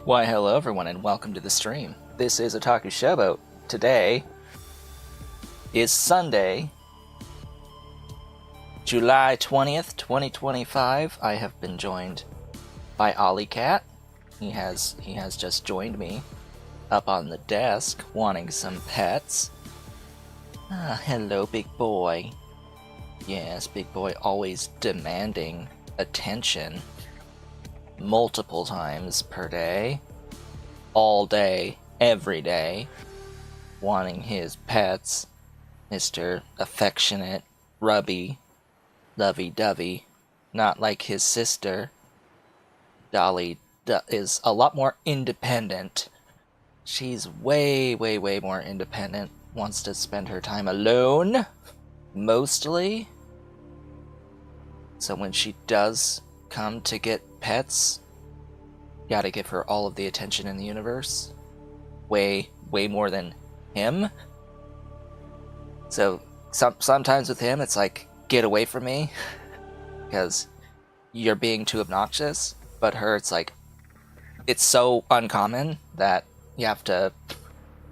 Why hello everyone and welcome to the stream. This is Otaku Showboat. Today is Sunday, July 20th, 2025. I have been joined by Ollie Cat. He has just joined me up on the desk wanting some pets. Hello big boy. Yes, big boy always demanding attention. Multiple times per day, all day, every day, wanting his pets, Mr. Affectionate, Rubby, Lovey-dovey, not like his sister. Dolly is a lot more independent. She's way more independent, wants to spend her time alone, mostly. So when she does come to get pets, gotta give her all of the attention in the universe. Way more than him. So sometimes with him it's like, get away from me because you're being too obnoxious. But her, it's like, it's so uncommon that you have to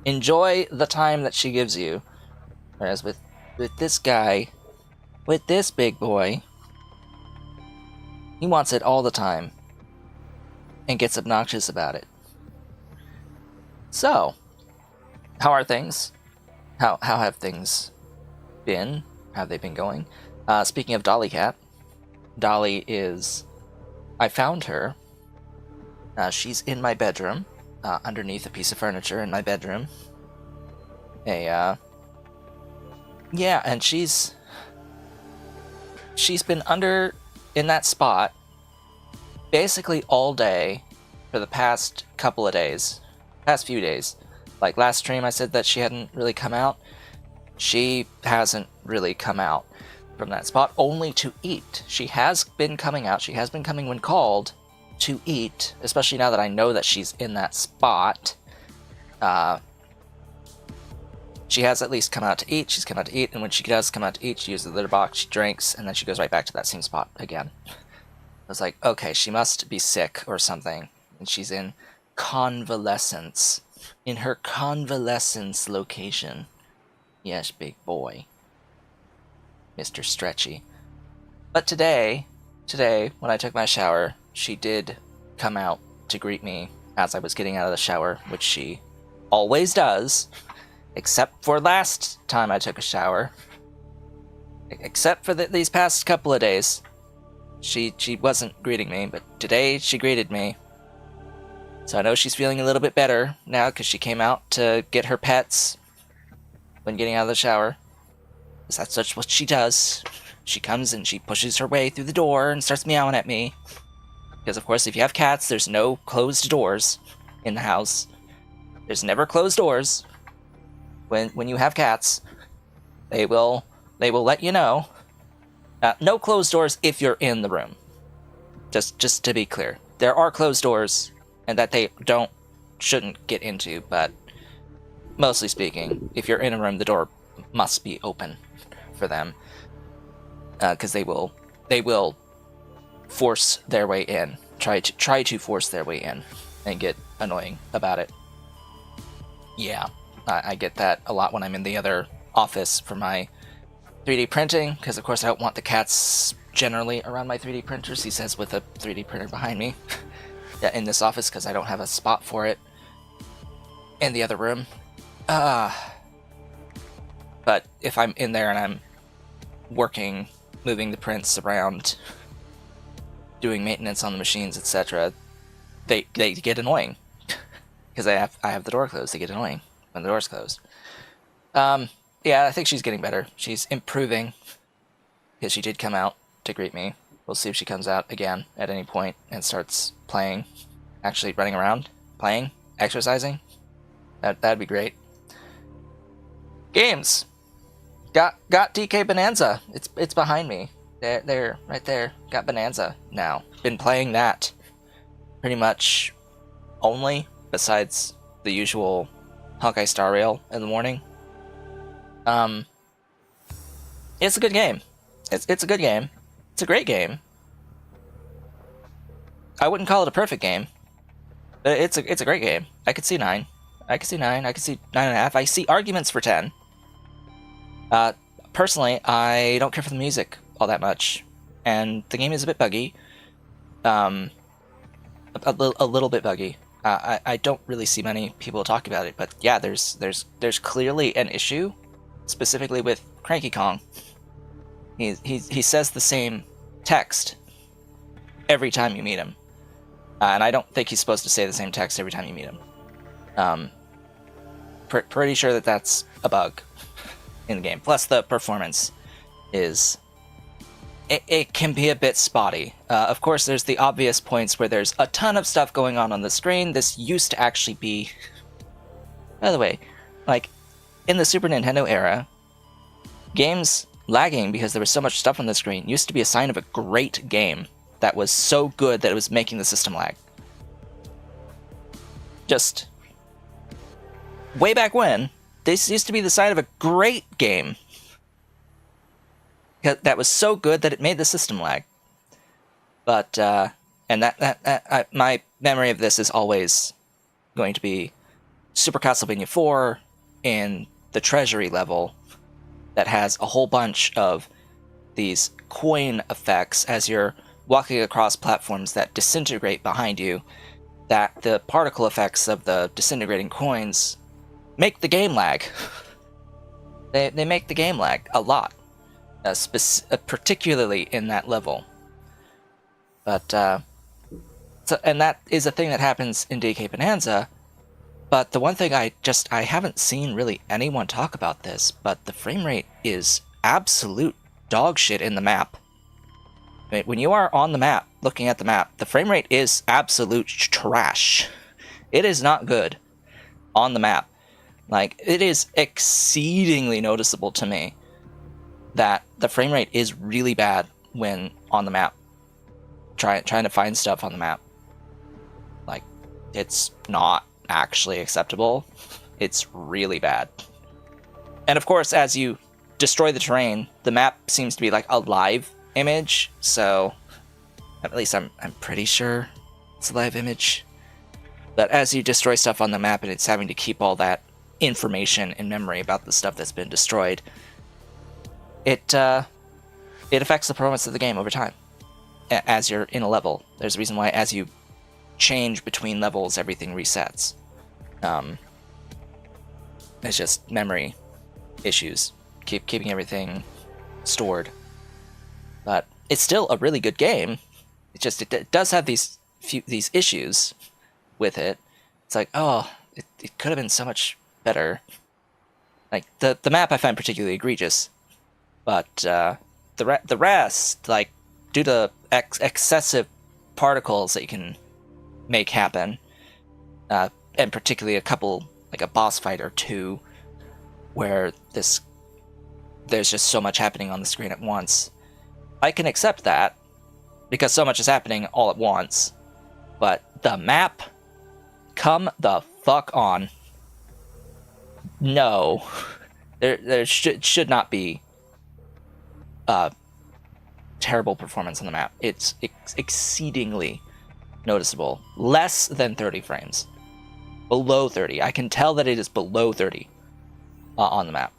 enjoy the time that she gives you. Whereas with this guy, with this big boy, he wants it all the time and gets obnoxious about it. So, how are things? How have things been? How have they been going? Speaking of Dolly Cat, Dolly is... I found her. She's in my bedroom, underneath a piece of furniture in my bedroom. Yeah, and she's been under in that spot basically all day for the past couple of days, past few days. Like last stream I said that she hadn't really come out. She hasn't really come out from that spot, only to eat. She has been coming out, she has been coming when called to eat, especially now that I know that she's in that spot. She has at least come out to eat, she's come out to eat, and when she does come out to eat, she uses the litter box, she drinks, and then she goes right back to that same spot again. I was like, okay, she must be sick or something, and she's in convalescence. In her convalescence location. Yes, big boy. Mr. Stretchy. But today, when I took my shower, she did come out to greet me as I was getting out of the shower, which she always does. Except for last time I took a shower. Except for these past couple of days. She wasn't greeting me, but today she greeted me. So I know she's feeling a little bit better now because she came out to get her pets when getting out of the shower. Because that's just what she does. She comes and she pushes her way through the door and starts meowing at me. Because of course if you have cats, there's no closed doors in the house. There's never closed doors. When you have cats, they will let you know. No closed doors if you're in the room. Just to be clear, there are closed doors, and that they shouldn't get into. But mostly speaking, if you're in a room, the door must be open for them, because they will force their way in. Try to force their way in, and get annoying about it. Yeah. I get that a lot when I'm in the other office for my 3D printing, because of course I don't want the cats generally around my 3D printers, he says with a 3D printer behind me. Yeah, in this office, because I don't have a spot for it in the other room. But if I'm in there and I'm working, moving the prints around, doing maintenance on the machines, etc., they get annoying. Because I have the door closed, they get annoying when the door's closed. Yeah, I think she's getting better. She's improving. Because she did come out to greet me. We'll see if she comes out again at any point and starts playing. Actually running around, playing, exercising. That'd be great. Games! Got DK Bonanza. It's behind me. There, right there. Got Bonanza now. Been playing that pretty much only, besides the usual Honkai Star Rail in the morning. It's a good game. It's a good game. It's a great game. I wouldn't call it a perfect game, It's a great game. I could see 9. I could see 9. I could see 9.5. I see arguments for 10. Personally, I don't care for the music all that much, and the game is a bit buggy. A little bit buggy. I don't really see many people talk about it, but yeah, there's clearly an issue, specifically with Cranky Kong. He says the same text every time you meet him, and I don't think he's supposed to say the same text every time you meet him. Pretty sure that that's a bug in the game. Plus, the performance is it can be a bit spotty. Of course, there's the obvious points where there's a ton of stuff going on the screen. This used to actually be... By the way, like, in the Super Nintendo era, games lagging because there was so much stuff on the screen used to be a sign of a great game that was so good that it was making the system lag. Just... way back when, this used to be the sign of a great game that was so good that it made the system lag. But and my memory of this is always going to be Super Castlevania 4 in the Treasury level that has a whole bunch of these coin effects as you're walking across platforms that disintegrate behind you, that the particle effects of the disintegrating coins make the game lag. They make the game lag a lot. Particularly in that level. But, and that is a thing that happens in DK Bonanza, but the one thing I haven't seen really anyone talk about this, but the frame rate is absolute dog shit in the map. I mean, when you are on the map, looking at the map, the frame rate is absolute trash. It is not good on the map. Like, it is exceedingly noticeable to me that the frame rate is really bad when on the map, trying to find stuff on the map. Like, it's not actually acceptable. It's really bad. And of course, as you destroy the terrain, the map seems to be like a live image, so at least I'm pretty sure it's a live image. But as you destroy stuff on the map and it's having to keep all that information in memory about the stuff that's been destroyed, it affects the performance of the game over time. As you're in a level, there's a reason why as you change between levels, everything resets. It's just memory issues, keeping everything stored. But it's still a really good game. It does have these issues with it. It's like, oh, it could have been so much better. Like the map I find particularly egregious. But the rest, like, due to excessive particles that you can make happen, and particularly a couple, like a boss fight or two, where there's just so much happening on the screen at once, I can accept that, because so much is happening all at once. But the map, come the fuck on. No. There should not be terrible performance on the map. It's exceedingly noticeable. Less than 30 frames. Below 30. I can tell that it is below 30 on the map.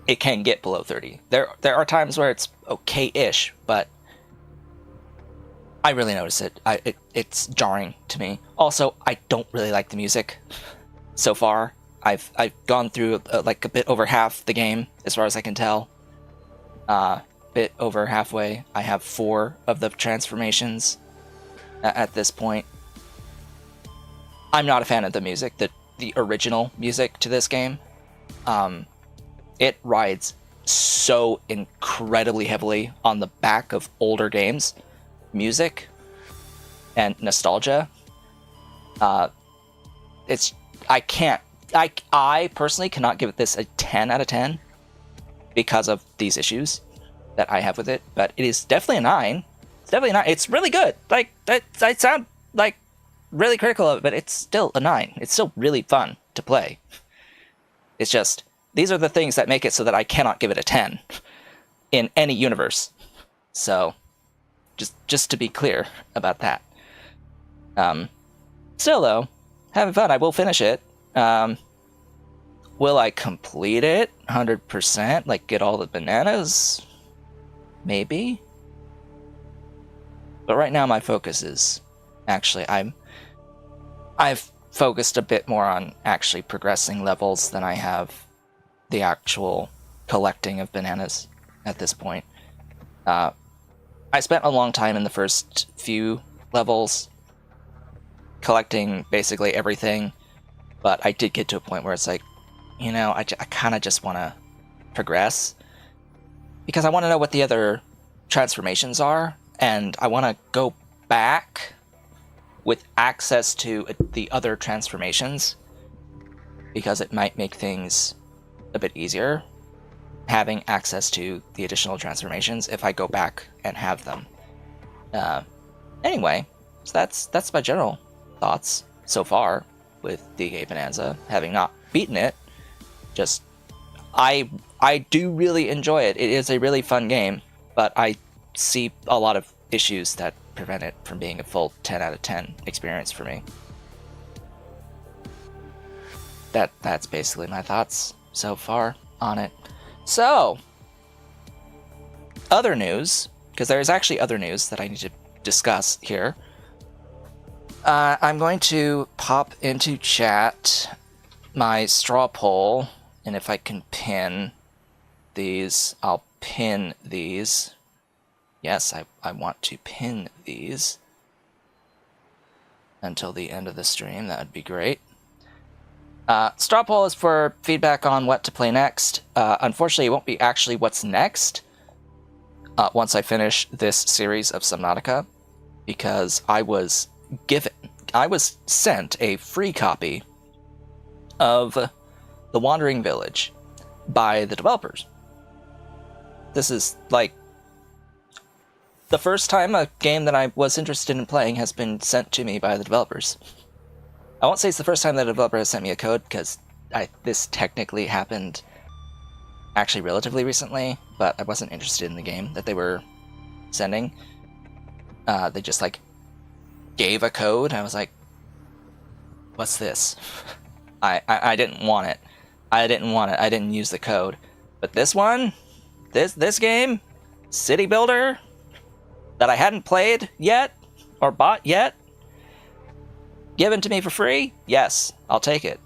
It can get below 30. There are times where it's okay-ish, but I really notice it. It's jarring to me. Also, I don't really like the music so far. I've gone through like a bit over half the game, as far as I can tell. Bit over halfway. I have 4 of the transformations at this point. I'm not a fan of the music, the original music to this game. It rides so incredibly heavily on the back of older games, music, and nostalgia. I personally cannot give this a 10 out of 10 because of these issues that I have with it, but it is definitely a 9. It's definitely a 9. It's really good. Like, I sound like really critical of it, but it's still a 9. It's still really fun to play. It's just, these are the things that make it so that I cannot give it a 10 in any universe. So, just to be clear about that. Still though, having fun. I will finish it. Will I complete it 100%? Like get all the bananas? Maybe. But right now my focus is actually I've focused a bit more on actually progressing levels than I have the actual collecting of bananas at this point. I spent a long time in the first few levels collecting basically everything, but I did get to a point where it's like, you know, I kind of just want to progress because I want to know what the other transformations are, and I want to go back with access to the other transformations because it might make things a bit easier having access to the additional transformations if I go back and have them. Anyway, so that's my general thoughts so far with DK Bonanza, having not beaten it. Just I do really enjoy it. It is a really fun game, but I see a lot of issues that prevent it from being a full 10 out of 10 experience for me. That's basically my thoughts so far on it. So, other news, because there is actually other news that I need to discuss here. I'm going to pop into chat my straw poll, and if I can pin these, I'll pin these. Yes, I want to pin these until the end of the stream. That would be great. Straw poll is for feedback on what to play next. Unfortunately, it won't be actually what's next once I finish this series of Subnautica, because I was sent a free copy of The Wandering Village by the developers. This is like the first time a game that I was interested in playing has been sent to me by the developers. I won't say it's the first time that a developer has sent me a code, because this technically happened actually relatively recently, but I wasn't interested in the game that they were sending. They just like gave a code, and I was like, what's this? I didn't want it. I didn't use the code. But this one, this game, City Builder, that I hadn't played yet or bought yet, given to me for free? Yes, I'll take it.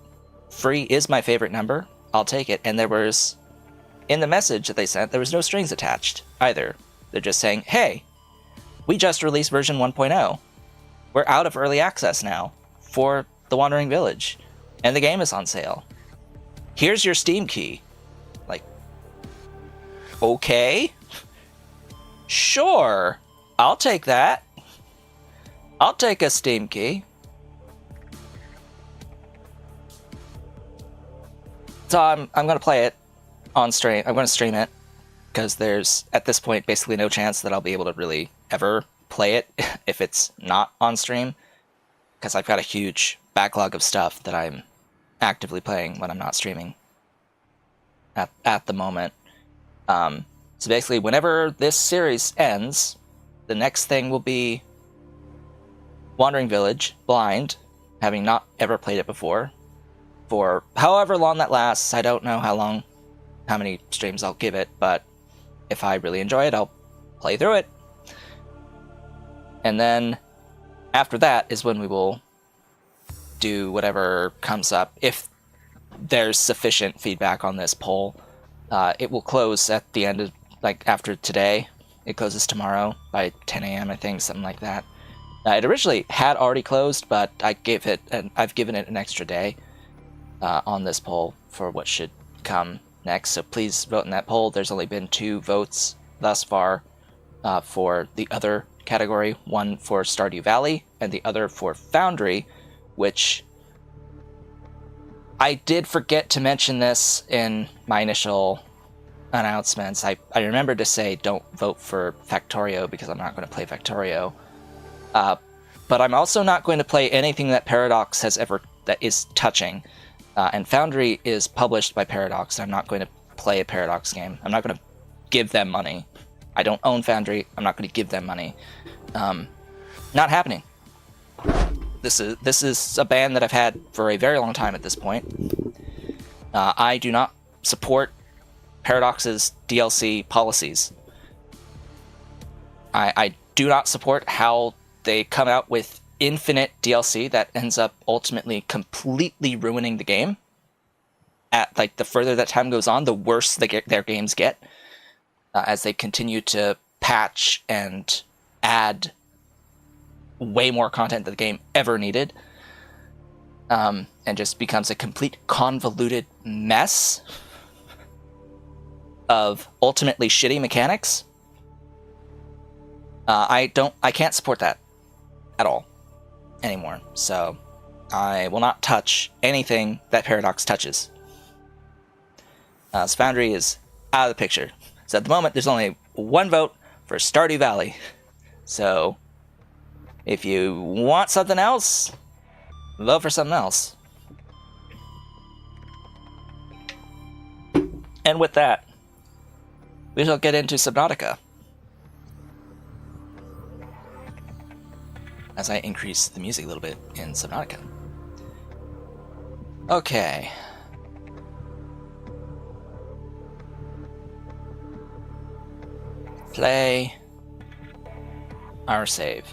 Free is my favorite number. I'll take it. And there was, in the message that they sent, there was no strings attached either. They're just saying, hey, we just released version 1.0. We're out of early access now for The Wandering Village, and the game is on sale. Here's your Steam key. Like, okay. Sure, I'll take that. I'll take a Steam key. So I'm going to play it on stream. I'm going to stream it because there's, at this point, basically no chance that I'll be able to really ever play it if it's not on stream, because I've got a huge backlog of stuff that I'm actively playing when I'm not streaming at the moment. So basically, whenever this series ends, the next thing will be Wandering Village, blind, having not ever played it before. For however long that lasts, I don't know how many streams I'll give it, but if I really enjoy it, I'll play through it. And then after that is when we will do whatever comes up. If there's sufficient feedback on this poll, it will close at the end of, like, after today. It closes tomorrow by 10 a.m., I think, something like that. It originally had already closed, but I've given it an extra day on this poll for what should come next. So please vote in that poll. There's only been 2 votes thus far for the other category, one for Stardew Valley and the other for Foundry, which I did forget to mention this in my initial announcements. I remembered to say don't vote for Factorio because I'm not going to play Factorio. But I'm also not going to play anything that Paradox that is touching. And Foundry is published by Paradox, and I'm not going to play a Paradox game. I'm not going to give them money. I don't own Foundry. I'm not going to give them money. Not happening. This is a ban that I've had for a very long time at this point. I do not support Paradox's DLC policies. I do not support how they come out with infinite DLC that ends up ultimately completely ruining the game. At like the further that time goes on, the worse their games get, as they continue to patch and add way more content than the game ever needed, and just becomes a complete convoluted mess of ultimately shitty mechanics. I can't support that at all anymore. So I will not touch anything that Paradox touches. Foundry is out of the picture. So at the moment, there's only one vote for Stardew Valley. So if you want something else, vote for something else. And with that, we shall get into Subnautica. As I increase the music a little bit in Subnautica. Okay. Play our save.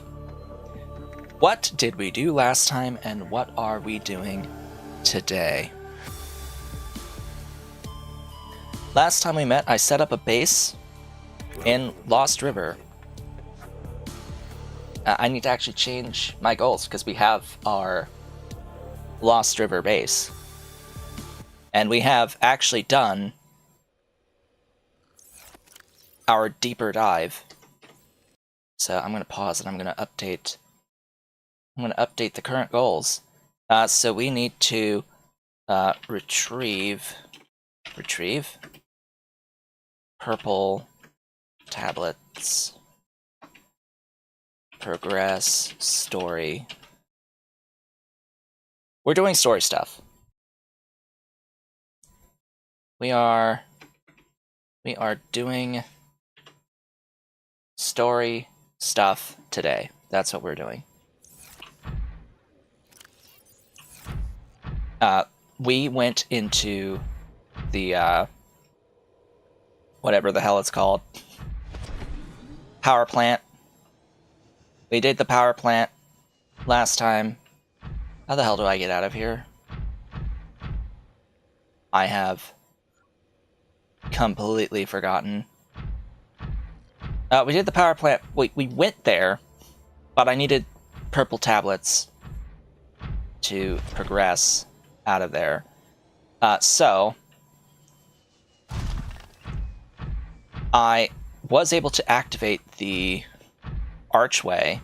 What did we do last time, and what are we doing today? Last time we met, I set up a base in Lost River. I need to actually change my goals because we have our Lost River base. And we have actually done our deeper dive. So I'm going to pause and I'm going to update the current goals. So we need to retrieve purple tablets, progress story. We're doing story stuff. We are doing story stuff today. That's what we're doing. We went into the whatever the hell it's called, power plant. We did the power plant last time. How the hell do I get out of here? I have completely forgotten. We did the power plant. We went there, but I needed purple tablets to progress out of there. So I was able to activate the archway,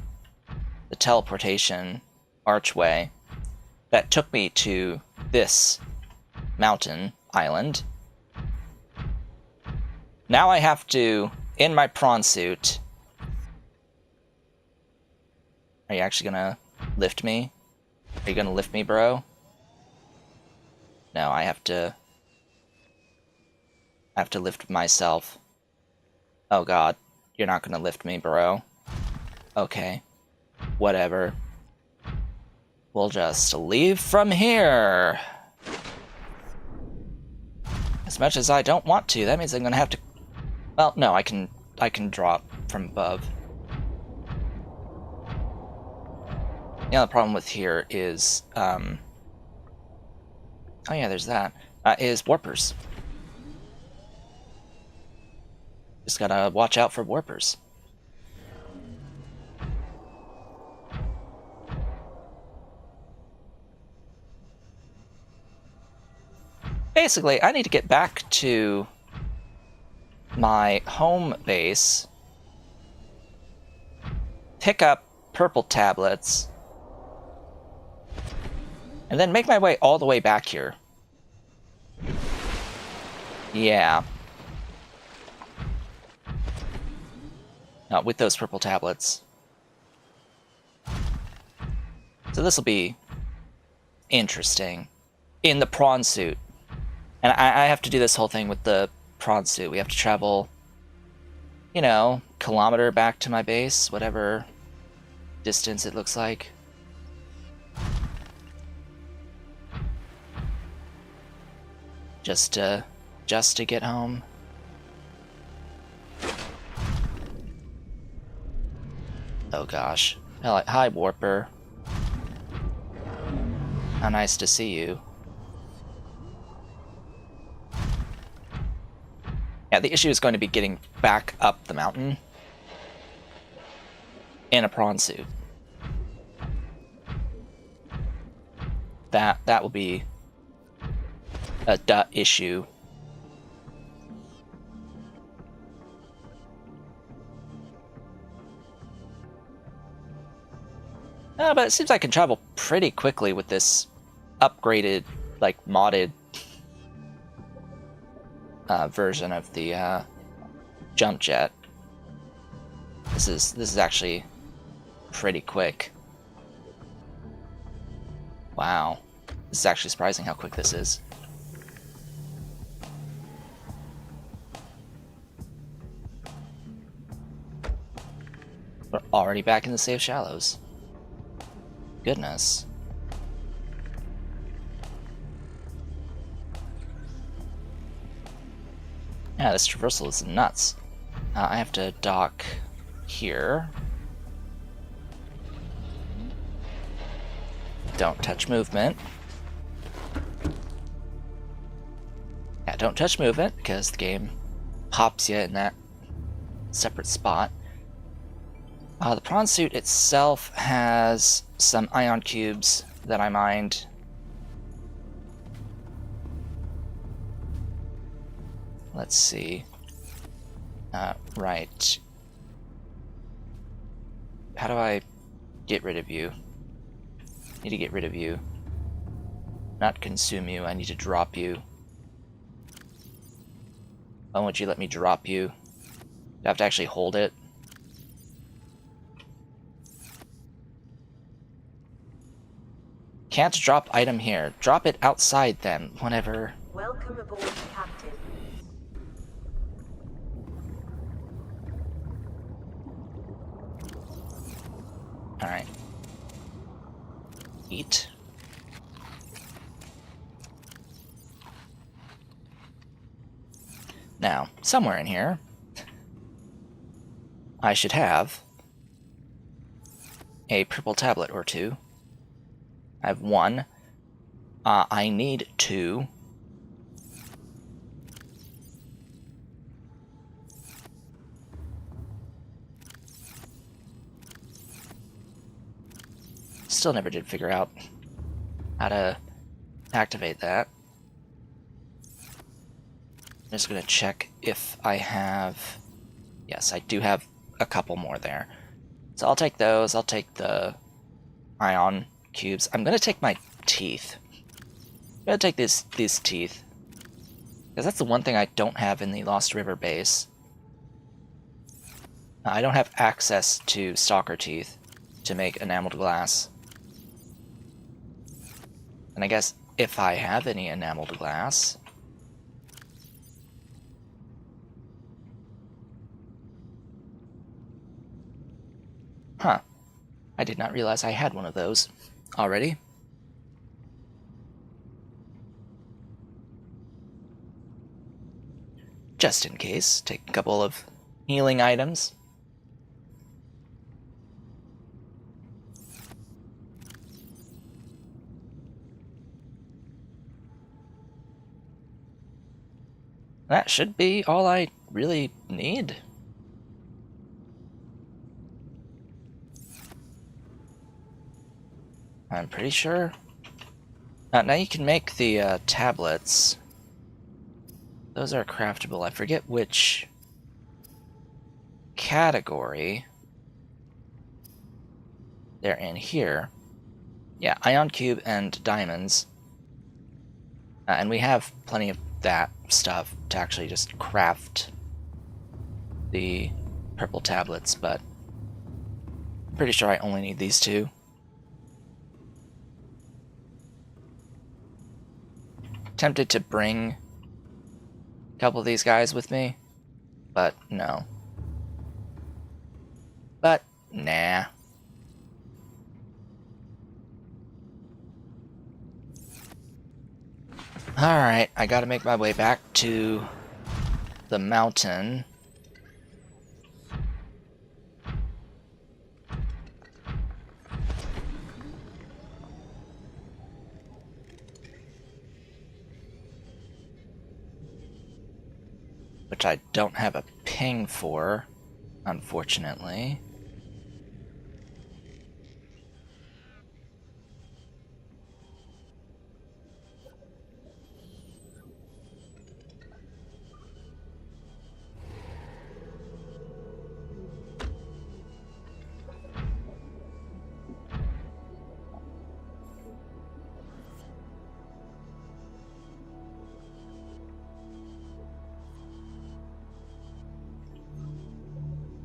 the teleportation archway, that took me to this mountain island. Now I have to, in my prawn suit... Are you actually gonna lift me? Are you gonna lift me, bro? No, I have to lift myself. Oh god, you're not gonna lift me, bro. Okay, whatever. We'll just leave from here. As much as I don't want to, that means I'm gonna have to... Well, no, I can drop from above. The other problem with here is, oh yeah, there's that, is warpers. Just gotta watch out for warpers. Basically, I need to get back to my home base, pick up purple tablets, and then make my way all the way back here. Yeah. With those purple tablets. So this will be interesting. In the prawn suit. And I have to do this whole thing with the prawn suit. We have to travel, you know, kilometer back to my base, whatever distance it looks like. just to get home. Oh gosh. Hi, Warper. How nice to see you. Yeah, the issue is going to be getting back up the mountain in a prawn suit. That will be a issue. But it seems I can travel pretty quickly with this upgraded, like, modded version of the jump jet. This is actually pretty quick. Wow. This is actually surprising how quick this is. We're already back in the safe shallows. Goodness. Yeah, this traversal is nuts. I have to dock here. Don't touch movement. Yeah, don't touch movement because the game pops you in that separate spot. The prawn suit itself has some ion cubes that I mined. Let's see. Right. How do I get rid of you? Need to get rid of you. Not consume you, I need to drop you. Why won't you let me drop you? Do I have to actually hold it? Can't drop item here. Drop it outside then, whenever. Welcome aboard, Captain. Alright. Eat. Now, somewhere in here, I should have a purple tablet or two. I have one. I need two. Still never did figure out how to activate that. I'm just gonna check if I have... Yes, I do have a couple more there. So I'll take those. I'll take the ion cubes. I'm gonna take my teeth. I'm gonna take these teeth. Because that's the one thing I don't have in the Lost River base. I don't have access to stalker teeth to make enameled glass. And I guess if I have any enameled glass... Huh. I did not realize I had one of those already. Just in case, take a couple of healing items. That should be all I really need. I'm pretty sure. Now you can make the tablets. Those are craftable. I forget which category they're in here. Yeah, ion cube and diamonds. And we have plenty of that stuff to actually just craft the purple tablets, but I'm pretty sure I only need these two. Tempted to bring a couple of these guys with me, but no. But nah. Alright, I gotta make my way back to the mountain. Which I don't have a ping for, unfortunately.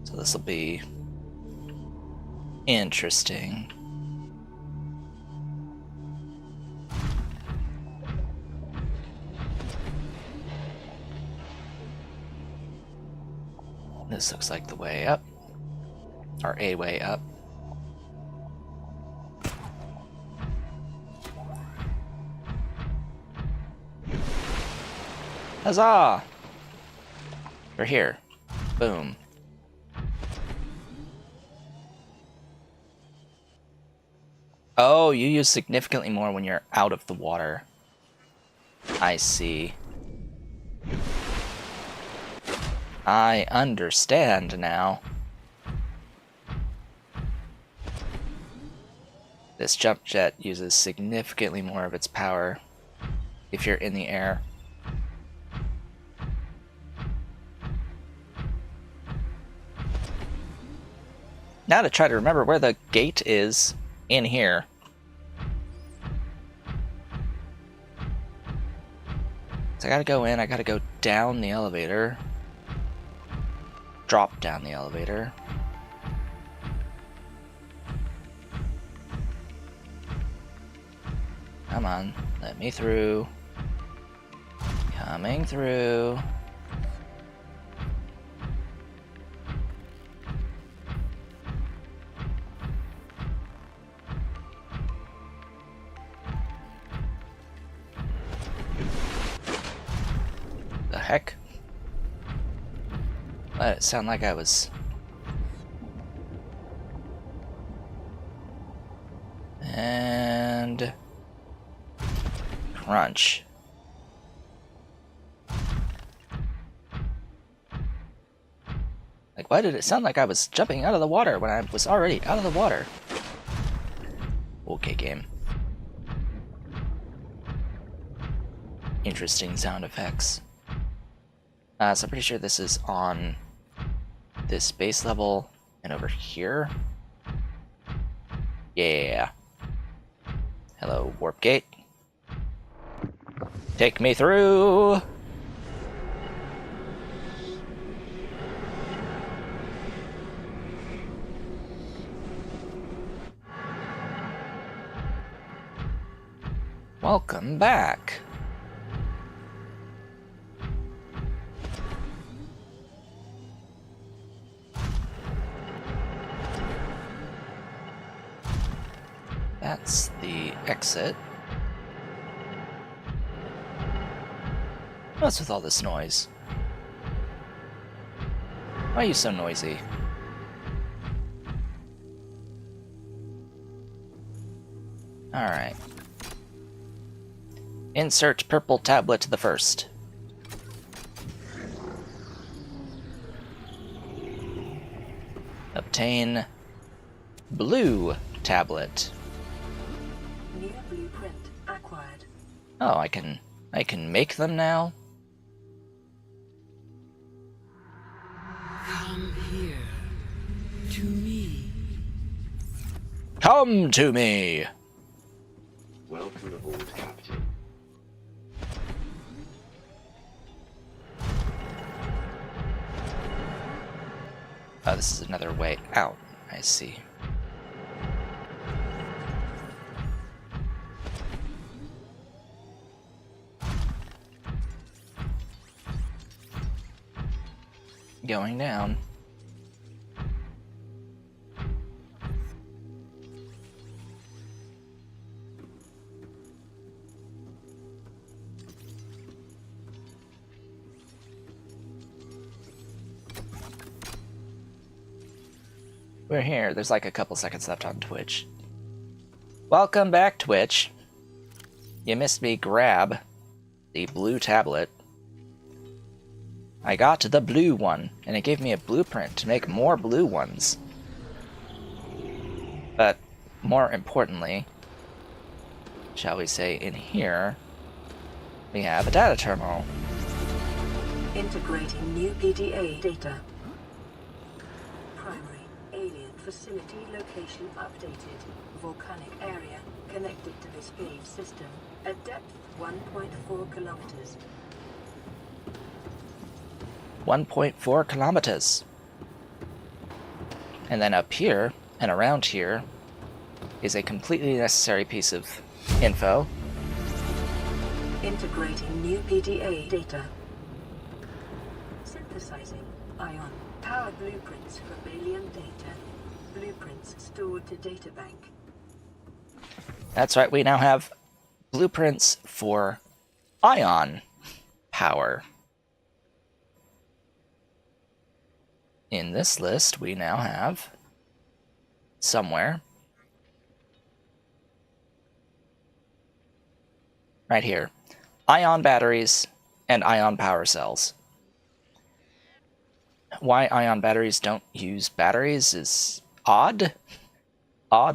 So this will be interesting. This looks like the way up, or a way up. Huzzah! We're here. Boom. Oh, you use significantly more when you're out of the water. I see. I understand now. This jump jet uses significantly more of its power if you're in the air. Now to try to remember where the gate is in here. So I gotta go in, I gotta go down the elevator. Drop down the elevator. Come on, let me through. Coming through. The heck? Let it sound like I was... And... crunch. Like, why did it sound like I was jumping out of the water when I was already out of the water? Okay, game. Interesting sound effects. So I'm pretty sure this is on this base level and over here. Yeah. Hello, warp gate. Take me through! Welcome back. That's the exit. What's with all this noise? Why are you so noisy? Alright. Insert purple tablet to the first. Obtain blue tablet. New blueprint acquired. Oh, I can make them now? Come here to me. Come to me! Welcome aboard, Captain. Oh, this is another way out. I see. Going down. We're here. There's like a couple seconds left on Twitch. Welcome back, Twitch. You missed me grab the blue tablet. I got the blue one, and it gave me a blueprint to make more blue ones. But more importantly, shall we say, in here, we have a data terminal. Integrating new PDA data. Primary alien facility location updated. Volcanic area connected to this cave system at depth 1.4 kilometers. 1.4 kilometers. And then up here and around here is a completely necessary piece of info. Integrating new PDA data. Synthesizing ion power blueprints from alien data. Blueprints stored to databank. That's right, we now have blueprints for ion power. In this list, we now have somewhere right here, ion batteries and ion power cells. Why ion batteries don't use batteries is odd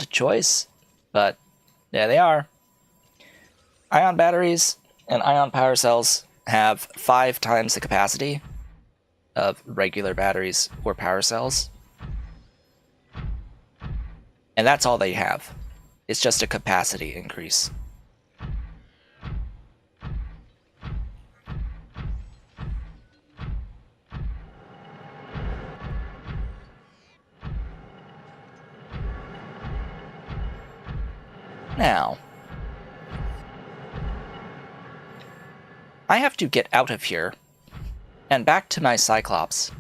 choice, but there they are. Ion batteries and ion power cells have 5 times the capacity of regular batteries or power cells. And that's all they have. It's just a capacity increase. Now, I have to get out of here and back to my Cyclops.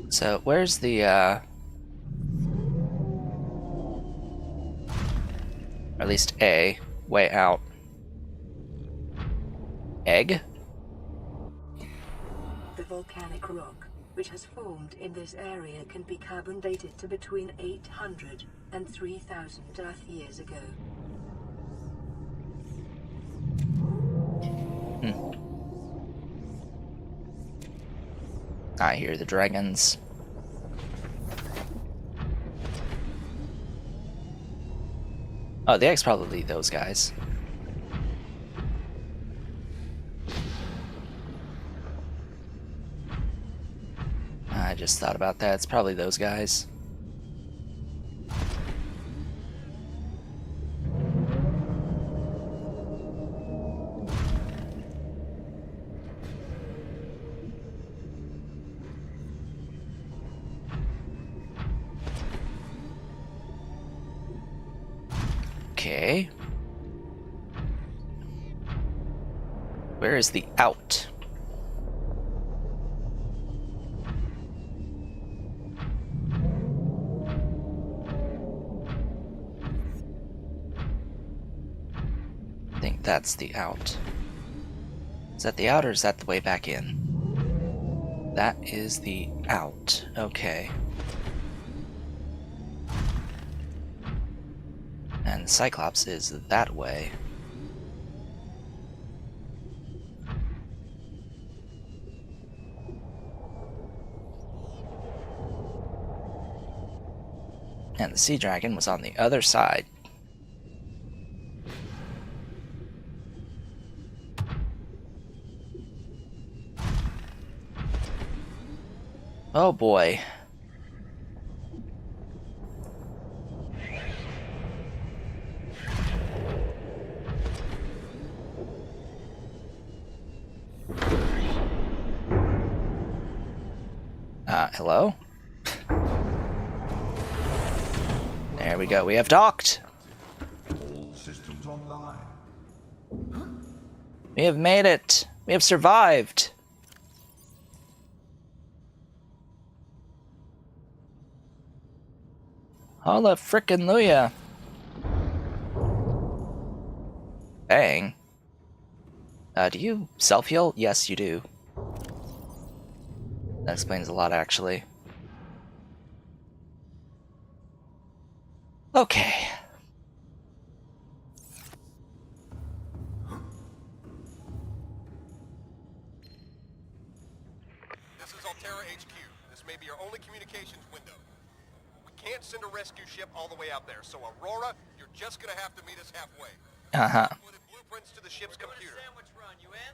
So, where's the, or at least a way out? Egg? The volcanic rock, which has formed in this area, can be carbon dated to between 800 and 3,000 Earth years ago. I hear the dragons. Oh, the egg's probably those guys. I just thought about that. It's probably those guys. Okay. Where is the out? I think that's the out. Is that the out or is that the way back in? That is the out. Okay. And Cyclops is that way. And the Sea Dragon was on the other side. Oh boy. Hello? There we go, we have docked! All systems online. We have made it! We have survived! Holla frickin' Luya! paying. Do you self-heal? Yes, you do. That explains a lot, actually. Okay. This is Altera HQ. This may be our only communications window. We can't send a rescue ship all the way out there, so Aurora, you're just gonna have to meet us halfway. Uh-huh. Put blueprints to the ship's computer. Sandwich run, you in?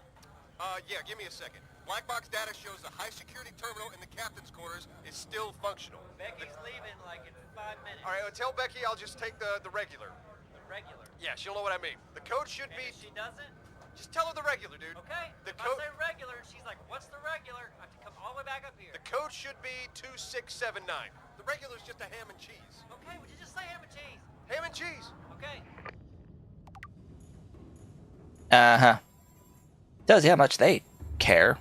Yeah, give me a second. Black box data shows the high security terminal in the captain's quarters is still functional. Becky's leaving like in 5 minutes. All right, tell Becky I'll just take the regular. The regular. Yeah, she'll know what I mean. The code should And be... if she doesn't, Just tell her the regular, dude. okay. The If I code... say regular, and she's like, what's the regular? I have to come all the way back up here. The code should be 2679. The regular's just a ham and cheese. Okay, would you just say ham and cheese? Ham and cheese. Okay. Uh-huh. Tells you how much they care.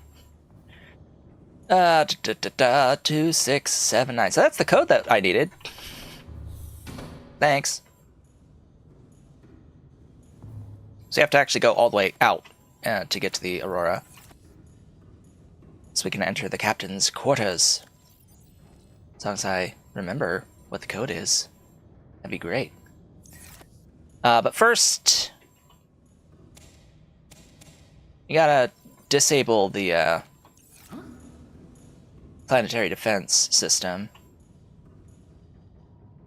2679. So that's the code that I needed. Thanks. So you have to actually go all the way out to get to the Aurora. So we can enter the captain's quarters. As long as I remember what the code is, that'd be great. But first, you gotta disable the planetary defense system.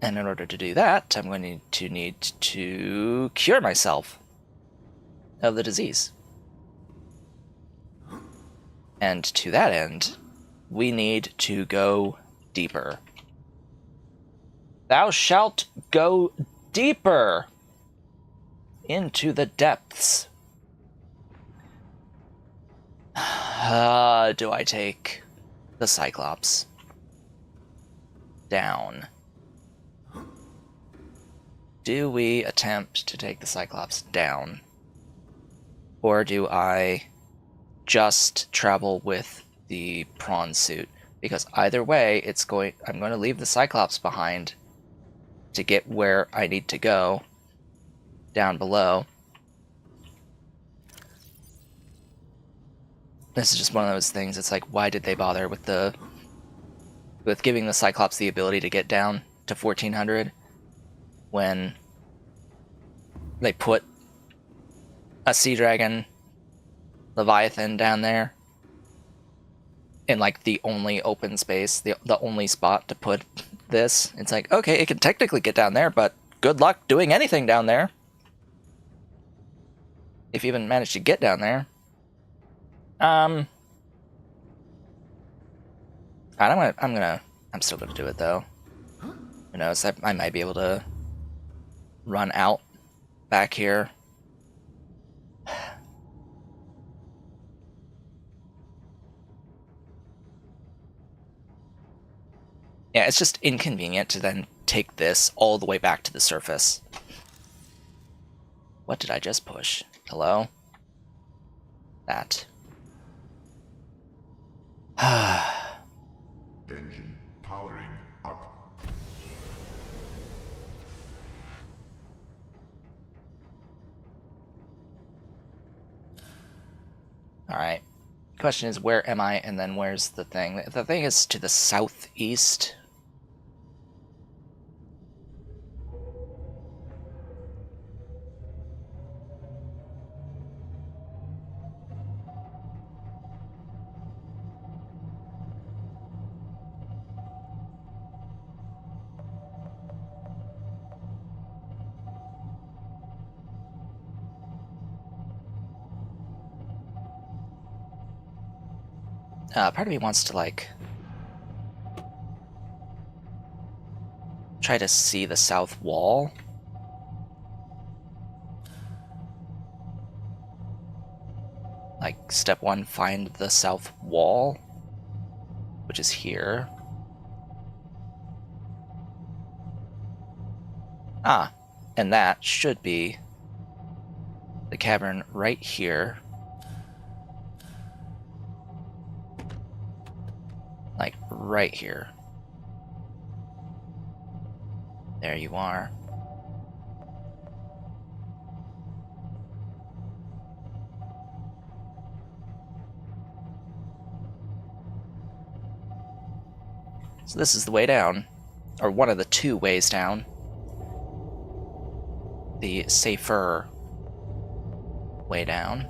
And in order to do that, I'm going to need to cure myself of the disease. And to that end, we need to go deeper. Thou shalt go deeper into the depths. Do I take the Cyclops down? Do we attempt to take the Cyclops down? Or do I just travel with the prawn suit? Because either way, I'm going to leave the Cyclops behind to get where I need to go down below. This is just one of those things. It's like, why did they bother with giving the Cyclops the ability to get down to 1400 when they put a Sea Dragon Leviathan down there in like the only open space, the only spot to put this? It's like, okay, it can technically get down there, but good luck doing anything down there. If you even manage to get down there. I'm still gonna do it though. Who knows? I might be able to run out back here. Yeah, it's just inconvenient to then take this all the way back to the surface. What did I just push? Hello? That. Engine powering up. Alright. Question is, where am I, and then where's the thing? The thing is to the southeast. Part of me wants to, like, try to see the south wall. Like, step 1, find the south wall, which is here. Ah, and that should be the cavern right here. Like, right here. There you are. So this is the way down. Or one of the two ways down. The safer way down.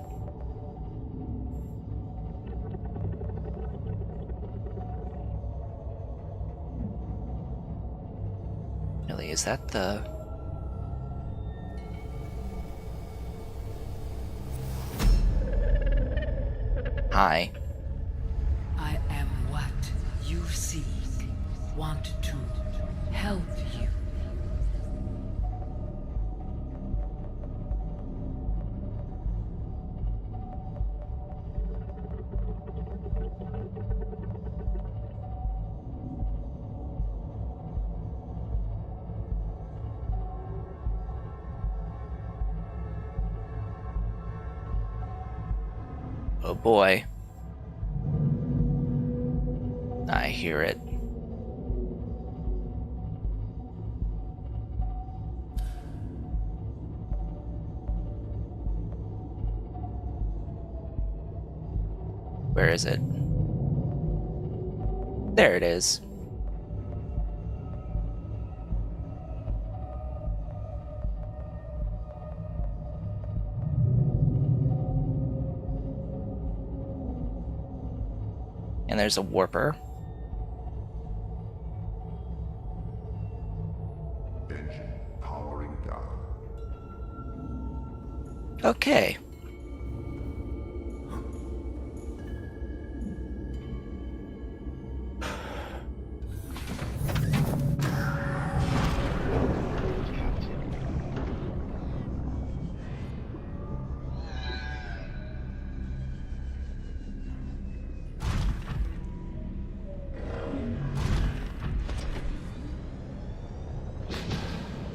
Really, is that the... Hi. I am what you seek. Want to help you. Oh boy. I hear it. Where is it? There it is. And there's a warper. Engine powering down. Okay.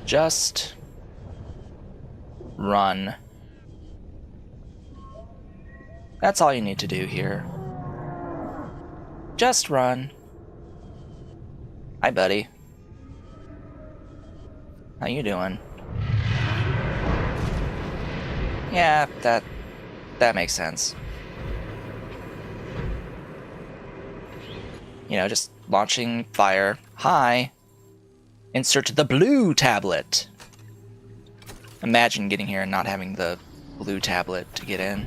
Just run. That's all you need to do here. Just run. Hi, buddy. How you doing? Yeah, that makes sense. You know, just launching fire. Hi. Insert the blue tablet. Imagine getting here and not having the blue tablet to get in.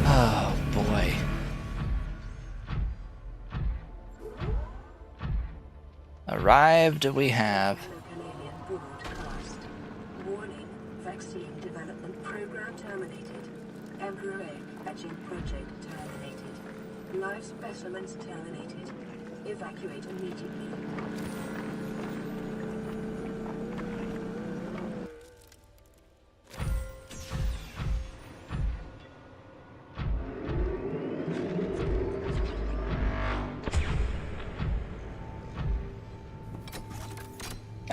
Oh boy. Arrived we have. Canadian broadcast. Warning, vaccine development program terminated. Emperor egg hatching project terminated. Live specimens terminated. Evacuate immediately.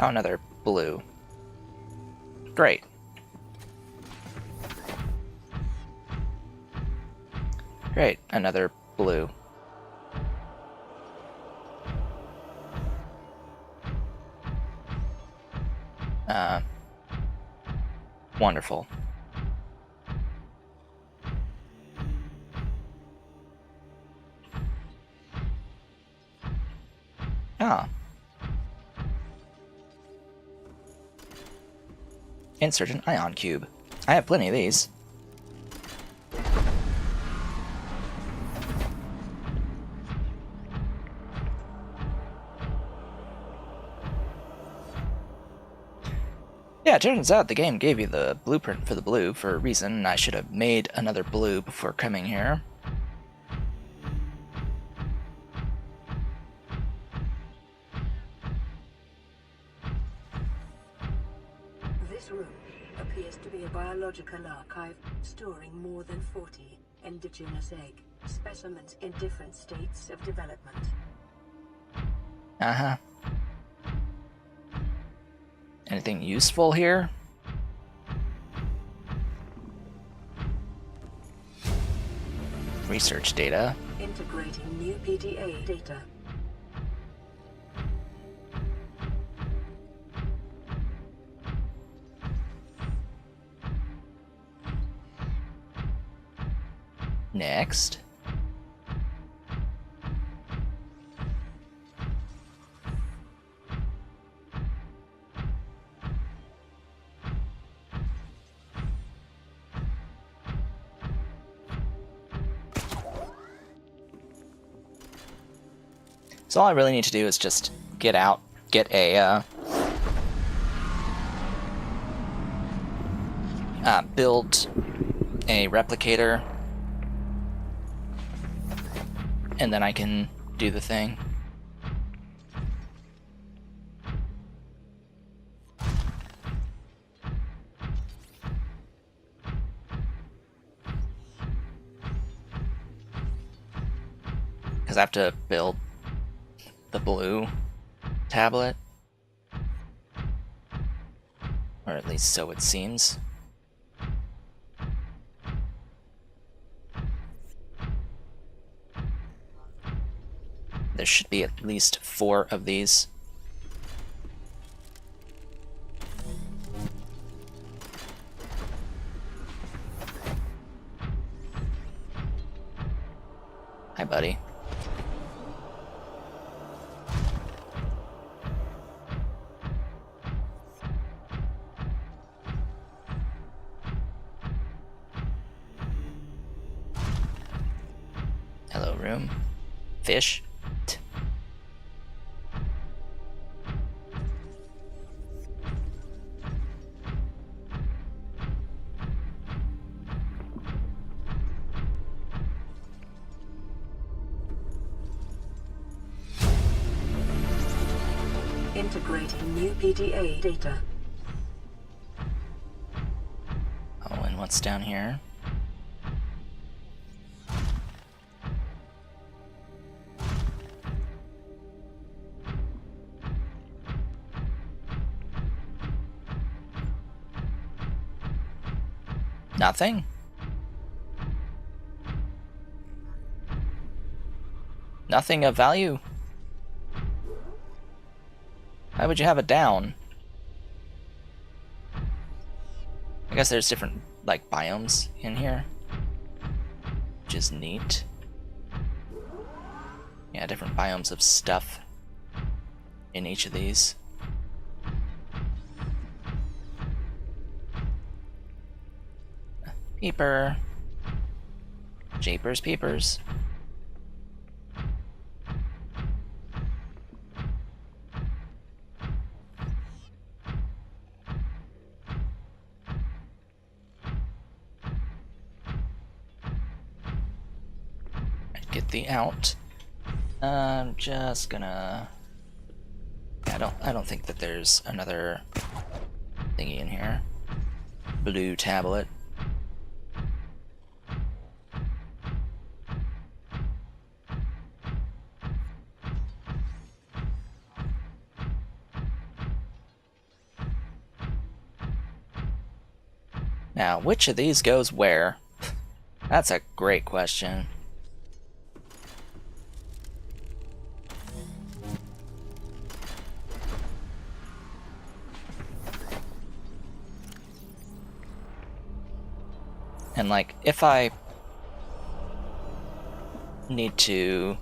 Oh, another blue. Great. Great, another blue. Wonderful. Ah. Insert an ion cube. I have plenty of these. Yeah, it turns out the game gave you the blueprint for the blue for a reason, and I should have made another blue before coming here. This room appears to be a biological archive storing more than 40 indigenous egg specimens in different states of development. Uh-huh. Anything useful here? Research data. Integrating new PDA data. Next. So all I really need to do is just get out, get a build a replicator, and then I can do the thing. Because I have to build the blue tablet. Or at least so it seems. There should be at least 4 of these. Hi, buddy. Hello, room. Fish. Integrating new PDA data. Oh, and what's down here? Nothing? Nothing of value? Why would you have it down? I guess there's different, like, biomes in here, which is neat. Yeah, different biomes of stuff in each of these. Peeper. Japers peepers. Get the out. I'm just gonna. Yeah, I don't think that there's another thingy in here. Blue tablet. Now, which of these goes where? That's a great question. And like, if I need to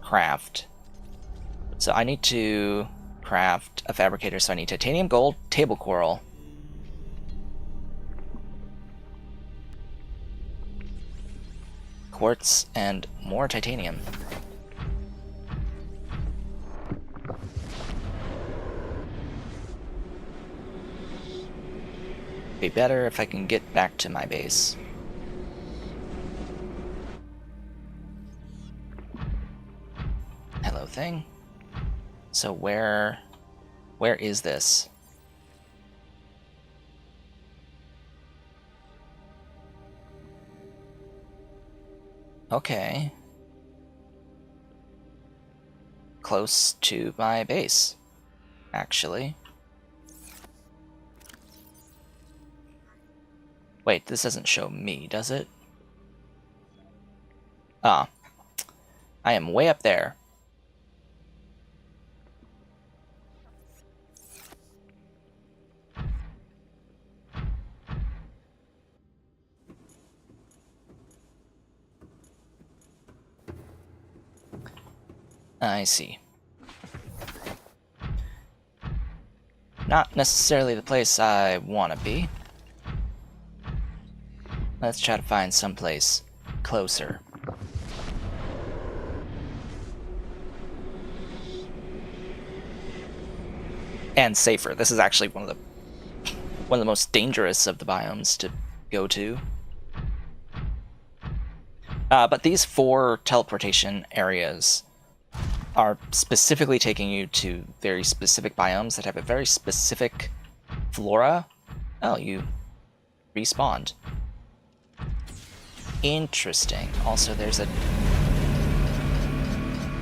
craft, so I need to craft a fabricator, so I need titanium, gold, table coral. Quartz and more titanium. Be better if I can get back to my base. Hello, thing. So where is this? Okay. Close to my base, actually. Wait, this doesn't show me, does it? Ah. I am way up there. I see. Not necessarily the place I want to be. Let's try to find someplace closer. And safer. This is actually one of the most dangerous of the biomes to go to. But these 4 teleportation areas are specifically taking you to very specific biomes that have a very specific flora. Oh, you respawned. Interesting. Also, there's a...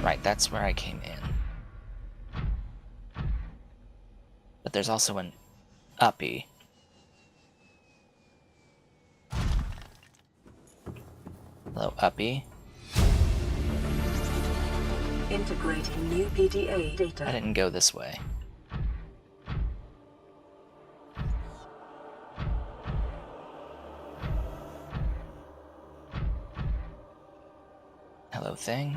Right, that's where I came in. But there's also an uppy. Hello, uppy. Integrating new PDA data. I didn't go this way. Hello, thing.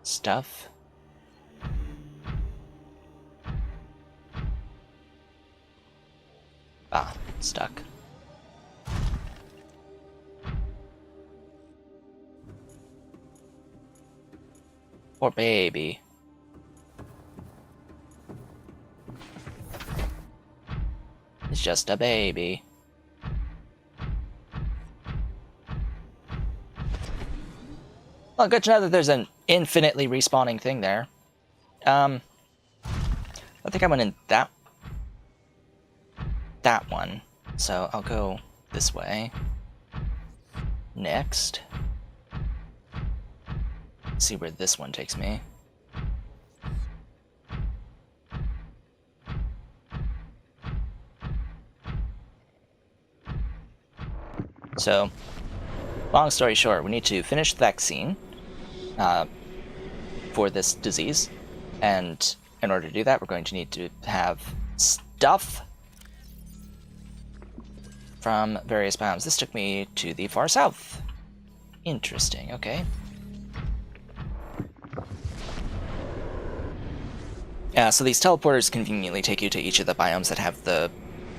Stuff. Ah, stuck. Poor baby. It's just a baby. Well, good to know that there's an infinitely respawning thing there. I think I went in that one, so I'll go this way. Next. See where this one takes me. So, long story short, we need to finish the vaccine for this disease, and in order to do that, we're going to need to have stuff from various biomes. This took me to the far south. Interesting, okay. So these teleporters conveniently take you to each of the biomes that have the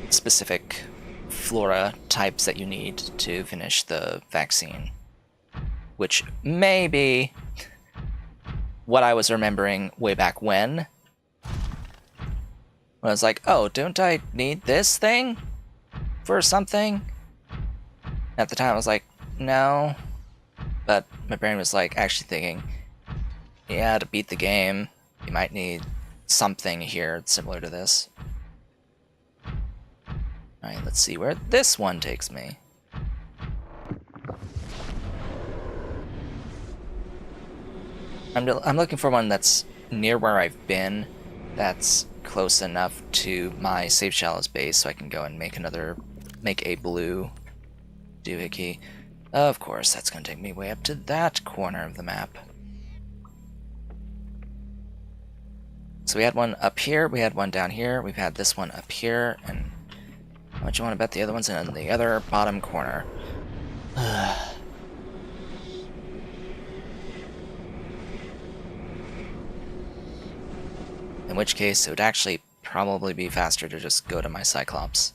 specific flora types that you need to finish the vaccine. Which may be what I was remembering way back when. When I was like, oh, don't I need this thing for something? At the time I was like, no. But my brain was like actually thinking, yeah, to beat the game, you might need something here similar to this. Alright, let's see where this one takes me. I'm looking for one that's near where I've been, that's close enough to my Save Shallows base so I can go and make a blue doohickey. Of course, that's going to take me way up to that corner of the map. So we had one up here, we had one down here, we've had this one up here, and how much you want to bet the other one's in the other bottom corner? In which case, it would actually probably be faster to just go to my Cyclops.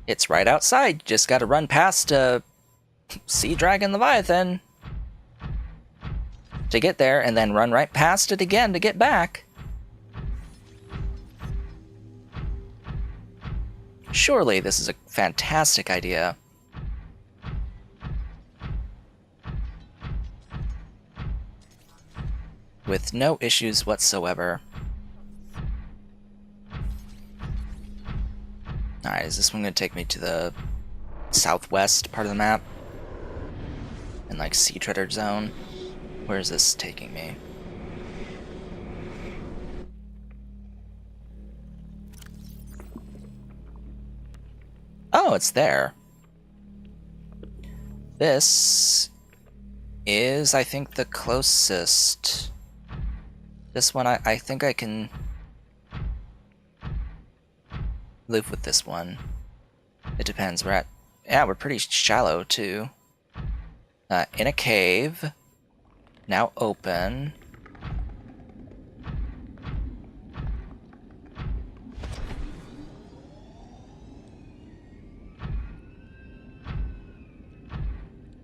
It's right outside, just gotta run past Sea Dragon Leviathan to get there, and then run right past it again to get back. Surely this is a fantastic idea. With no issues whatsoever. Alright, is this one going to take me to the southwest part of the map? In like Sea Treader Zone? Where is this taking me? Oh, it's there. This is, I think, the closest. This one, I think I can live with this one. It depends. We're pretty shallow, too. In a cave. Now open.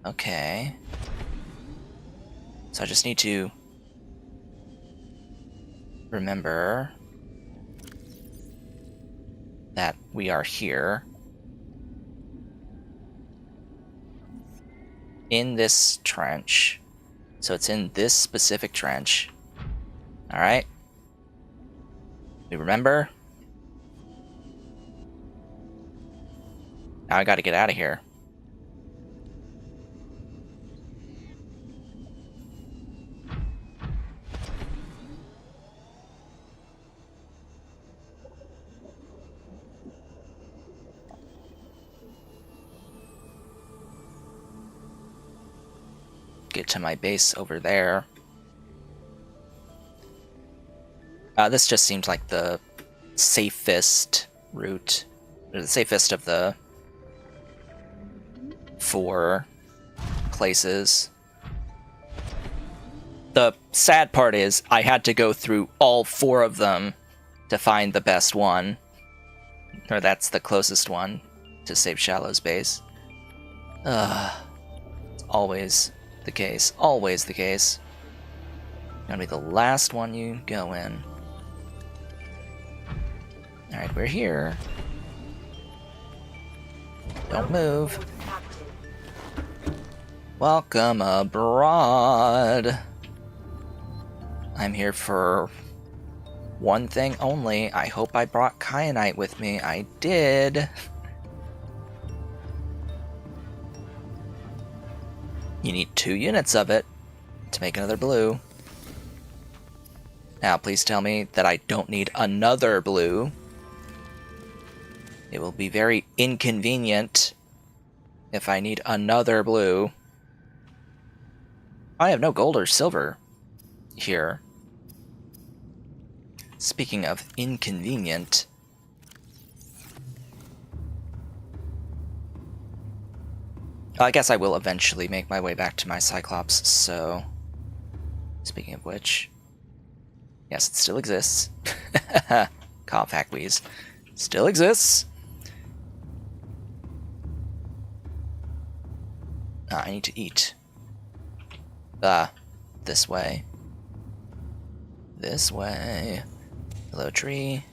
Okay. So I just need to remember that we are here in this trench. So it's in this specific trench. Alright. We remember? Now I gotta get out of here. Get to my base over there. This just seems like the safest route, or the safest of the 4 places. The sad part is I had to go through all 4 of them to find the best one, or that's the closest one to Save Shallow's base. It's always the case. Always the case. Gonna be the last one you go in. Alright, we're here. Don't move. Welcome abroad. I'm here for one thing only. I hope I brought kyanite with me. I did. You need 2 units of it to make another blue. Now, please tell me that I don't need another blue. It will be very inconvenient if I need another blue. I have no gold or silver here. Speaking of inconvenient, I guess I will eventually make my way back to my Cyclops, so... Speaking of which... Yes, it still exists. Compact Wheeze. Still exists. I need to eat. This way. This way. Hello, tree.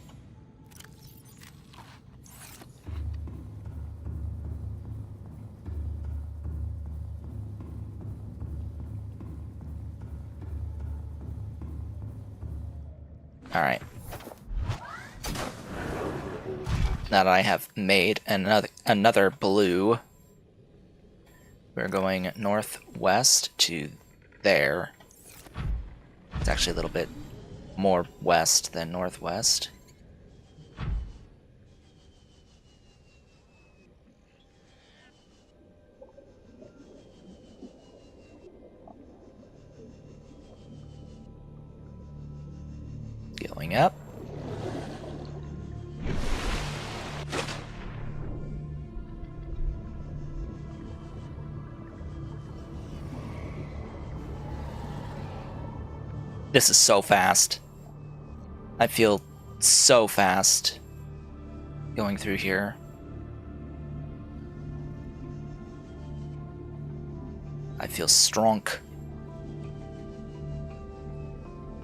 Alright. Now that I have made another blue, we're going northwest to there. It's actually a little bit more west than northwest. Going up. This is so fast. I feel so fast going through here. I feel strong.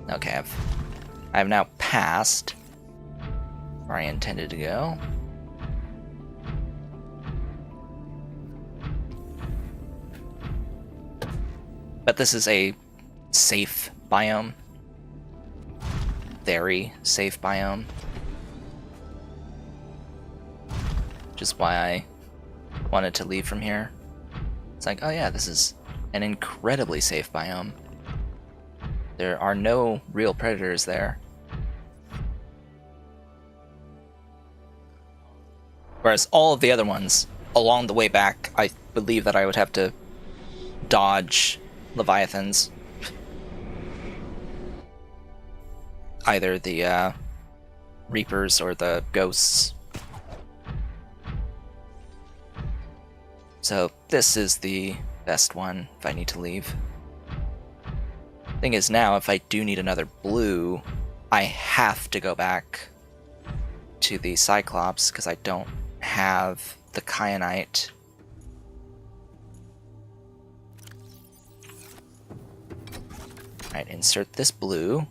Okay, I've now passed where I intended to go. But this is a safe biome. Very safe biome. Which is why I wanted to leave from here. It's like, oh yeah, this is an incredibly safe biome. There are no real predators there. Whereas all of the other ones, along the way back, I believe that I would have to dodge Leviathans. Either the Reapers or the Ghosts. So this is the best one if I need to leave. Thing is now, if I do need another blue, I have to go back to the Cyclops because I don't have the kyanite. Alright, insert this blue.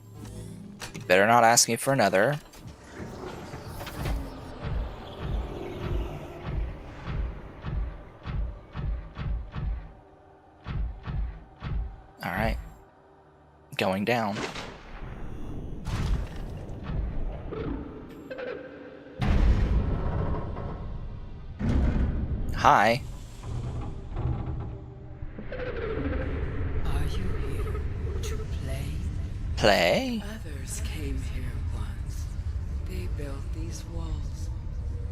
You better not ask me for another. Alright. Going down. Hi. Are you here to play? Play? Others came here once. They built these walls.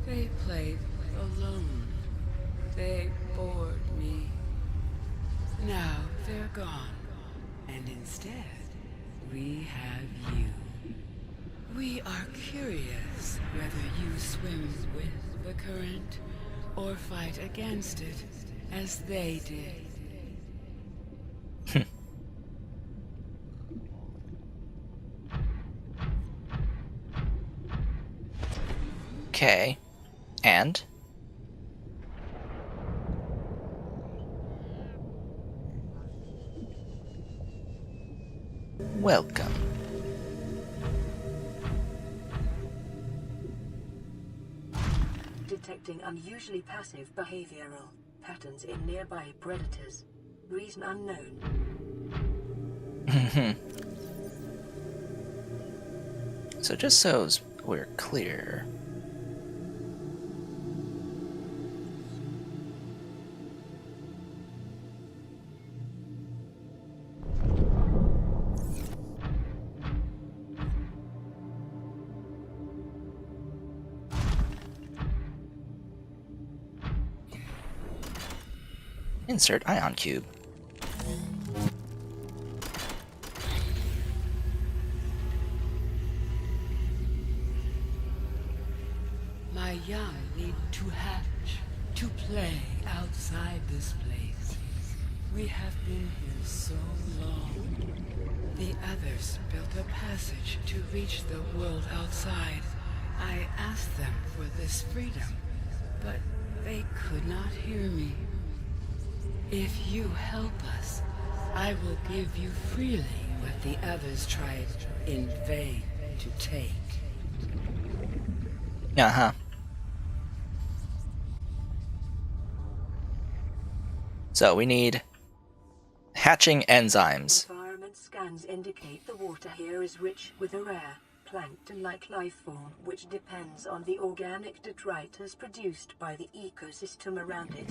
They played alone. They bored me. Now they're gone. And instead, we have you. We are curious whether you swim with the current or fight against it as they did. Okay. And? Welcome. Detecting unusually passive behavioral patterns in nearby predators. Reason unknown. So just so we're clear, insert ion cube. My young need to hatch, to play outside this place. We have been here so long. The others built a passage to reach the world outside. I asked them for this freedom, but they could not hear me. If you help us, I will give you freely what the others tried in vain to take. Uh-huh. So we need hatching enzymes. Environment scans indicate the water here is rich with a rare plankton-like life form which depends on the organic detritus produced by the ecosystem around it.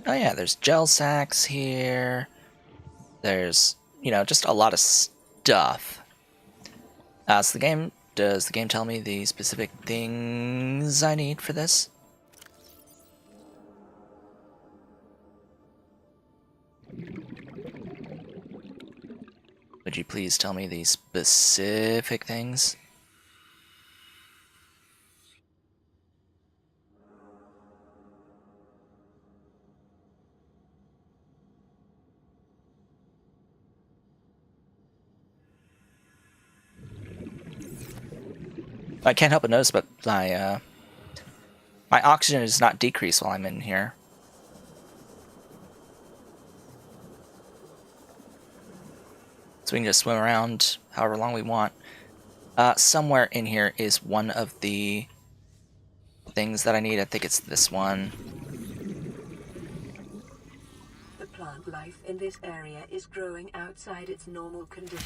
Oh yeah, there's gel sacks here. There's, just a lot of stuff. So does the game tell me the specific things I need for this? Would you please tell me the specific things? I can't help but notice, but my oxygen does not decrease while I'm in here. So we can just swim around however long we want. Somewhere in here is one of the things that I need. I think it's this one. The plant life in this area is growing outside its normal conditions.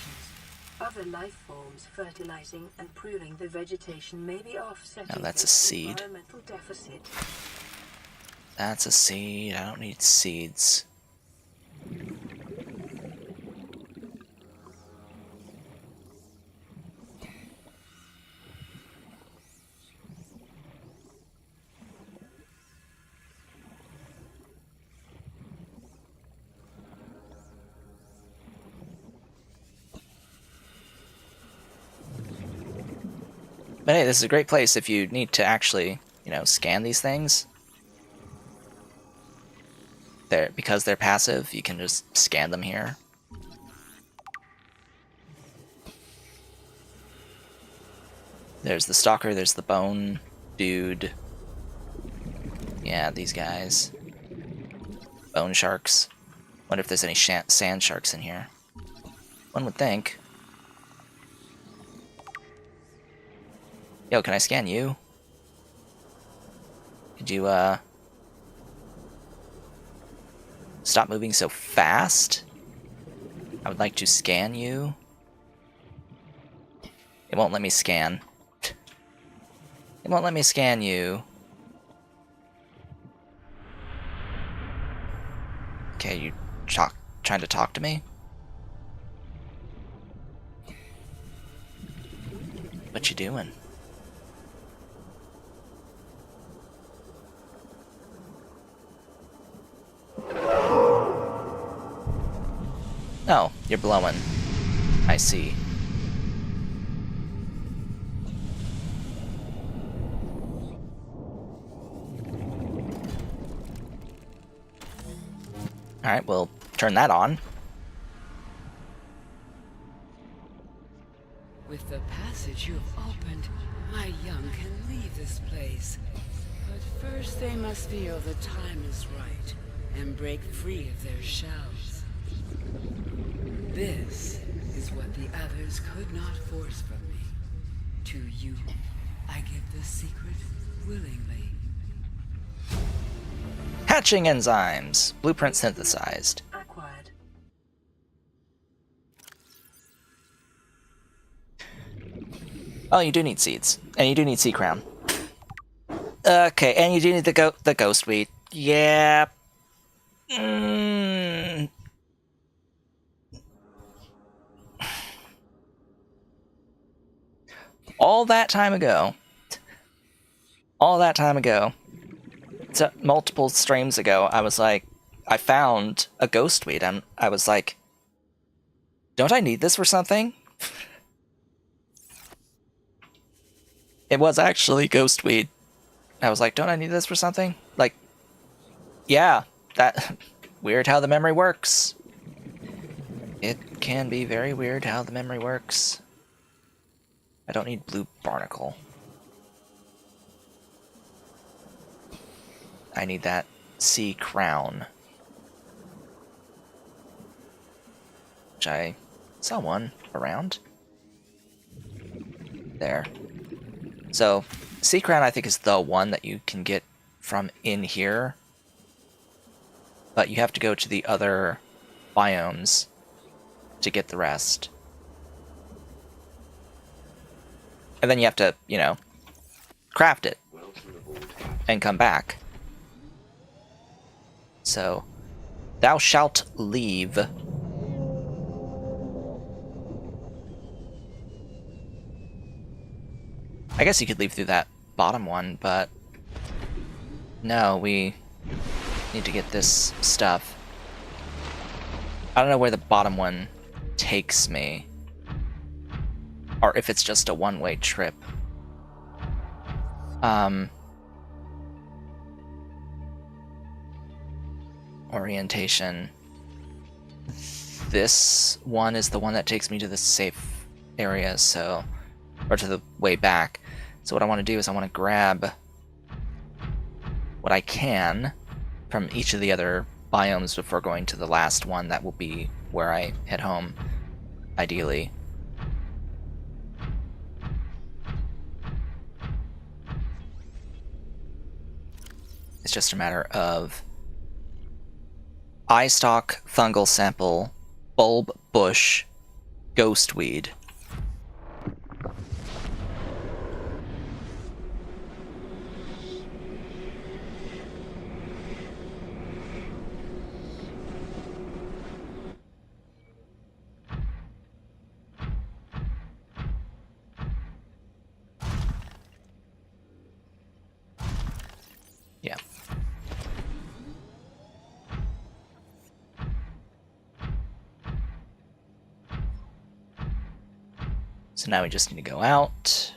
Other life forms fertilizing and pruning the vegetation may be offsetting Now that's a this seed. environmental deficit. That's a seed. I don't need seeds. But hey, this is a great place if you need to actually, scan these things. because they're passive, you can just scan them here. There's the stalker, there's the bone dude. Yeah, these guys. Bone sharks. Wonder if there's any sand sharks in here. One would think. Yo, can I scan you? Could you, stop moving so fast? I would like to scan you. It won't let me scan. It won't let me scan you. Okay, you trying to talk to me? What you doing? Oh, you're blowing. I see. Alright, we'll turn that on. With the passage you have opened, my young can leave this place. But first they must feel the time is right and break free of their shells. This is what the others could not force from me. To you, I give the secret willingly. Hatching enzymes. Blueprint synthesized. Acquired. Oh, you do need seeds. And you do need seed crown. Okay, and you do need the ghost weed. Yeah. All that time ago. So, multiple streams ago, I was like, I found a ghost weed, and I was like, don't I need this for something? It was actually ghost weed. I was like, don't I need this for something? Like, yeah, that weird how the memory works. It can be very weird how the memory works. I don't need blue barnacle. I need that sea crown. Which I saw one around. There. So, sea crown I think is the one that you can get from in here. But you have to go to the other biomes to get the rest. And then you have to, you know, craft it and come back. So, thou shalt leave. I guess you could leave through that bottom one, but no, we need to get this stuff. I don't know where the bottom one takes me, or if it's just a one-way trip. Orientation. This one is the one that takes me to the safe area, so, or to the way back. So what I want to do is I want to grab what I can from each of the other biomes before going to the last one. That will be where I head home, ideally. It's just a matter of eye stalk, fungal sample, bulb, bush, ghost weed. Yeah. So now we just need to go out.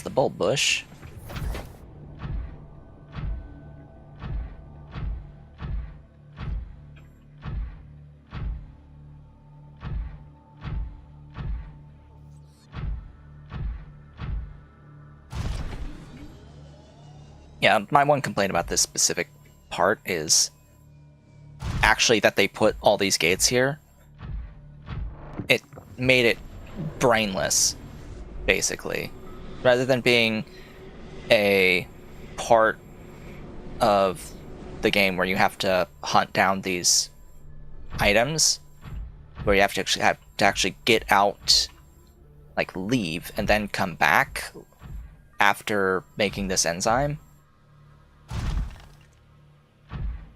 That's the bulb bush. Yeah, my one complaint about this specific part is actually that they put all these gates here. It made it brainless, basically. Rather than being a part of the game where you have to hunt down these items, where you have to actually get out, like leave, and then come back after making this enzyme.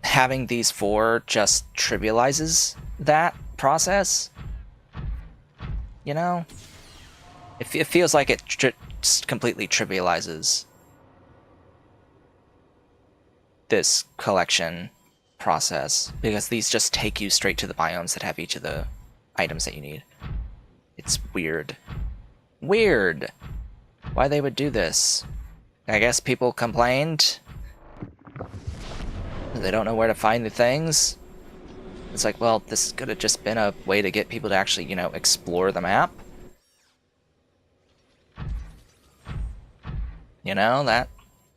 Having these 4 just trivializes that process. You know? It feels like it completely trivializes this collection process, because these just take you straight to the biomes that have each of the items that you need. It's weird. Weird! Why they would do this. I guess people complained. They don't know where to find the things. It's like, well, this could have just been a way to get people to actually, you know, explore the map. You know, that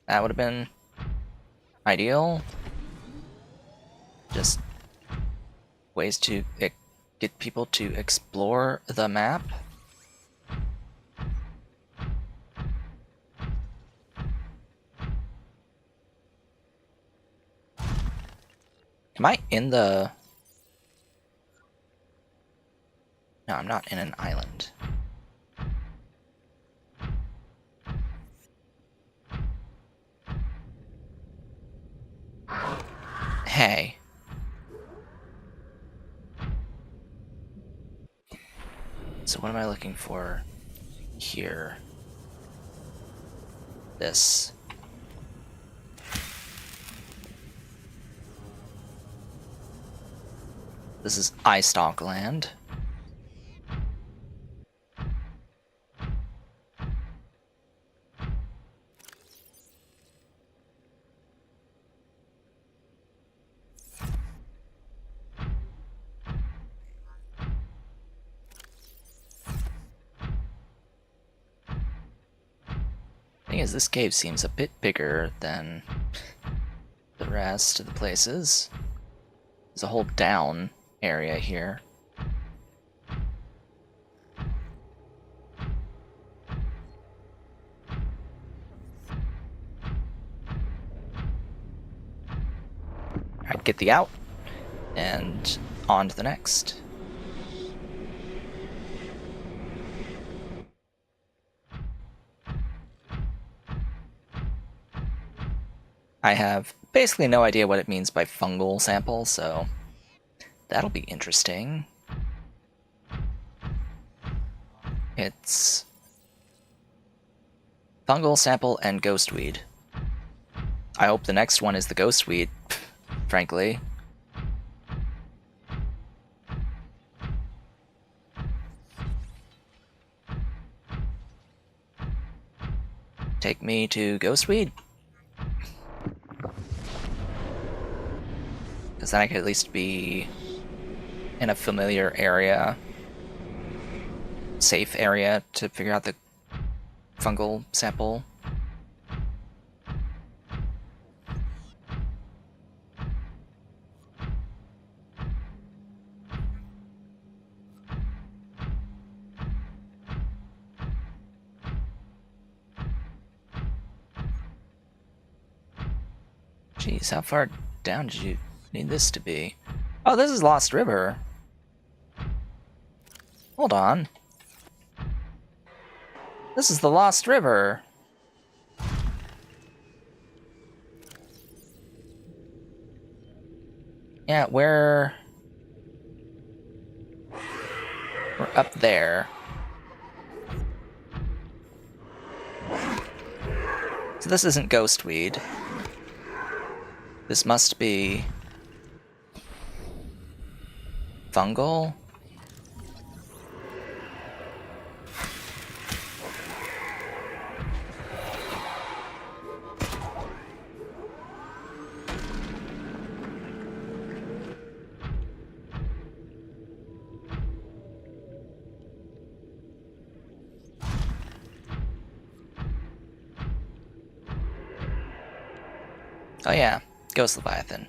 would have been ideal. Just ways to get people to explore the map. Am I in the... No, I'm not in an island. Hey. So what am I looking for here? This. This is iStalk land. Thing is, this cave seems a bit bigger than the rest of the places. There's a whole down area here. Alright, get the out, and on to the next. I have basically no idea what it means by fungal sample, so that'll be interesting. It's fungal sample and ghostweed. I hope the next one is the ghostweed, frankly. Take me to ghostweed. Because then I could at least be in a familiar area, safe area, to figure out the fungal sample. Jeez, how far down did you need this to be? Oh, this is Lost River. Hold on. This is the Lost River. Yeah, we're up there. So this isn't ghostweed. This must be fungal. Oh yeah, Ghost Leviathan.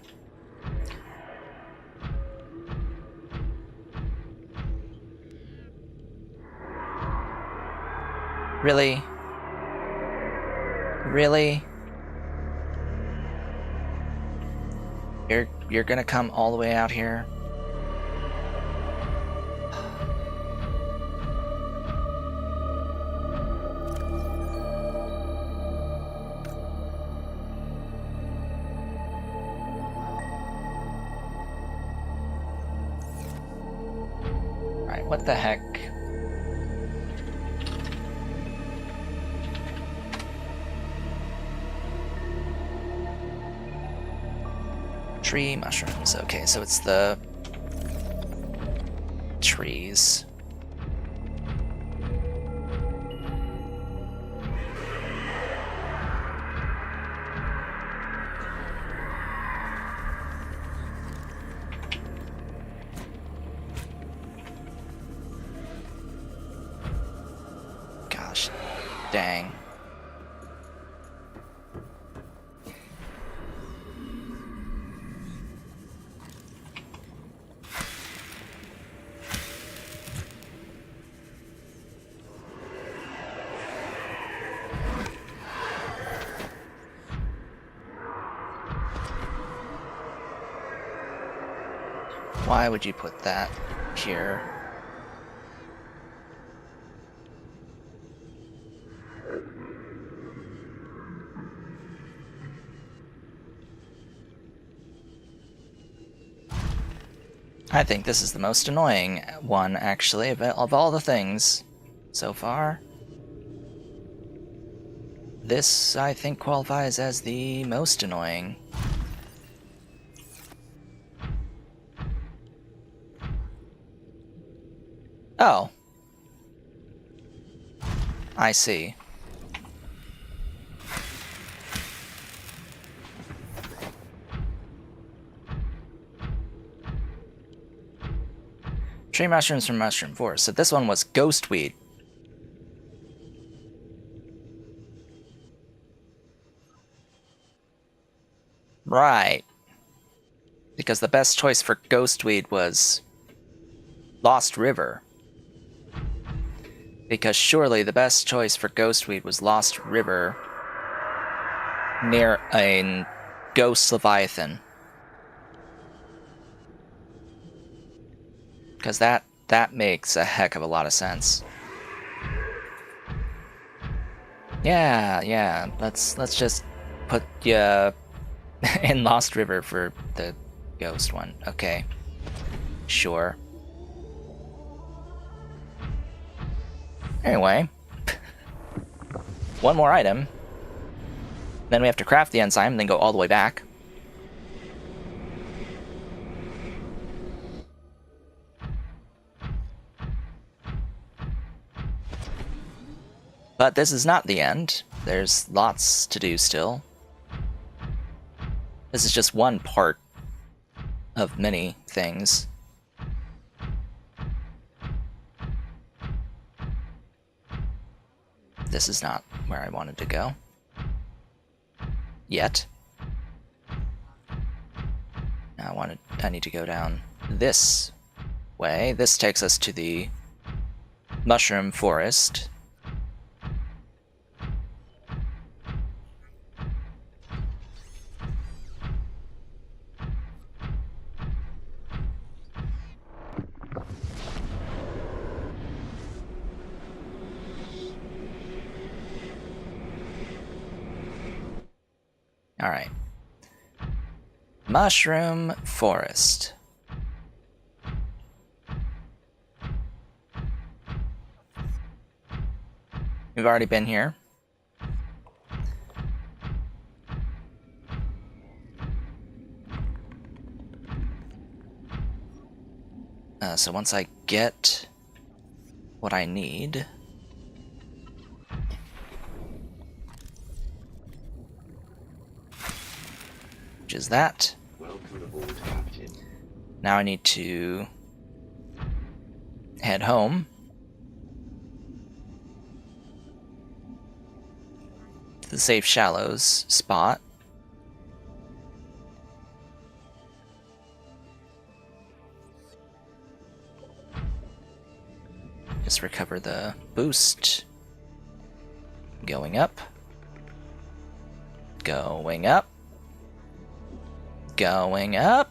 Really? Really? You're gonna come all the way out here? Alright, what the heck? Tree mushrooms. Okay, so it's the trees. Gosh, dang. Why would you put that here? I think this is the most annoying one, actually, of all the things so far. This, I think, qualifies as the most annoying. Oh. I see. Tree mushrooms from Mushroom Forest. So this one was ghostweed. Right. Because the best choice for ghostweed was Lost River. Because surely the best choice for ghostweed was Lost River near a ghost leviathan. Because that makes a heck of a lot of sense. Yeah. Let's just put you in Lost River for the ghost one. Okay. Sure. Anyway. One more item. Then we have to craft the enzyme and then go all the way back. But this is not the end. There's lots to do still. This is just one part of many things. This is not where I wanted to go. Yet. Now I need to go down this way. This takes us to the Mushroom Forest. Alright. Mushroom Forest. We've already been here. So once I get what I need... which is that. Welcome aboard, Captain. Now I need to head home. To the Safe Shallows spot. Just recover the boost. Going up. Going up. Going up.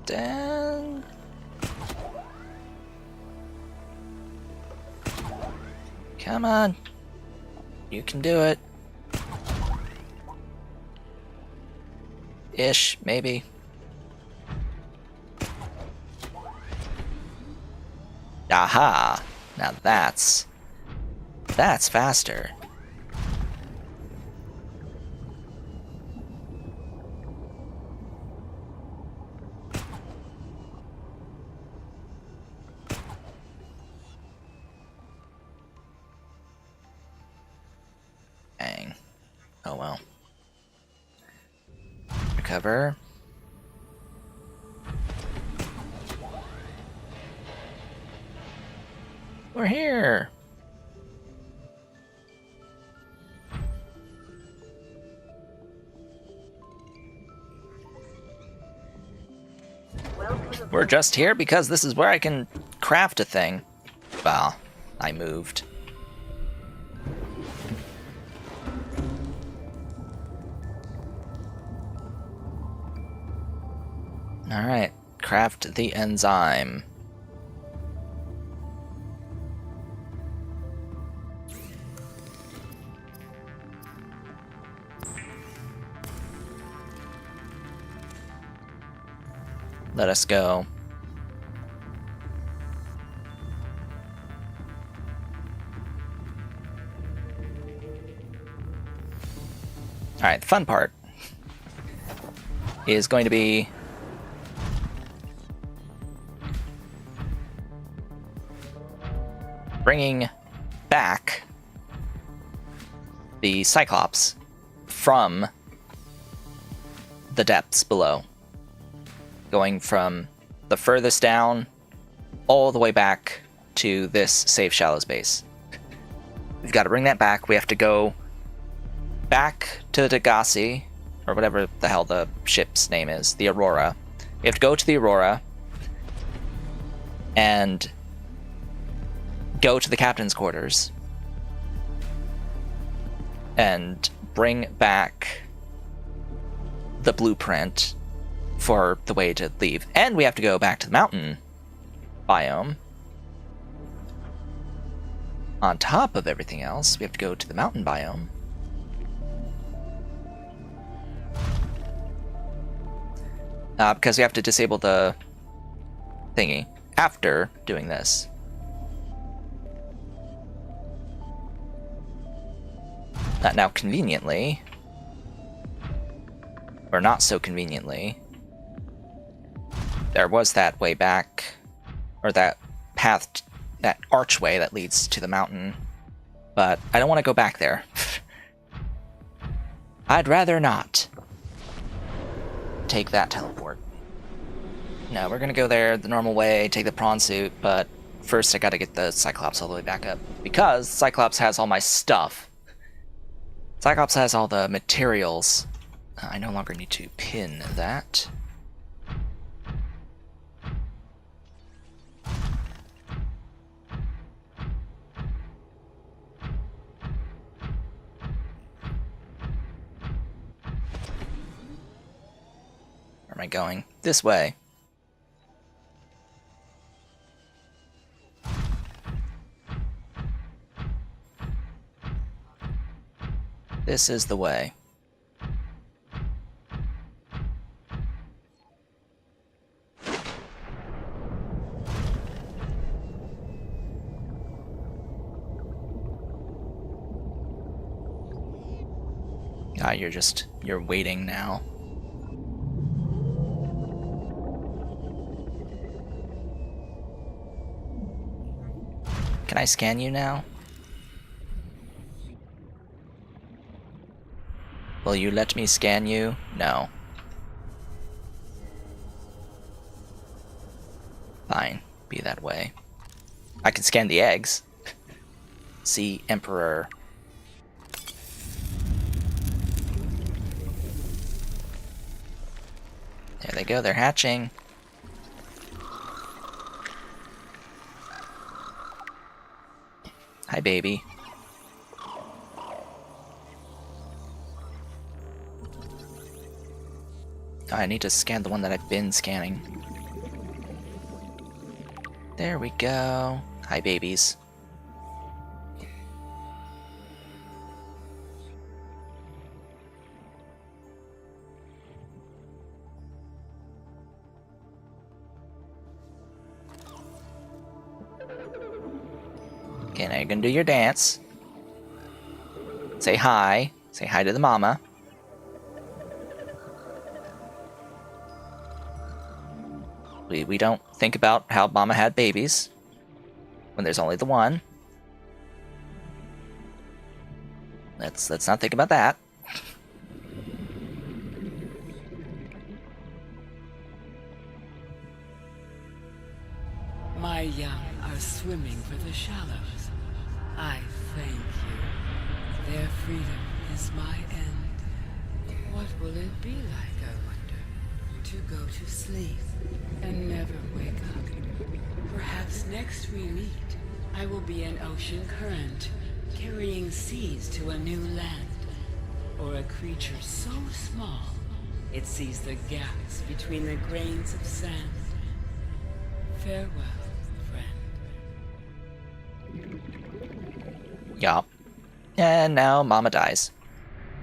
Then... Come on. You can do it. Ish, maybe. Aha! Now that's faster. Dang. Oh well. Recover. We're here! We're just here because this is where I can craft a thing. Well, I moved. Alright, craft the enzyme. Let us go. Alright, the fun part is going to be bringing back the Cyclops from the depths below. Going from the furthest down all the way back to this safe shallow space. We've got to bring that back. We have to go back to the Degassi, or whatever the hell the ship's name is, the Aurora. We have to go to the Aurora and go to the captain's quarters and bring back the blueprint for the way to leave. And we have to go back to the mountain biome. On top of everything else, we have to go to the mountain biome. Because we have to disable the thingy after doing this. Now, conveniently, or not so conveniently, there was that way back, or that path, that archway that leads to the mountain, but I don't want to go back there. I'd rather not take that teleport. No, we're gonna go there the normal way, take the prawn suit, but first I gotta get the Cyclops all the way back up, because Cyclops has all my stuff. Cyclops has all the materials. I no longer need to pin that. Where am I going? This way. This is the way. Ah, you're waiting now. Can I scan you now? Will you let me scan you? No. Fine, be that way. I can scan the eggs. See Emperor. There they go, they're hatching. Hi, baby. Oh, I need to scan the one that I've been scanning. There we go. Hi, babies. Okay, now you're gonna do your dance. Say hi. Say hi to the mama. We don't think about how mama had babies when there's only the one. Let's not think about that. My young are swimming for the shallows. I thank you. Their freedom is my end. What will it be like, I wonder, to go to sleep and never wake up? Perhaps next we meet, I will be an ocean current, carrying seas to a new land. Or a creature so small, it sees the gaps between the grains of sand. Farewell, friend. Yup. And now mama dies.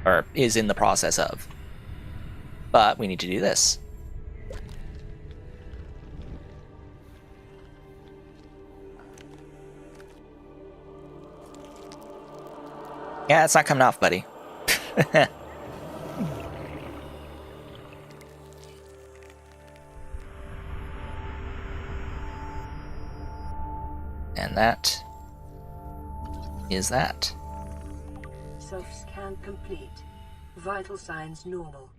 Or is in the process of. But we need to do this. Yeah, it's not coming off, buddy. And that is that. Self-scan complete. Vital signs normal.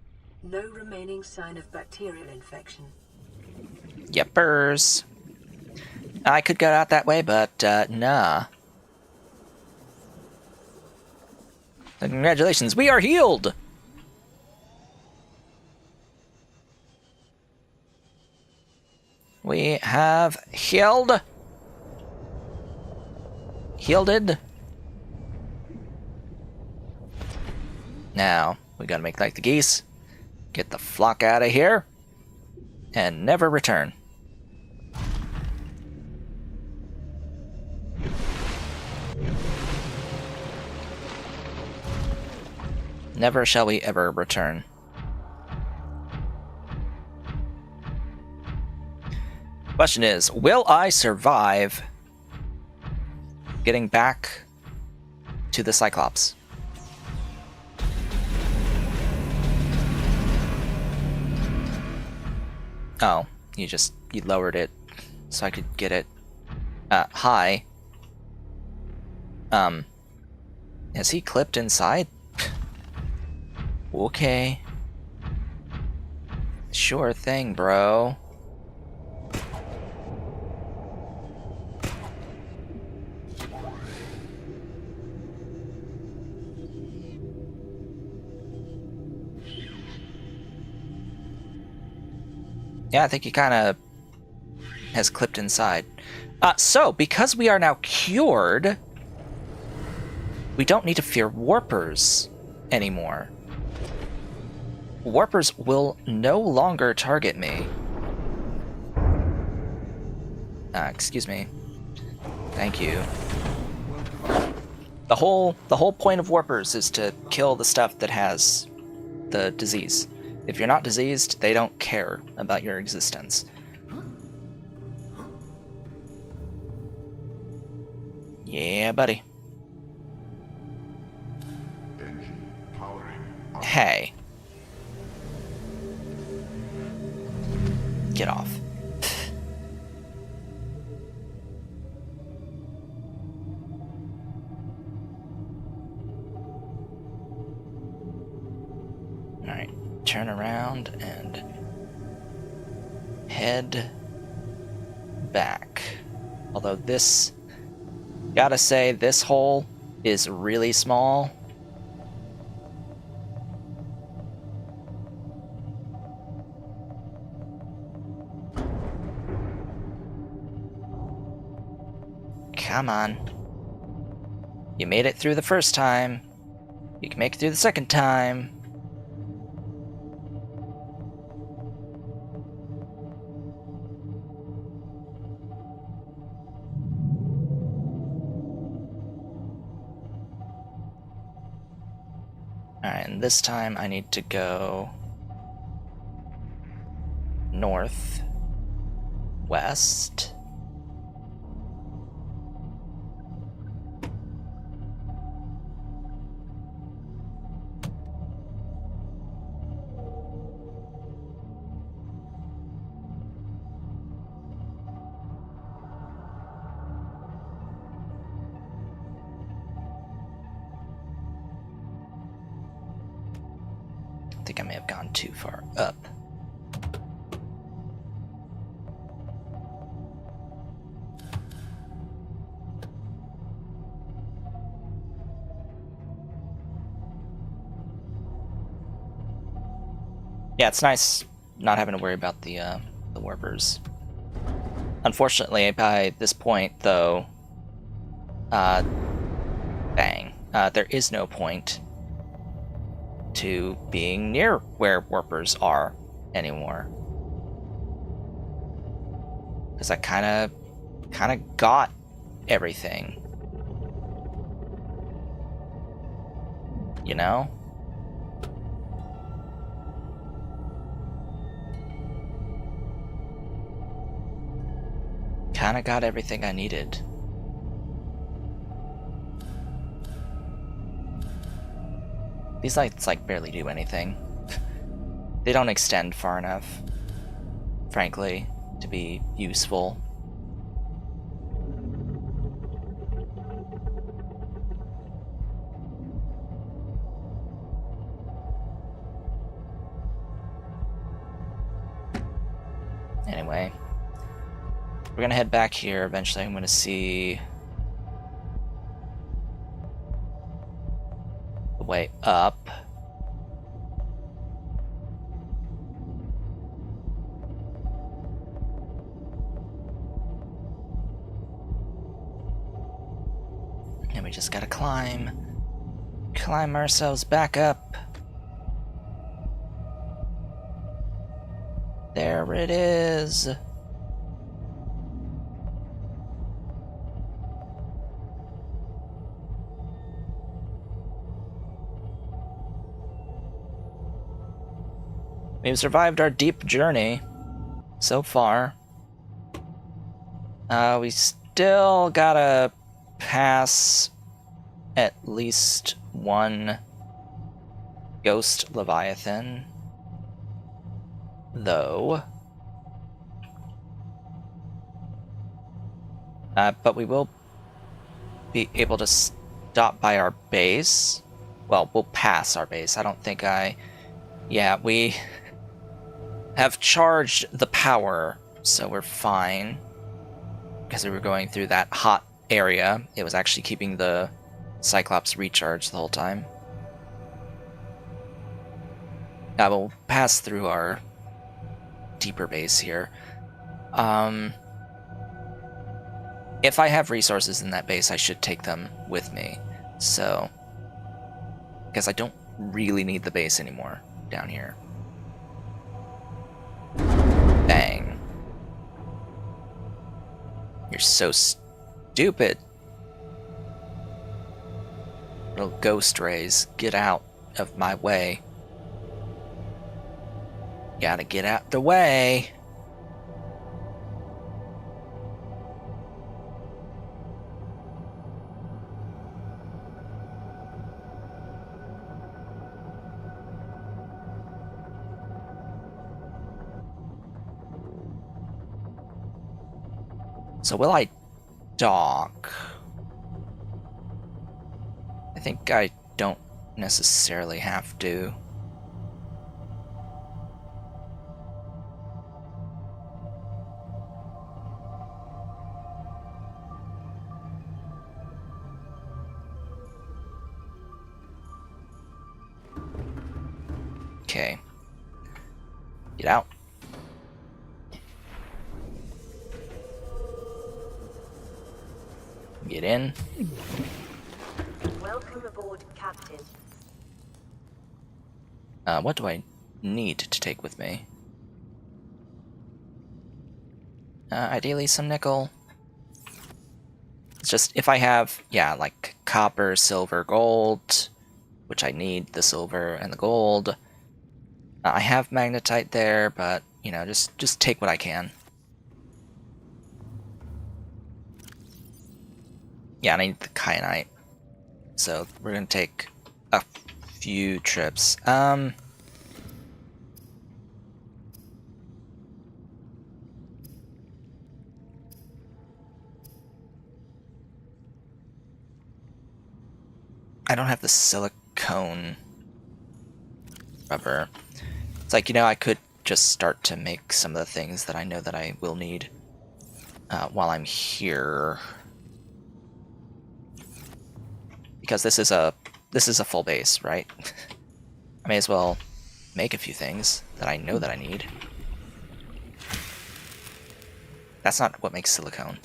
No remaining sign of bacterial infection. Yepers. I could go out that way, but nah. So congratulations, we are healed! We have healed. Healded. Now, we gotta make like the geese. Get the flock out of here. And never return. Never shall we ever return. Question is, will I survive getting back to the Cyclops? Oh, you lowered it so I could get it. Hi. Is he clipped inside? Okay. Sure thing, bro. Yeah, I think he kind of has clipped inside. So, because we are now cured, we don't need to fear warpers anymore. Warpers will no longer target me. Excuse me. Thank you. The whole point of warpers is to kill the stuff that has the disease. If you're not diseased, they don't care about your existence. Yeah, buddy. Engine powering up. Hey. Get off. Alright, turn around and head back. Although this, gotta say, this hole is really small. Come on. You made it through the first time. You can make it through the second time. Alright, and this time I need to go north, west. I think I may have gone too far up. Yeah, it's nice not having to worry about the warpers. Unfortunately, by this point, though, there is no point to being near where warpers are anymore, because I kind of got everything, you know. Kind of got everything I needed. These lights, like, barely do anything. They don't extend far enough, frankly, to be useful. Anyway, we're gonna head back here. Eventually I'm gonna see the way up. And we just gotta climb ourselves back up. There it is. We've survived our deep journey so far. We still gotta pass at least one ghost Leviathan, though. But we will be able to stop by our base. Well, we'll pass our base. I don't think yeah, we have charged the power, so we're fine. Because we were going through that hot area, it was actually keeping the Cyclops recharged the whole time. Now we'll pass through our deeper base here. If I have resources in that base, I should take them with me. So, because I don't really need the base anymore down here. Bang. You're so stupid. Little ghost rays, get out of my way. Gotta get out the way. So will I dock? I think I don't necessarily have to. Okay. Get out. Get in. Welcome aboard, Captain. What do I need to take with me? Ideally some nickel. It's just, if I have, yeah, like copper, silver, gold, which I need the silver and the gold. I have magnetite there, but, you know, just take what I can. Yeah, and I need the kyanite. So we're gonna take a few trips. I don't have the silicone rubber. It's like, you know, I could just start to make some of the things that I know that I will need while I'm here. Because this is a full base, right? I may as well make a few things that I know that I need. That's not what makes silicone.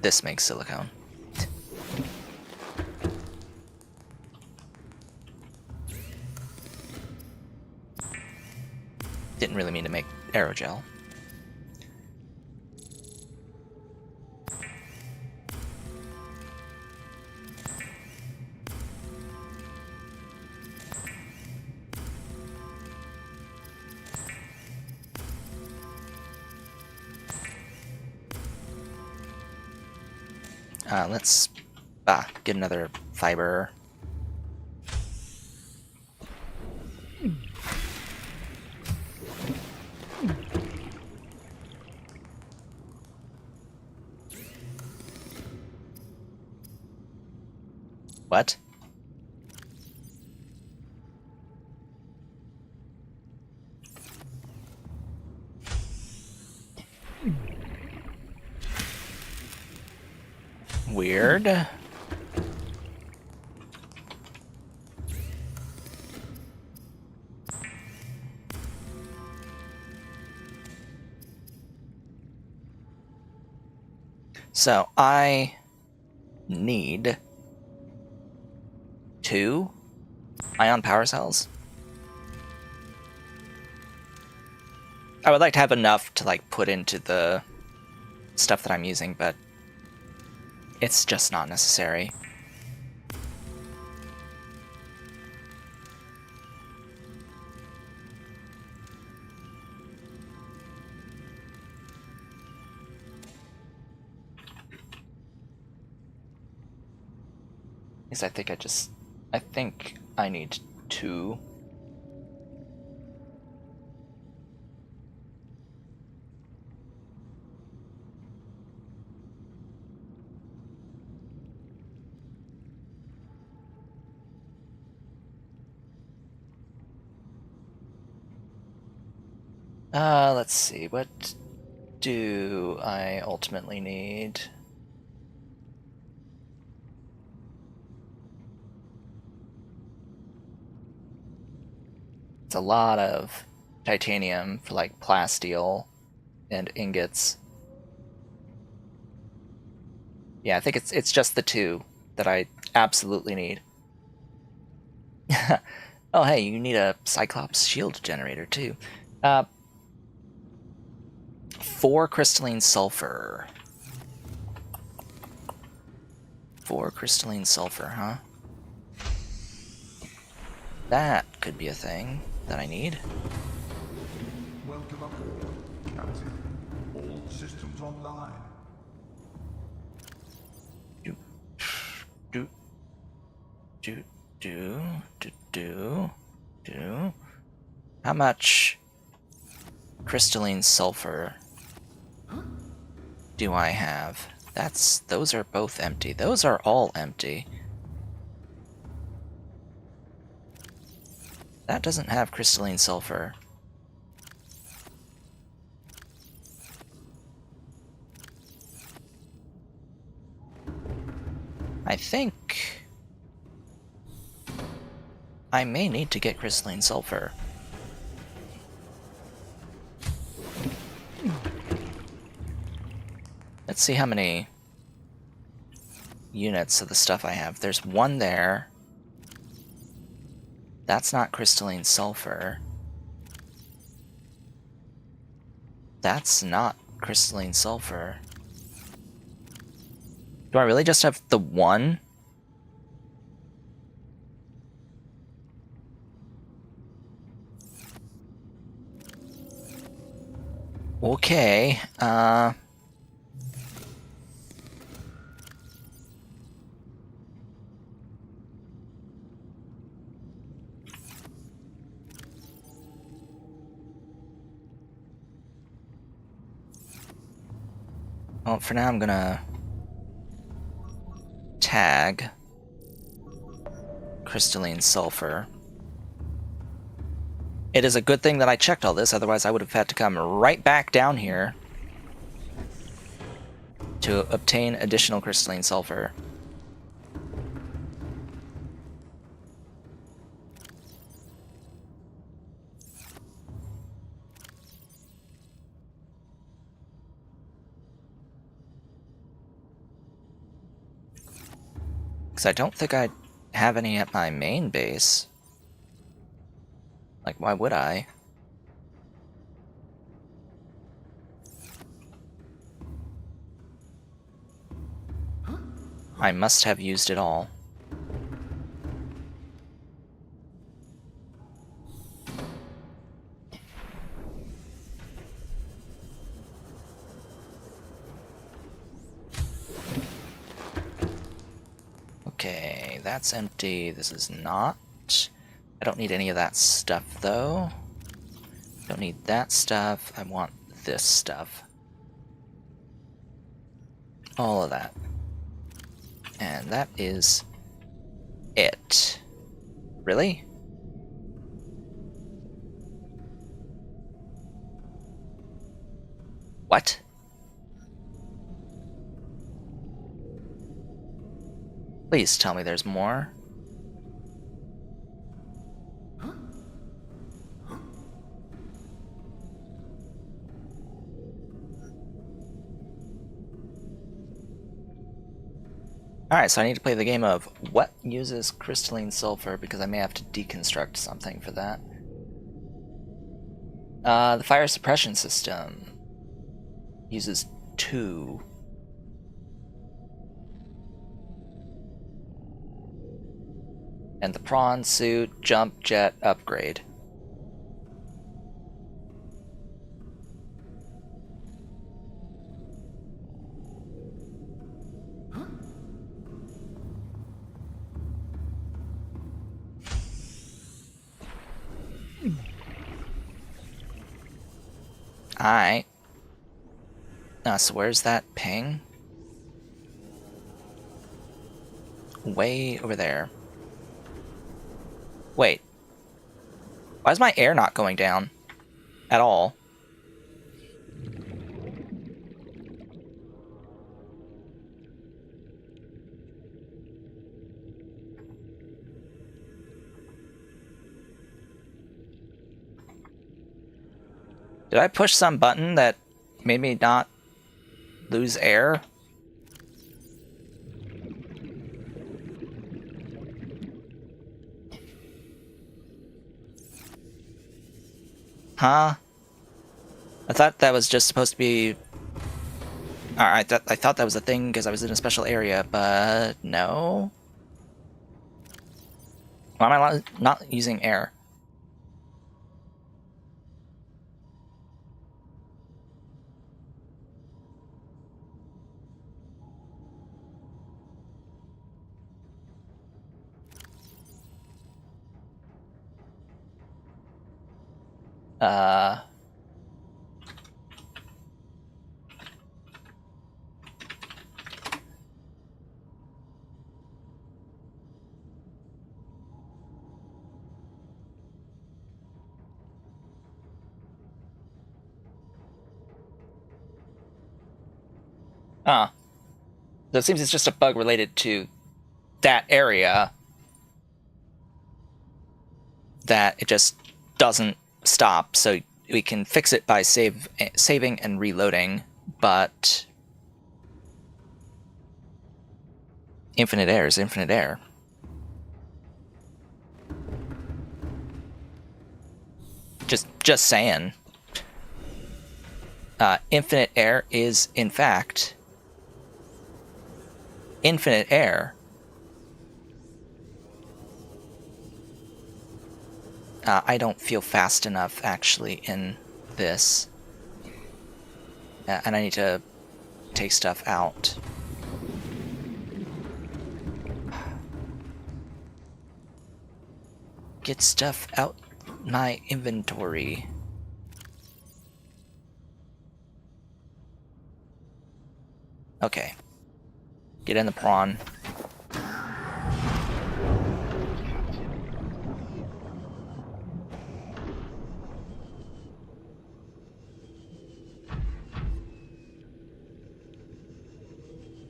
This makes silicone. Didn't really mean to make aerogel. Let's get another fiber. What? Weird. So I need 2 ion power cells. I would like to have enough to like put into the stuff that I'm using, but it's just not necessary. Because I think I need 2. Let's see, what do I ultimately need? It's a lot of titanium for like plasteel and ingots. Yeah, I think it's just the 2 that I absolutely need. Oh hey, you need a Cyclops shield generator too. 4 crystalline sulfur. 4 crystalline sulfur, huh? That could be a thing that I need. Welcome aboard, Captain. All systems online. Do. How much crystalline sulfur do I have? Those are both empty. Those are all empty. That doesn't have crystalline sulfur. I think I may need to get crystalline sulfur. Let's see how many units of the stuff I have. There's one there. That's not crystalline sulfur. That's not crystalline sulfur. Do I really just have the one? Okay, well, for now I'm gonna tag crystalline sulfur. It is a good thing that I checked all this, otherwise I would have had to come right back down here to obtain additional crystalline sulfur. Because I don't think I have any at my main base. Like, why would I? I must have used it all. Okay, that's empty. This is not. I don't need any of that stuff, though. Don't need that stuff. I want this stuff. All of that. And that is it. Really? What? Please tell me there's more. Alright, so I need to play the game of what uses crystalline sulfur, because I may have to deconstruct something for that. The fire suppression system uses 2. And the prawn suit jump jet upgrade. Alright. So where's that ping? Way over there. Wait. Why is my air not going down? At all? Did I push some button that made me not lose air? Huh? I thought that was just supposed to be... Alright, I thought that was a thing because I was in a special area, but no? Why am I not using air? So it seems it's just a bug related to that area. That it just doesn't stop, so we can fix it by saving and reloading, but Infinite air is infinite air. Just saying. Infinite air is, in fact, infinite air. I don't feel fast enough, actually, in this. And I need to take stuff out. Get stuff out my inventory. Okay. Get in the prawn.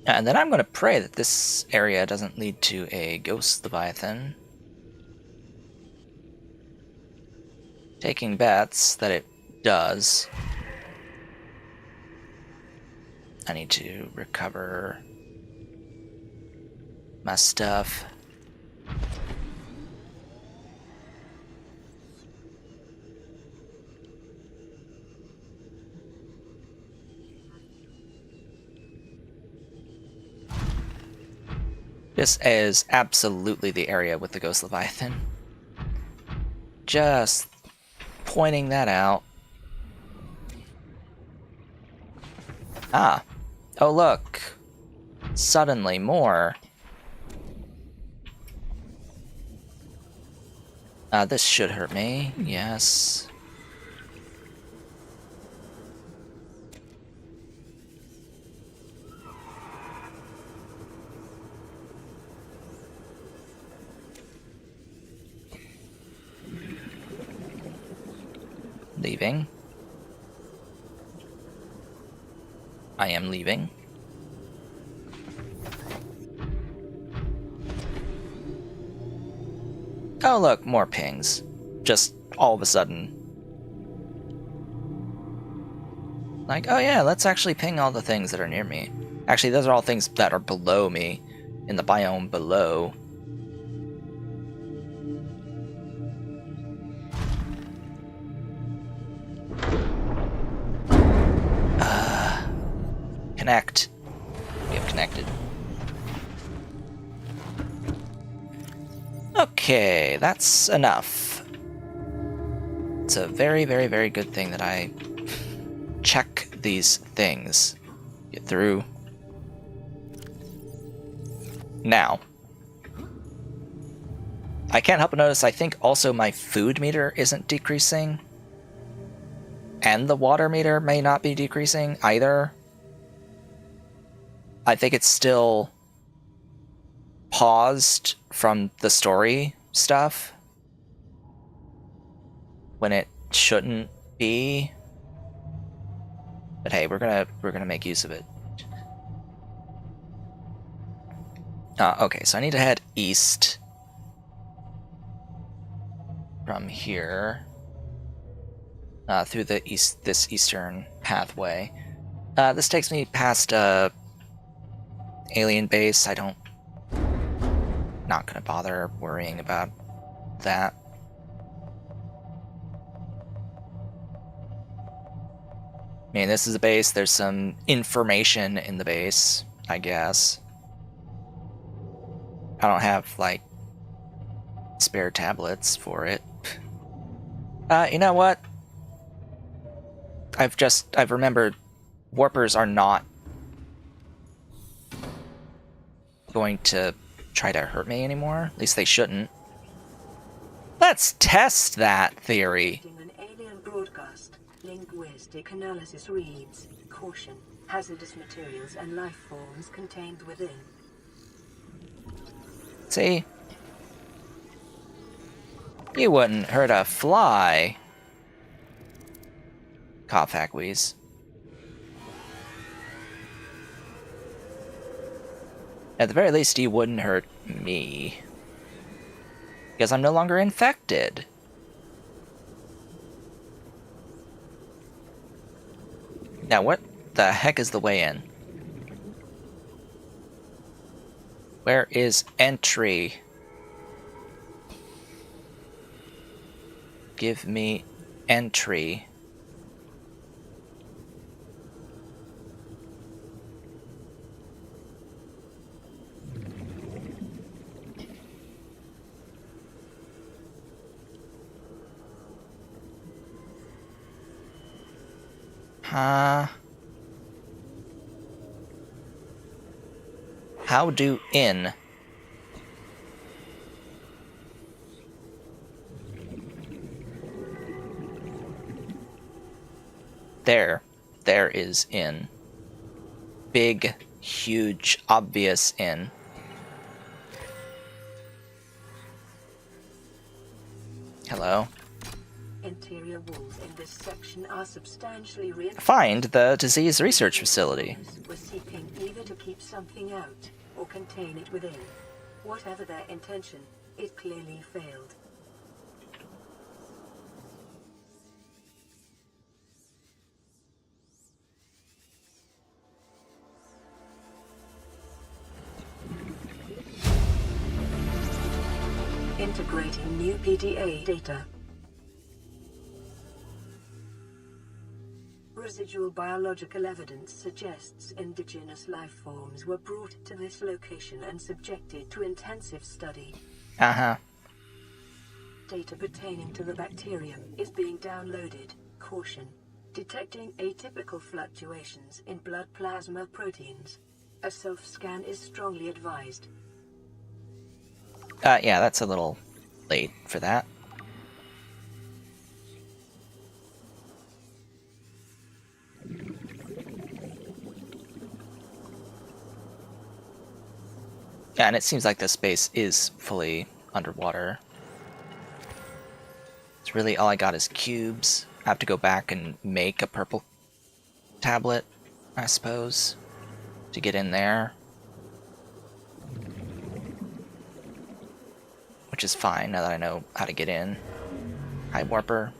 And then I'm going to pray that this area doesn't lead to a ghost leviathan. Taking bets that it does. I need to recover my stuff. This is absolutely the area with the Ghost Leviathan. Just pointing that out. Ah. Oh, look. Suddenly more. This should hurt me. Yes. Leaving. I am leaving. Oh look, more pings. Just all of a sudden. Like, oh yeah, let's actually ping all the things that are near me. Actually, those are all things that are below me, in the biome below. Connect. We have connected. Okay, that's enough. It's a very, very, very good thing that I check these things. Get through. Now. I can't help but notice, I think also my food meter isn't decreasing. And the water meter may not be decreasing either. I think it's still paused from the story stuff when it shouldn't be. But hey, we're gonna make use of it. Okay, so I need to head east from here through this eastern pathway. This takes me past alien base. Not gonna bother worrying about that. I mean, this is a base. There's some information in the base, I guess. I don't have, like, spare tablets for it. You know what? I've remembered warpers are not going to try to hurt me anymore. At least they shouldn't. Let's test that theory. An alien broadcast. Linguistic analysis reads, caution, hazardous materials and life forms contained within. See? You wouldn't hurt a fly. Cough, hack, wheeze. At the very least, he wouldn't hurt me. Because I'm no longer infected. Now, what the heck is the way in? Where is entry? Give me entry. Huh? How do in? There. There is in. Big, huge, obvious in. Hello? Interior walls in this section are substantially reinforced. Find the disease research facility. We're seeking either to keep something out or contain it within. Whatever their intention, it clearly failed. Integrating new PDA data. Residual biological evidence suggests indigenous life forms were brought to this location and subjected to intensive study. Uh-huh. Data pertaining to the bacterium is being downloaded. Caution. Detecting atypical fluctuations in blood plasma proteins. A self-scan is strongly advised. Yeah, that's a little late for that. Yeah, and it seems like this base is fully underwater. It's really all I got is cubes. I have to go back and make a purple tablet, I suppose, to get in there. Which is fine now that I know how to get in. Hi, Warper.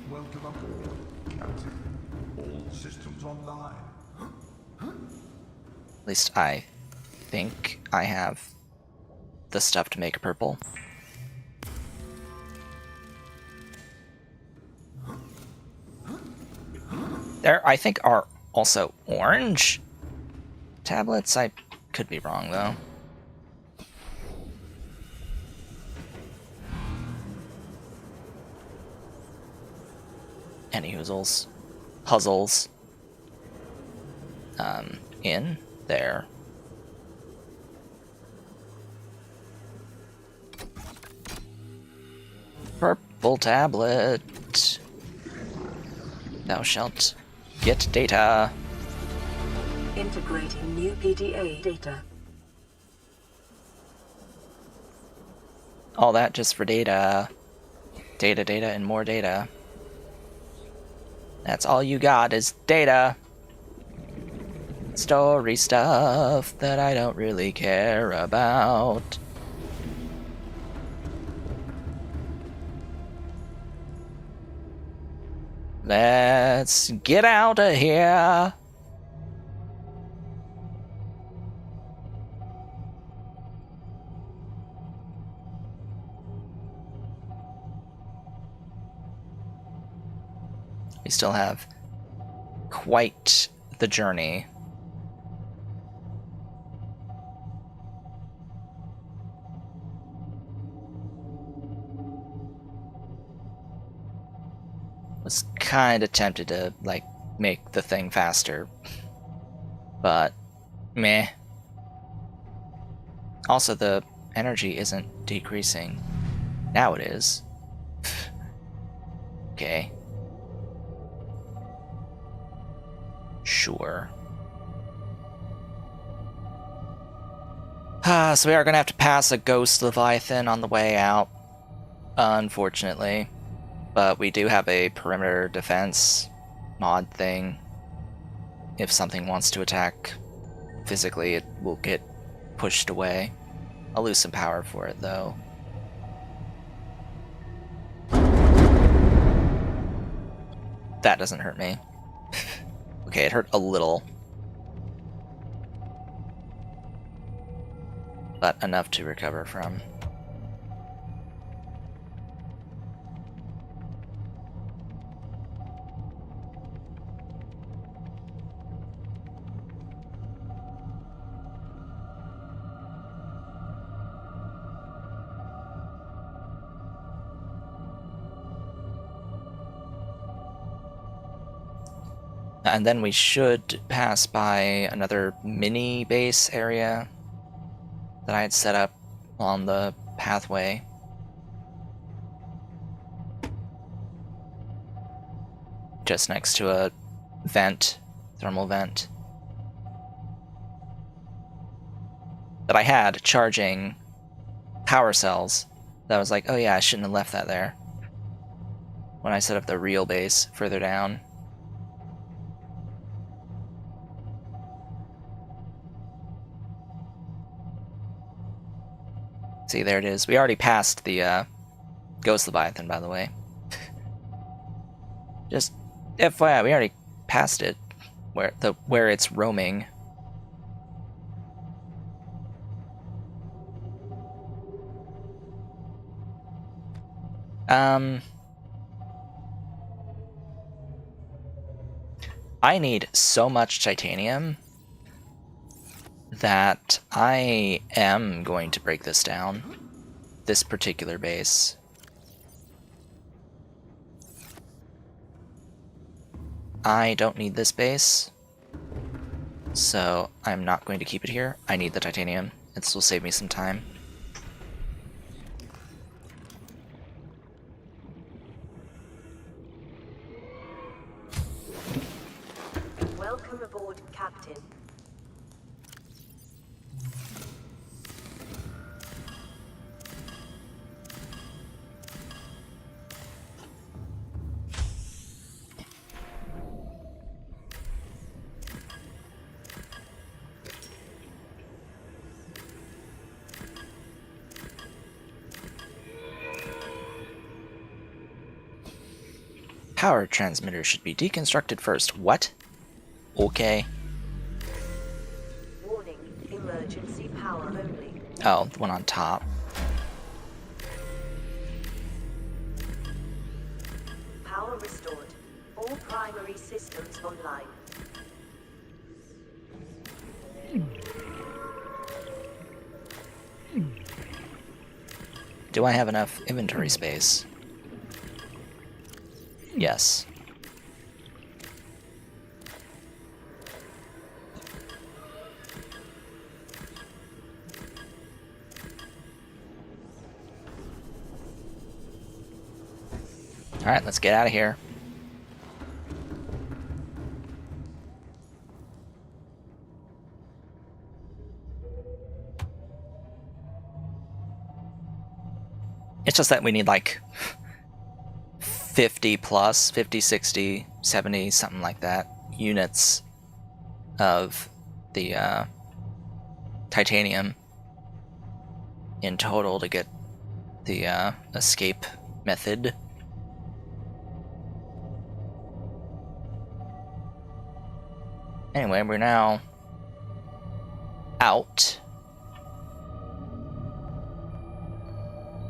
Welcome aboard, Captain. All systems online. At least I think I have the stuff to make a purple. There, I think, are also orange tablets. I could be wrong, though. Any hoozles. Puzzles. In there. Purple tablet. Thou shalt get data. Integrating new PDA data. All that just for data. Data, data, and more data. That's all you got is data. Story stuff that I don't really care about. Let's get out of here. We still have quite the journey. Was kind of tempted to, like, make the thing faster. But, meh. Also, the energy isn't decreasing. Now it is. Okay. Sure. So we are going to have to pass a ghost Leviathan on the way out, unfortunately. But we do have a perimeter defense mod thing. If something wants to attack physically, it will get pushed away. I'll lose some power for it, though. That doesn't hurt me. Okay, it hurt a little. But enough to recover from. And then we should pass by another mini base area that I had set up on the pathway. Just next to a vent, thermal vent, that I had charging power cells. That I was like, oh yeah, I shouldn't have left that there when I set up the real base further down. See, there it is. We already passed the Ghost Leviathan, by the way. Just FYI, we already passed it, where it's roaming. I need so much titanium that I am going to break this down, this particular base. I don't need this base, so I'm not going to keep it here. I need the titanium. This will save me some time. Welcome aboard, Captain. Power transmitter should be deconstructed first. What? Okay. Warning, emergency power only. Oh, the one on top. Power restored. All primary systems online. Do I have enough inventory space? Yes. Alright, let's get out of here. It's just that we need like 50 plus, 50, 60, 70, something like that, units of the titanium in total to get the escape method. Anyway, we're now out.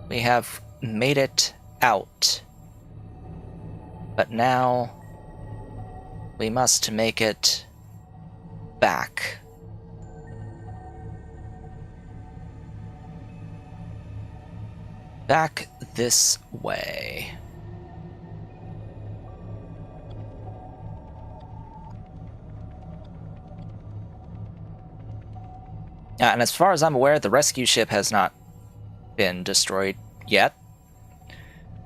We have made it out. But now we must make it back. Back this way. And as far as I'm aware, the rescue ship has not been destroyed yet.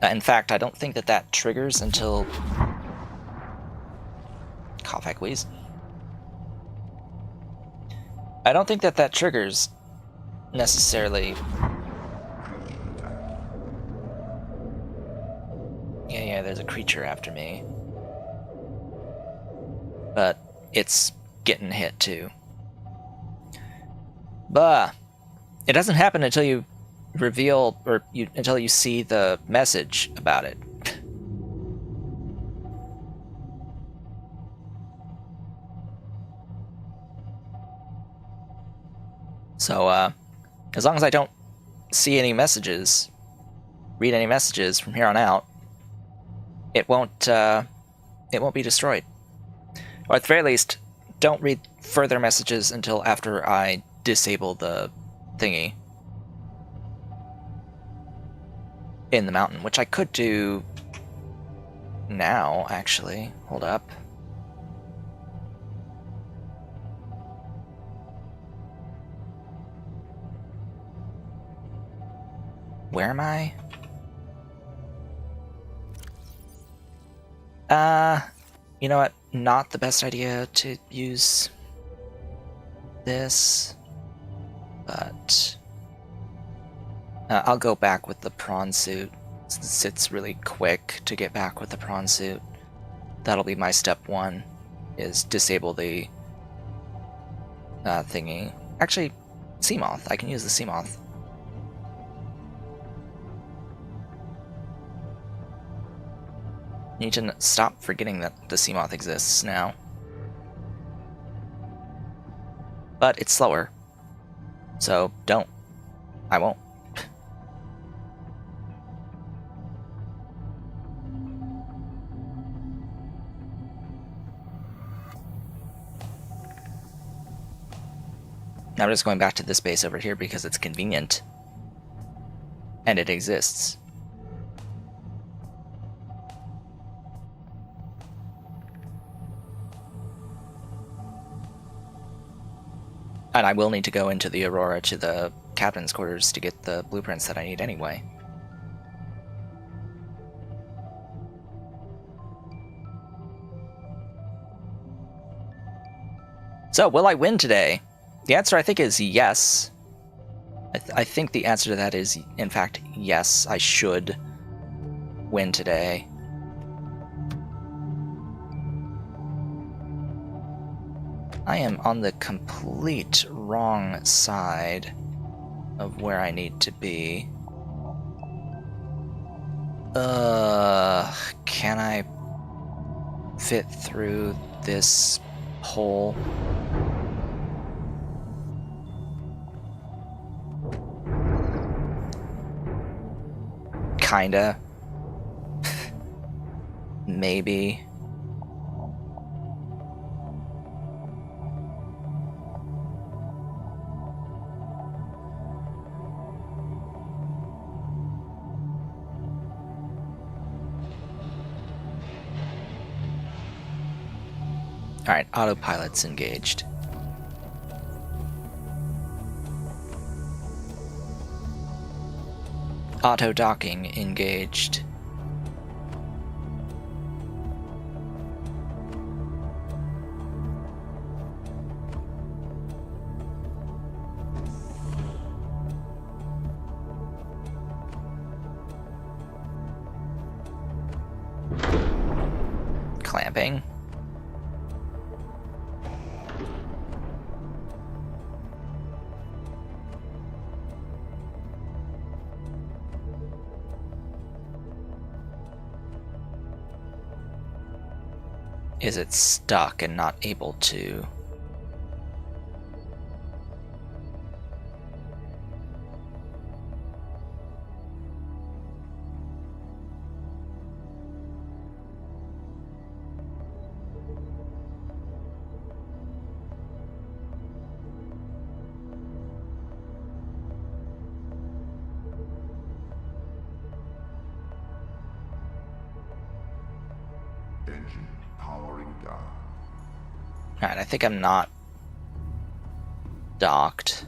In fact, I don't think that triggers until... Cough, wheeze. I don't think that triggers necessarily. Yeah, there's a creature after me. But it's getting hit too. But it doesn't happen until you reveal, or until you see the message about it. So, as long as I don't see any messages, read any messages from here on out, it won't be destroyed. Or at the very least, don't read further messages until after I disable the thingy in the mountain, which I could do now, actually. Hold up. Where am I? You know what? Not the best idea to use this, but I'll go back with the prawn suit since it's really quick to get back with the prawn suit. That'll be my step one, is disable the thingy. Actually, Seamoth. I can use the Seamoth. Need to stop forgetting that the Seamoth exists now. But it's slower. So don't. I won't. Now I'm just going back to this base over here because it's convenient. And it exists. And I will need to go into the Aurora to the captain's quarters to get the blueprints that I need anyway. So, will I win today? The answer, I think, is yes. I think the answer to that is, in fact, yes, I should win today. I am on the complete wrong side of where I need to be. Can I fit through this hole? Kinda. Maybe. Alright, autopilot's engaged. Auto docking engaged. Clamping. Is it stuck and not able to? Engine powering down. Alright, I think I'm not docked.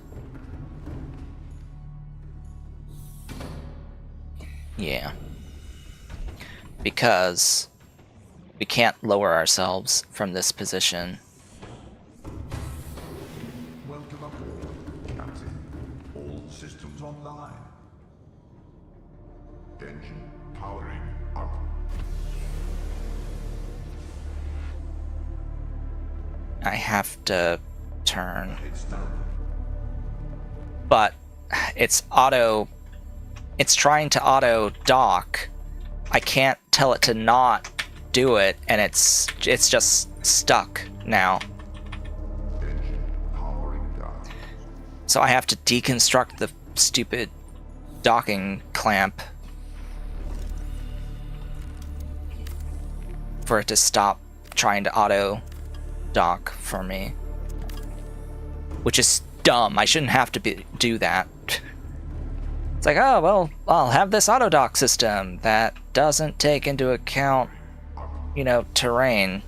Yeah. Because we can't lower ourselves from this position. Welcome aboard, Captain. All systems online. Engine powering up. I have to turn. It's done. But it's trying to auto dock. I can't tell it to not do it, and it's just stuck now. Engine powering down. So I have to deconstruct the stupid docking clamp for it to stop trying to auto dock for me. Which is dumb. I shouldn't have to do that. It's like, oh, well, I'll have this auto dock system that doesn't take into account, you know, terrain.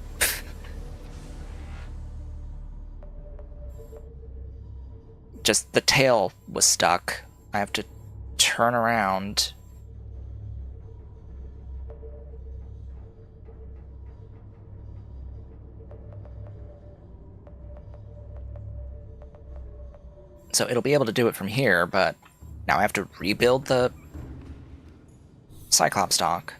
Just the tail was stuck. I have to turn around. So it'll be able to do it from here, but now I have to rebuild the Cyclops dock.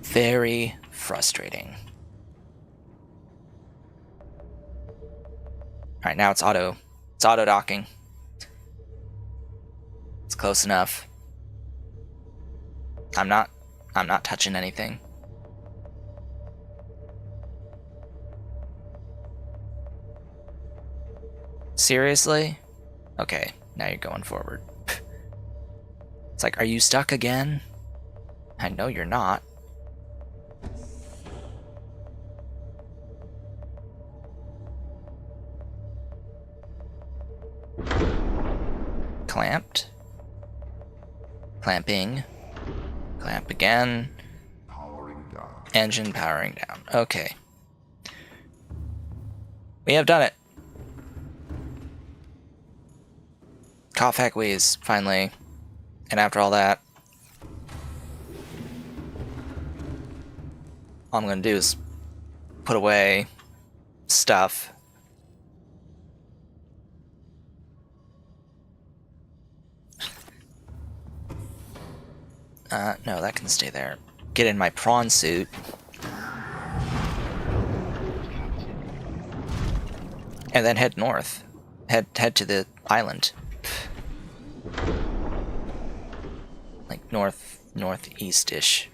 Very frustrating. Alright, now it's auto docking. It's close enough. I'm not touching anything. Seriously? Okay, now you're going forward. It's like, are you stuck again? I know you're not. Clamped. Clamping. Clamp again. Powering down. Engine powering down. Okay. We have done it. Cofhack Wheeze, finally. And after all that, all I'm gonna do is put away stuff. No, that can stay there. Get in my prawn suit. And then head north. Head to the island. Like northeast-ish.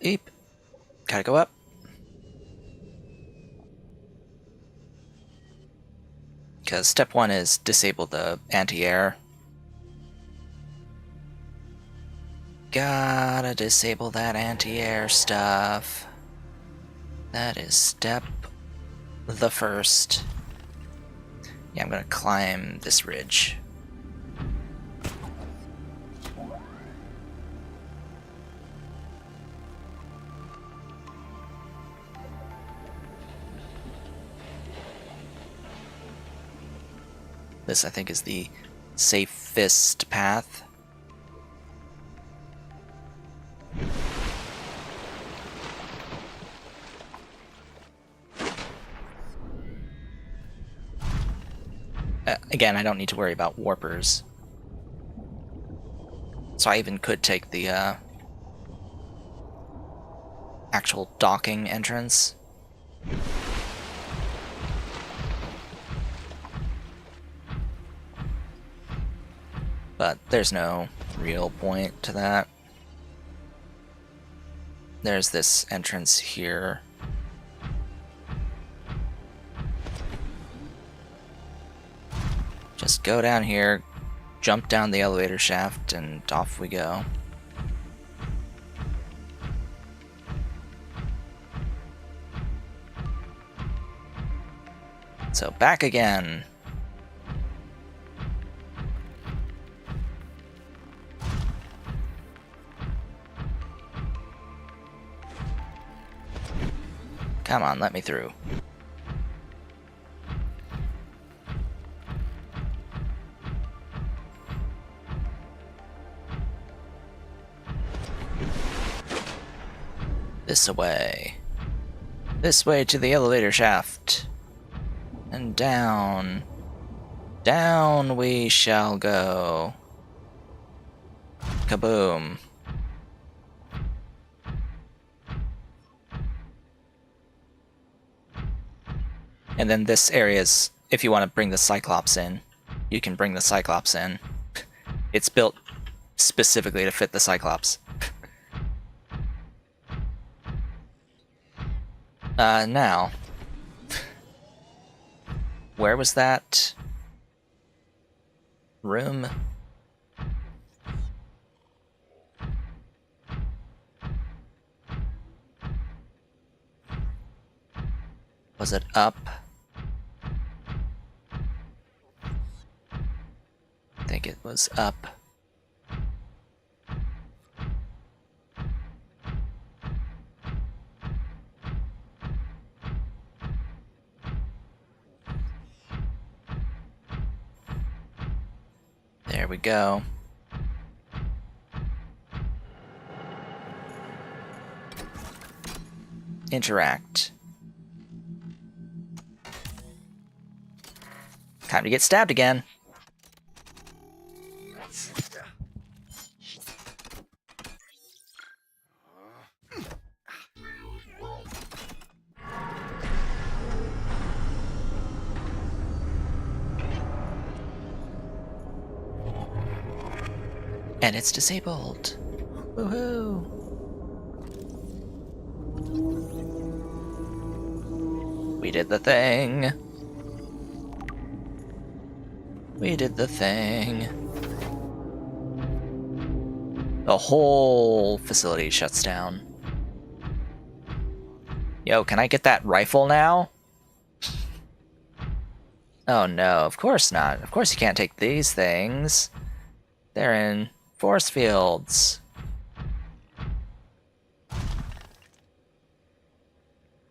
Eep. Gotta go up. Because step 1 is disable the anti-air. Gotta disable that anti-air stuff. That is step the first. Yeah, I'm gonna climb this ridge. This, I think, is the safest path. Again, I don't need to worry about warpers. So I even could take the actual docking entrance. But there's no real point to that. There's this entrance here. Just go down here, jump down the elevator shaft, and off we go. So back again. Come on, let me through. This way. This way to the elevator shaft. And down. Down we shall go. Kaboom. And then this area is, if you want to bring the Cyclops in, you can bring the Cyclops in. It's built specifically to fit the Cyclops. Now, where was that room? Was it up? I think it was up. There we go. Interact. Time to get stabbed again. And it's disabled. Woohoo! We did the thing. We did the thing. The whole facility shuts down. Yo, can I get that rifle now? Oh no, of course not. Of course you can't take these things. They're in force fields.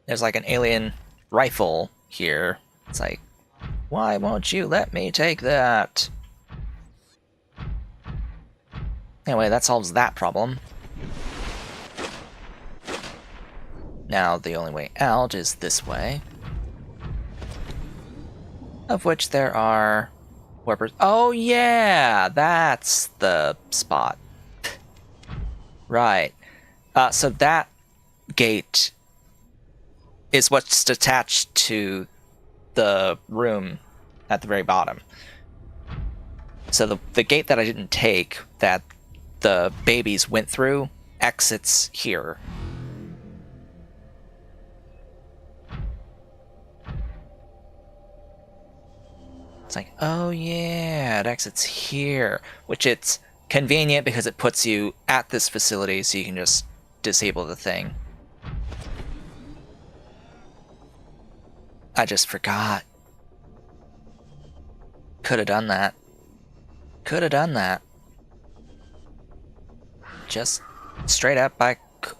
There's like an alien rifle here. It's like, why won't you let me take that? Anyway, that solves that problem. Now the only way out is this way. Of which there are warpers. Oh yeah, that's the spot. Right. So that gate is what's attached to the room at the very bottom. So the gate that I didn't take, that the babies went through, exits here. It's like, oh yeah, it exits here, which it's convenient because it puts you at this facility so you can just disable the thing. I just forgot. Could have done that. Could have done that. Just straight up, I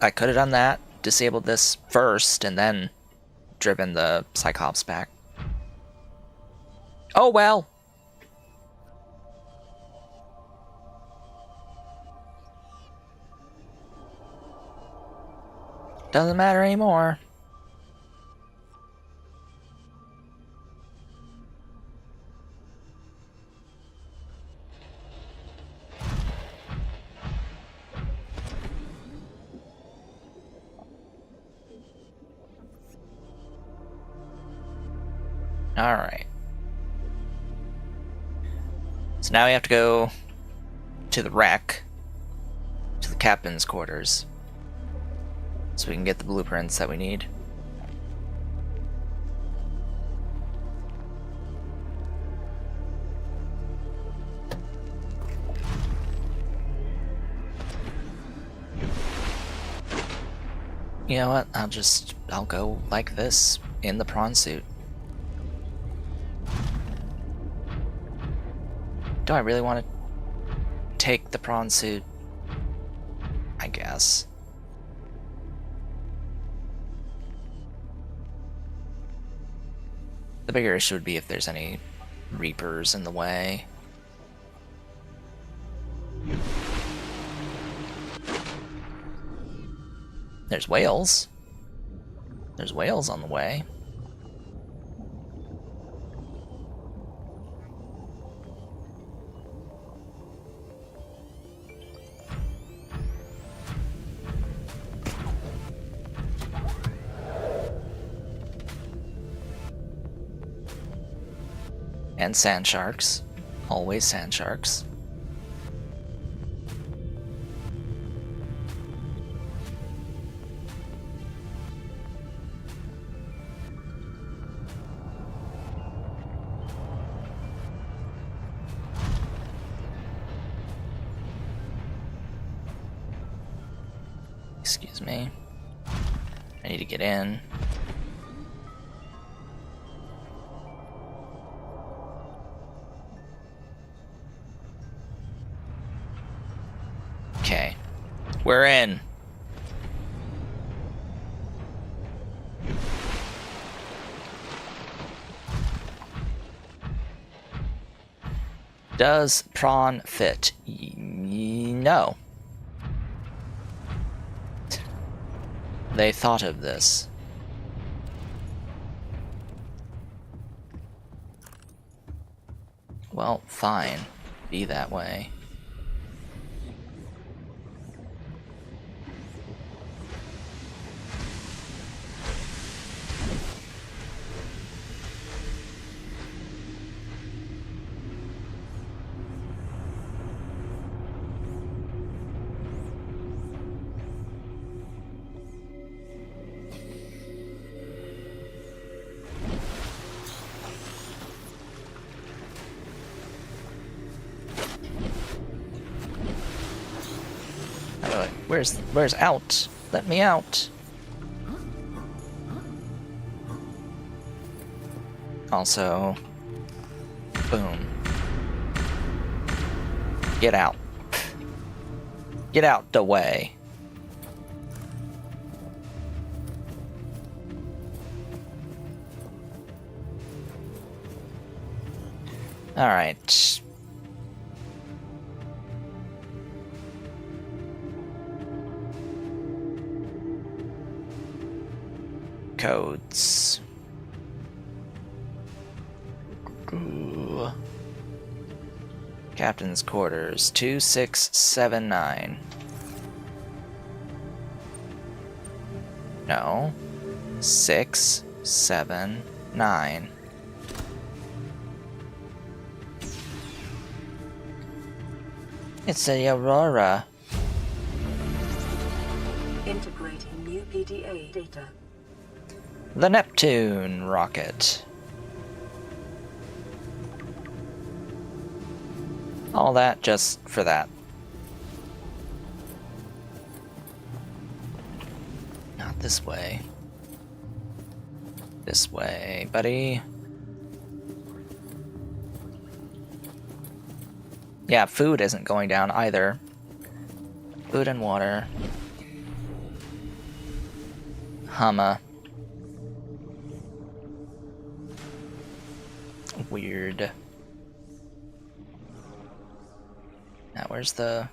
could have done that. Disabled this first and then driven the Cyclops back. Oh well. Doesn't matter anymore. Alright. So now we have to go to the wreck, to the captain's quarters, so we can get the blueprints that we need. You know what? I'll go like this in the prawn suit. Do I really want to take the prawn suit? I guess. The bigger issue would be if there's any reapers in the way. There's whales. There's whales on the way. And sand sharks. Always sand sharks. Excuse me. I need to get in. Okay. We're in. Does prawn fit? No. They thought of this. Well, fine. Be that way. Where's out? Let me out. Also, boom. Get out. Get out the way. All right. Codes. Ooh. Captain's quarters 2679. No. 679. It's the Aurora. Integrating new PDA data. The Neptune rocket. All that just for that. Not this way. This way, buddy. Yeah, food isn't going down either. Food and water. Humma. Weird. Now where's the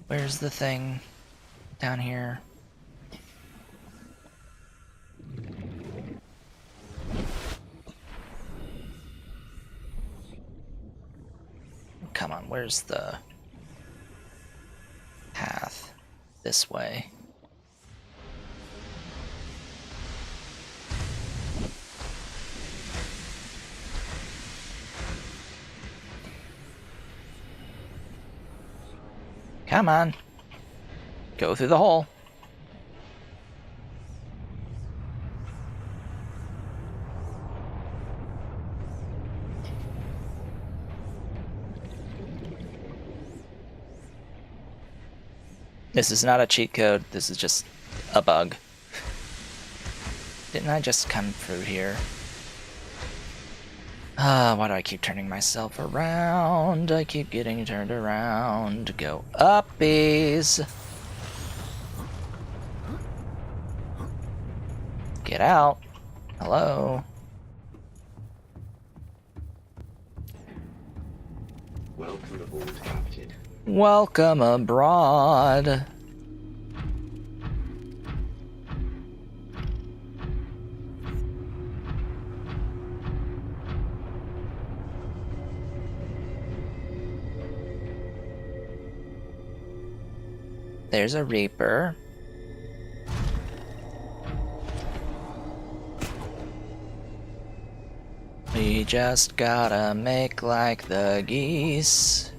thing down here? Come on, where's the path? This way. Come on. Go through the hole. This is not a cheat code, this is just a bug. Didn't I just come through here? Why do I keep turning myself around? I keep getting turned around. Go uppies. Get out. Hello. Welcome aboard, Captain. Welcome abroad. There's a Reaper. We just gotta make like the geese.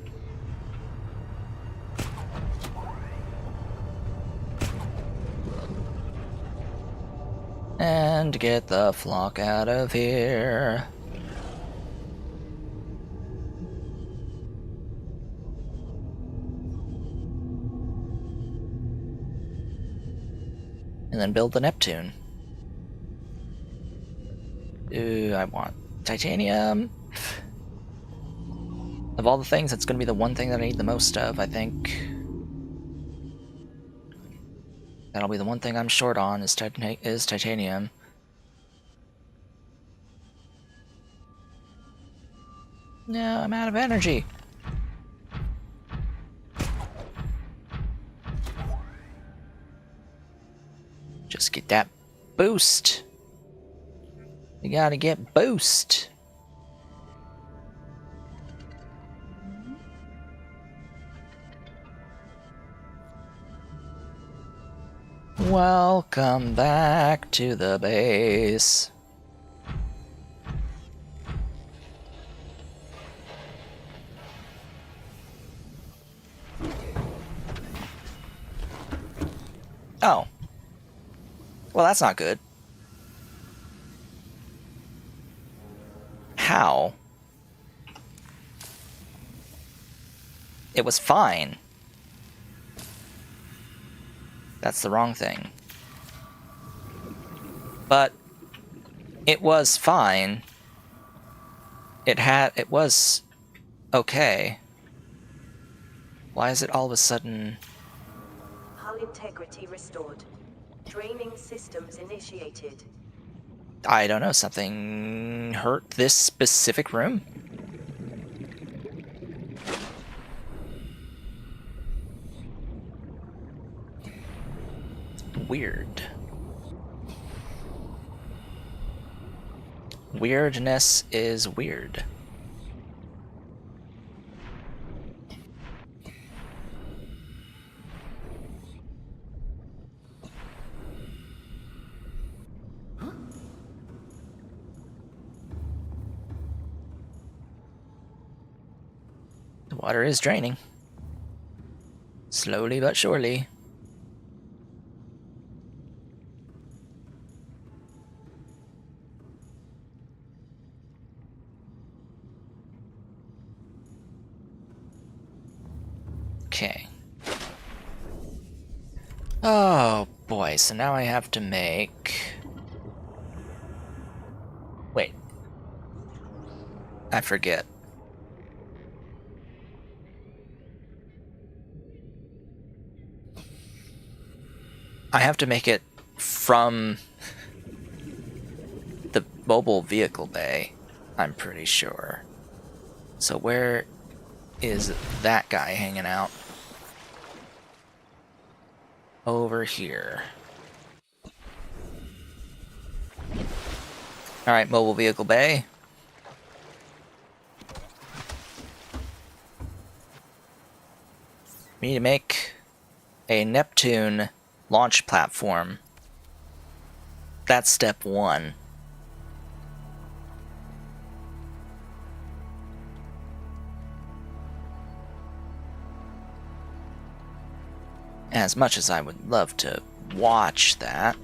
And get the flock out of here. And then build the Neptune. Ooh, I want titanium. Of all the things, that's going to be the one thing that I need the most of, I think. That'll be the one thing I'm short on, is titanium. No, I'm out of energy. Just get that boost. You gotta get boost. Welcome back to the base. Oh. Well, that's not good. How? It was fine. That's the wrong thing. But it was fine. It was okay. Why is it all of a sudden... Hull integrity restored. Draining systems initiated. I don't know, something hurt this specific room? Weird. Weirdness is weird. The water is draining. Slowly but surely. Okay. Oh boy, so now I have to make... Wait. I forget. I have to make it from the mobile vehicle bay, I'm pretty sure. So where is that guy hanging out? Over here. Alright, mobile vehicle bay. We need to make a Neptune launch platform. That's step 1. As much as I would love to watch that,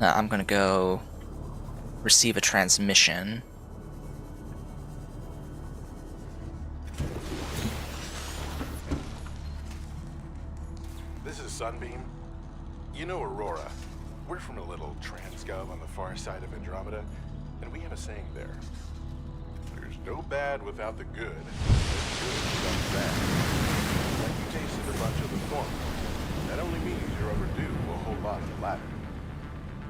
I'm gonna go receive a transmission. This is Sunbeam. You know Aurora. We're from a little transgov on the far side of Andromeda, and we have a saying there. There's no bad without the good. There's good without bad. Like you tasted a bunch of the former. That only means you're overdue a whole lot of the latter.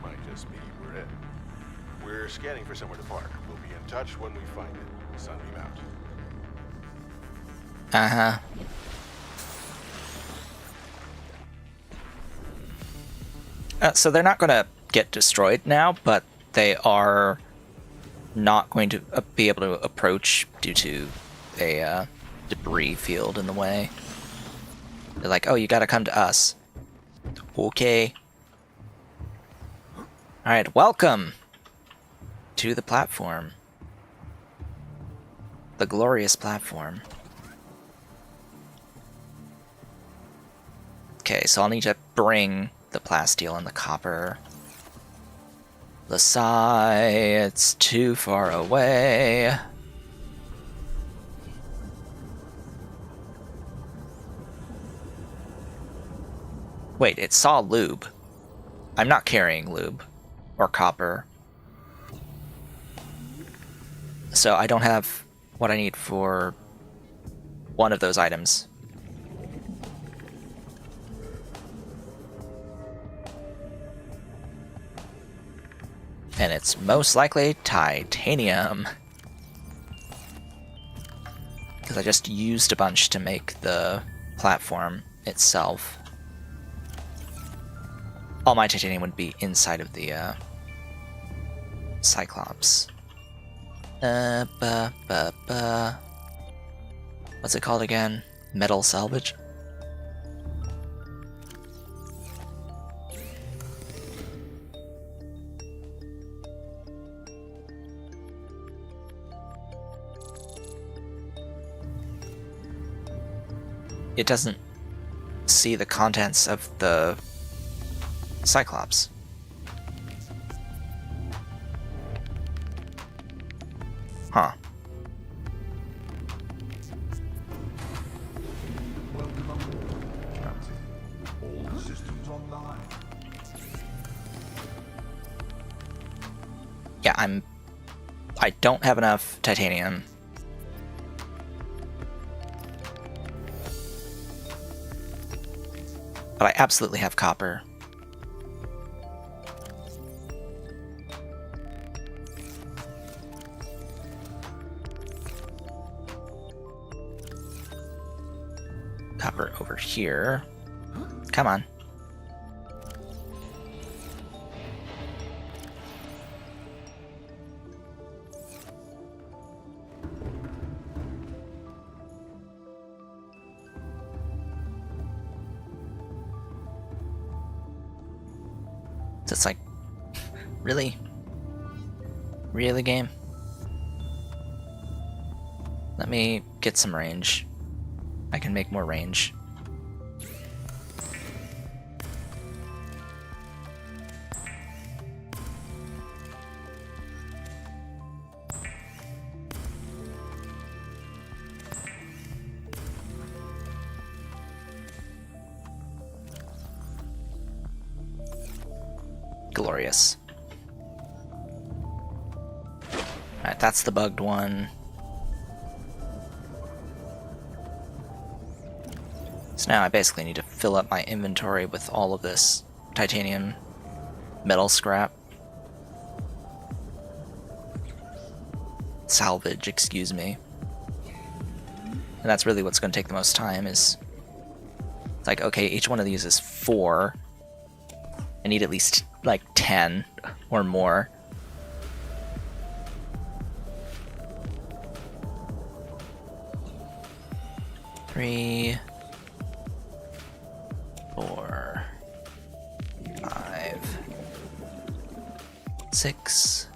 Might just be we're it. We're scanning for somewhere to park. We'll be in touch when we find it. Sunbeam out. Uh-huh. So they're not going to get destroyed now, but they are not going to be able to approach due to a debris field in the way. They're like, oh, you gotta come to us. Okay. Alright, welcome to the platform. The glorious platform. Okay, so I'll need to bring the plasteel and the copper. The sigh, it's too far away. Wait, it saw lube. I'm not carrying lube or copper. So I don't have what I need for one of those items. And it's most likely titanium. Because I just used a bunch to make the platform itself. All my titanium would be inside of the Cyclops. What's it called again? Metal salvage? It doesn't see the contents of the Cyclops. Huh. Welcome aboard, Captain. All systems online. Yeah, I don't have enough titanium. But I absolutely have copper. Copper over here. Come on. It's like, really? Really, game? Let me get some range. I can make more range. Glorious. Alright, that's the bugged one. So now I basically need to fill up my inventory with all of this titanium metal scrap. Salvage, excuse me. And that's really what's going to take the most time is... It's like, okay, each one of these is 4. I need at least, like, 10 or more. Three... 4, 5, 6,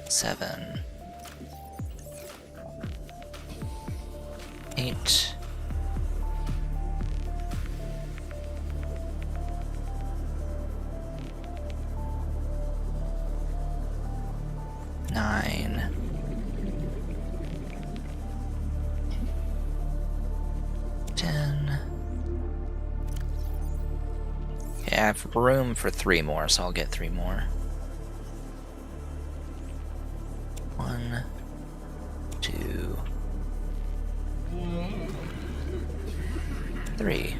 7, 8, 9, 10. Okay, I have room for 3 more, so I'll get 3 more. 1, 2, 3.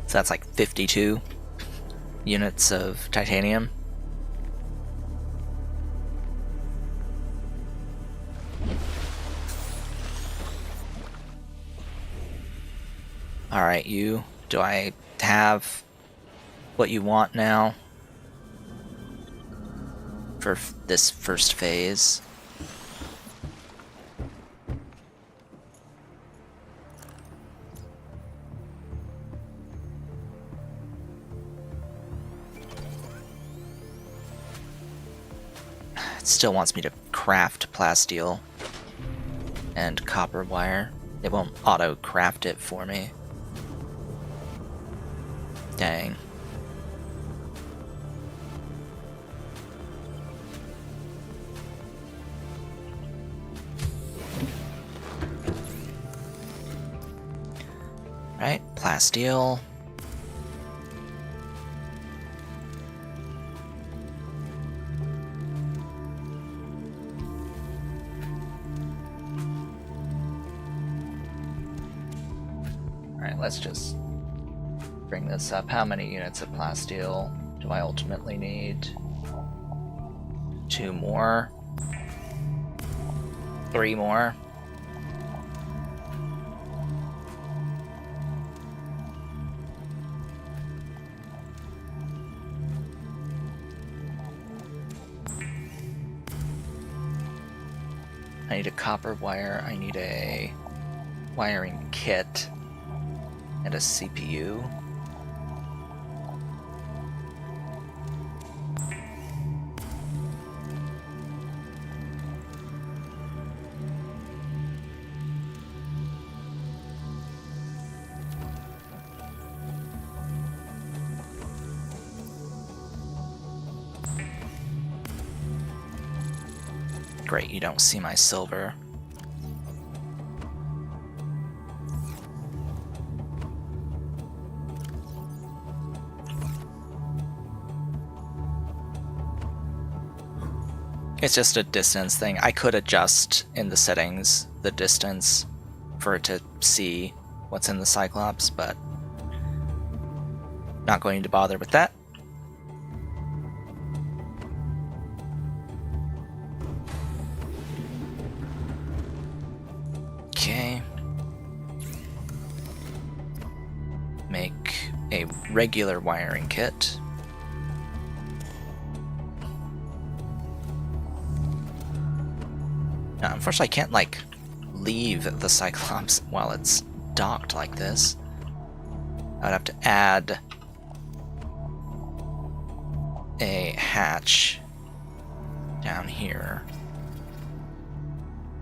So that's like 52 units of titanium. Alright, you. Do I have what you want now for this first phase? It still wants me to craft plasteel and copper wire. It won't auto-craft it for me. Dang. Right, plasteel. Alright, let's just bring this up. How many units of plasteel do I ultimately need? 2 more? 3 more? I need a copper wire, I need a wiring kit, and a CPU. Great, you don't see my silver. It's just a distance thing. I could adjust in the settings the distance for it to see what's in the Cyclops, but not going to bother with that. Okay. Make a regular wiring kit. Now, unfortunately, I can't, like, leave the Cyclops while it's docked like this. I'd have to add a hatch down here.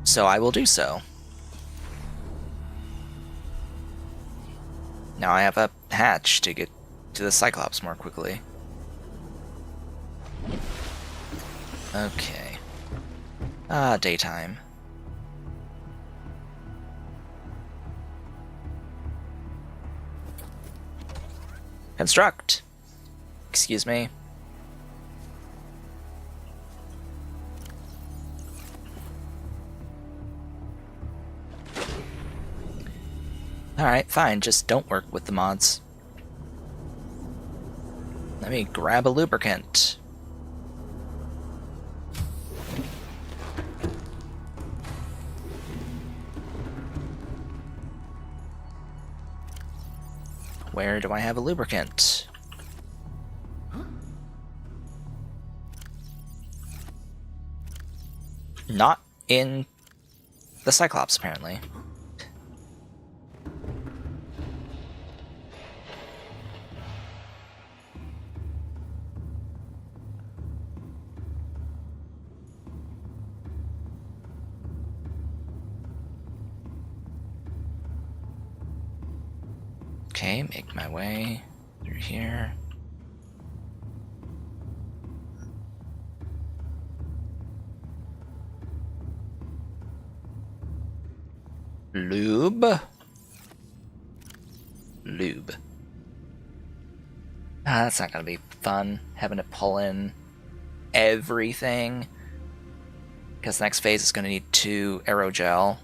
So I will do so. Now I have a hatch to get to the Cyclops more quickly. Okay. Daytime. Construct! Excuse me. Alright, fine, just don't work with the mods. Let me grab a lubricant. Where do I have a lubricant? Not in the Cyclops, apparently. Okay, make my way through here. Lube. That's not gonna be fun, having to pull in everything. Because the next phase is gonna need 2 aerogel.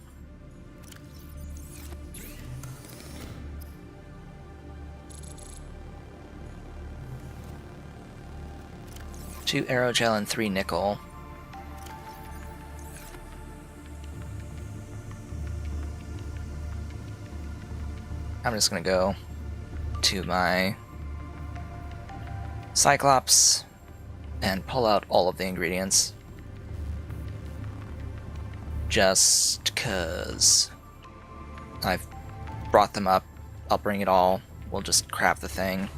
Two aerogel and 3 nickel. I'm just gonna go to my Cyclops and pull out all of the ingredients. Just cause I've brought them up. I'll bring it all. We'll just craft the thing.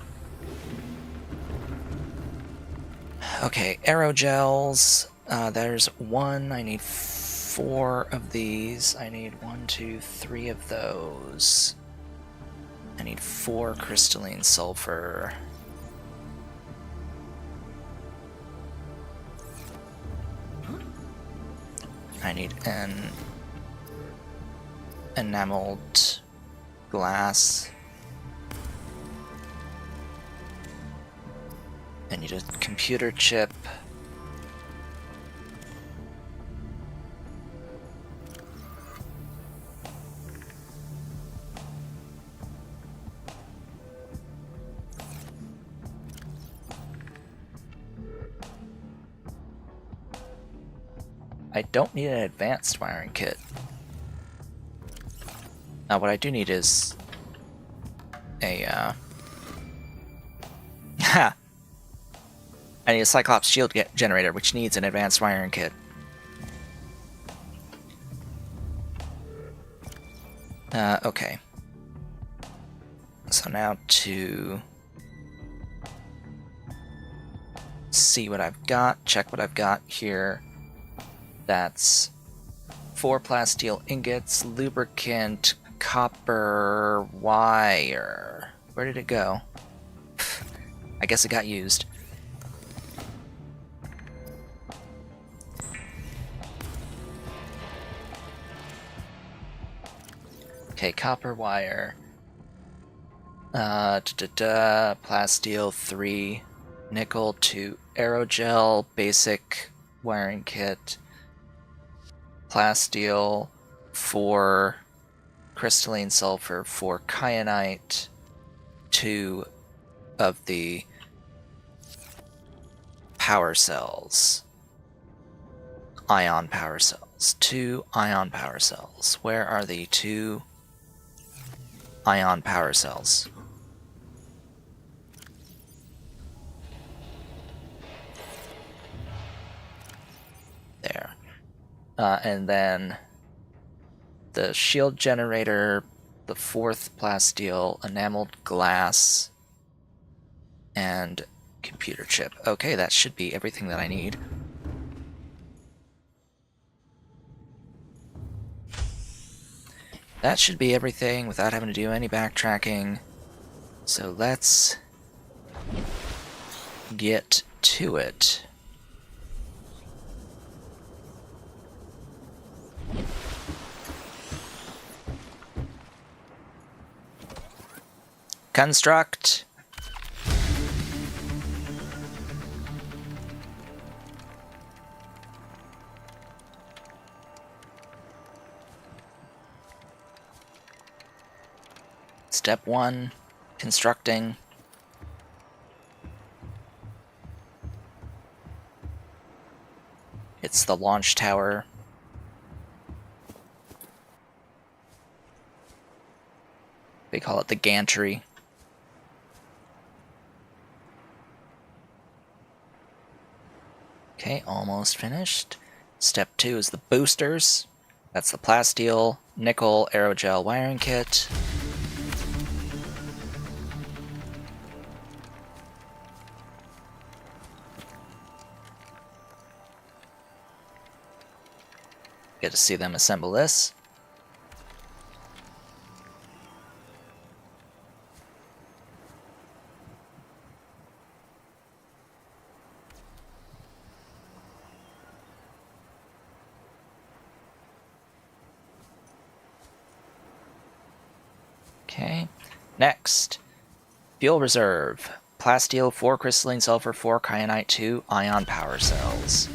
Okay, aerogels. There's one. I need 4 of these. I need 1, 2, 3 of those. I need 4 crystalline sulfur. I need an enameled glass. I need a computer chip. I don't need an advanced wiring kit. Now what I do need is a ha! I need a Cyclops shield generator, which needs an advanced wiring kit. Okay. So now to see what I've got, check what I've got here. That's 4 plasteel ingots, lubricant, copper wire. Where did it go? I guess it got used. Okay, copper wire. Plasteel 3, nickel 2, aerogel, basic wiring kit. Plasteel 4, crystalline sulfur 4, kyanite 2 of the power cells. Ion power cells. 2 ion power cells. Where are the 2 ion power cells? There. And then the shield generator, the 4th plasteel, enameled glass, and computer chip. Okay, that should be everything that I need. That should be everything without having to do any backtracking. So let's get to it. Construct. Step 1, constructing. It's the launch tower. They call it the gantry. Okay, almost finished. Step 2 is the boosters. That's the plasteel, nickel, aerogel wiring kit. Get to see them assemble this. Okay, next, fuel reserve, plasteel 4 crystalline sulfur 4 kyanite 2 ion power cells.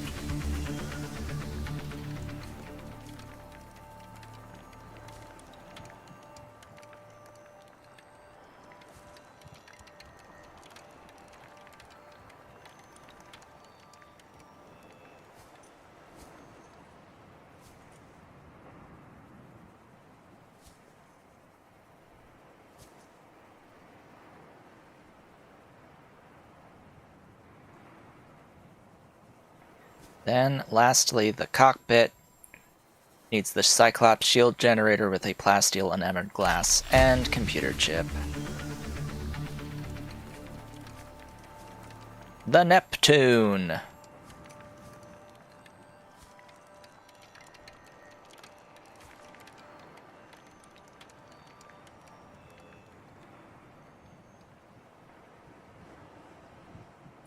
Then, lastly, the cockpit needs the Cyclops shield generator with a plasteel enameled glass and computer chip. The Neptune.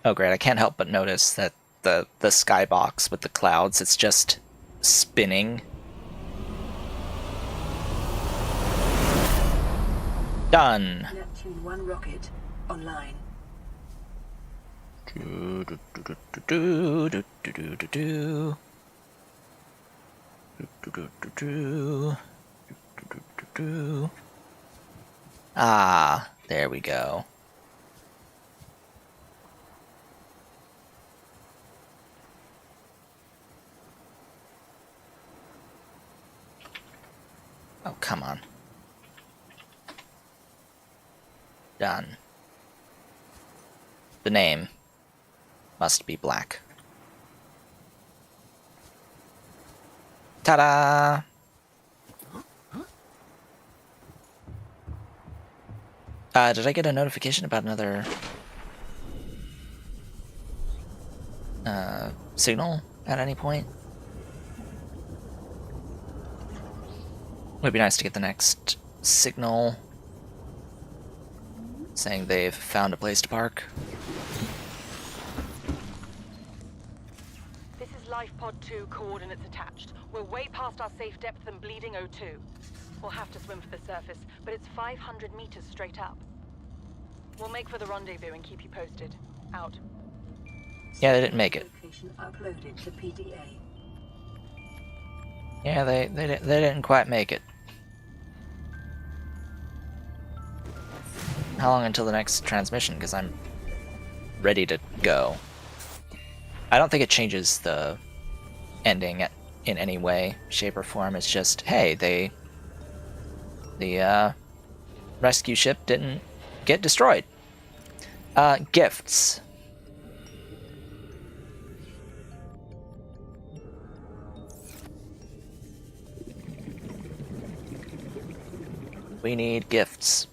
Oh great, I can't help but notice that the skybox with the clouds, it's just spinning. Done. Neptune 1 rocket online. Ah, there we go. Oh, come on. Done. The name must be black. Ta-da! Did I get a notification about another signal at any point? Would be nice to get the next signal saying they've found a place to park. This is Life Pod 2, coordinates attached. We're way past our safe depth and bleeding O2. We'll have to swim for the surface, but it's 500 meters straight up. We'll make for the rendezvous and keep you posted. Out. Yeah, they didn't make it. Location uploaded to PDA. Yeah, they didn't quite make it. How long until the next transmission? Because I'm ready to go. I don't think it changes the ending in any way, shape, or form. It's just, hey, the rescue ship didn't get destroyed. Gifts. We need gifts.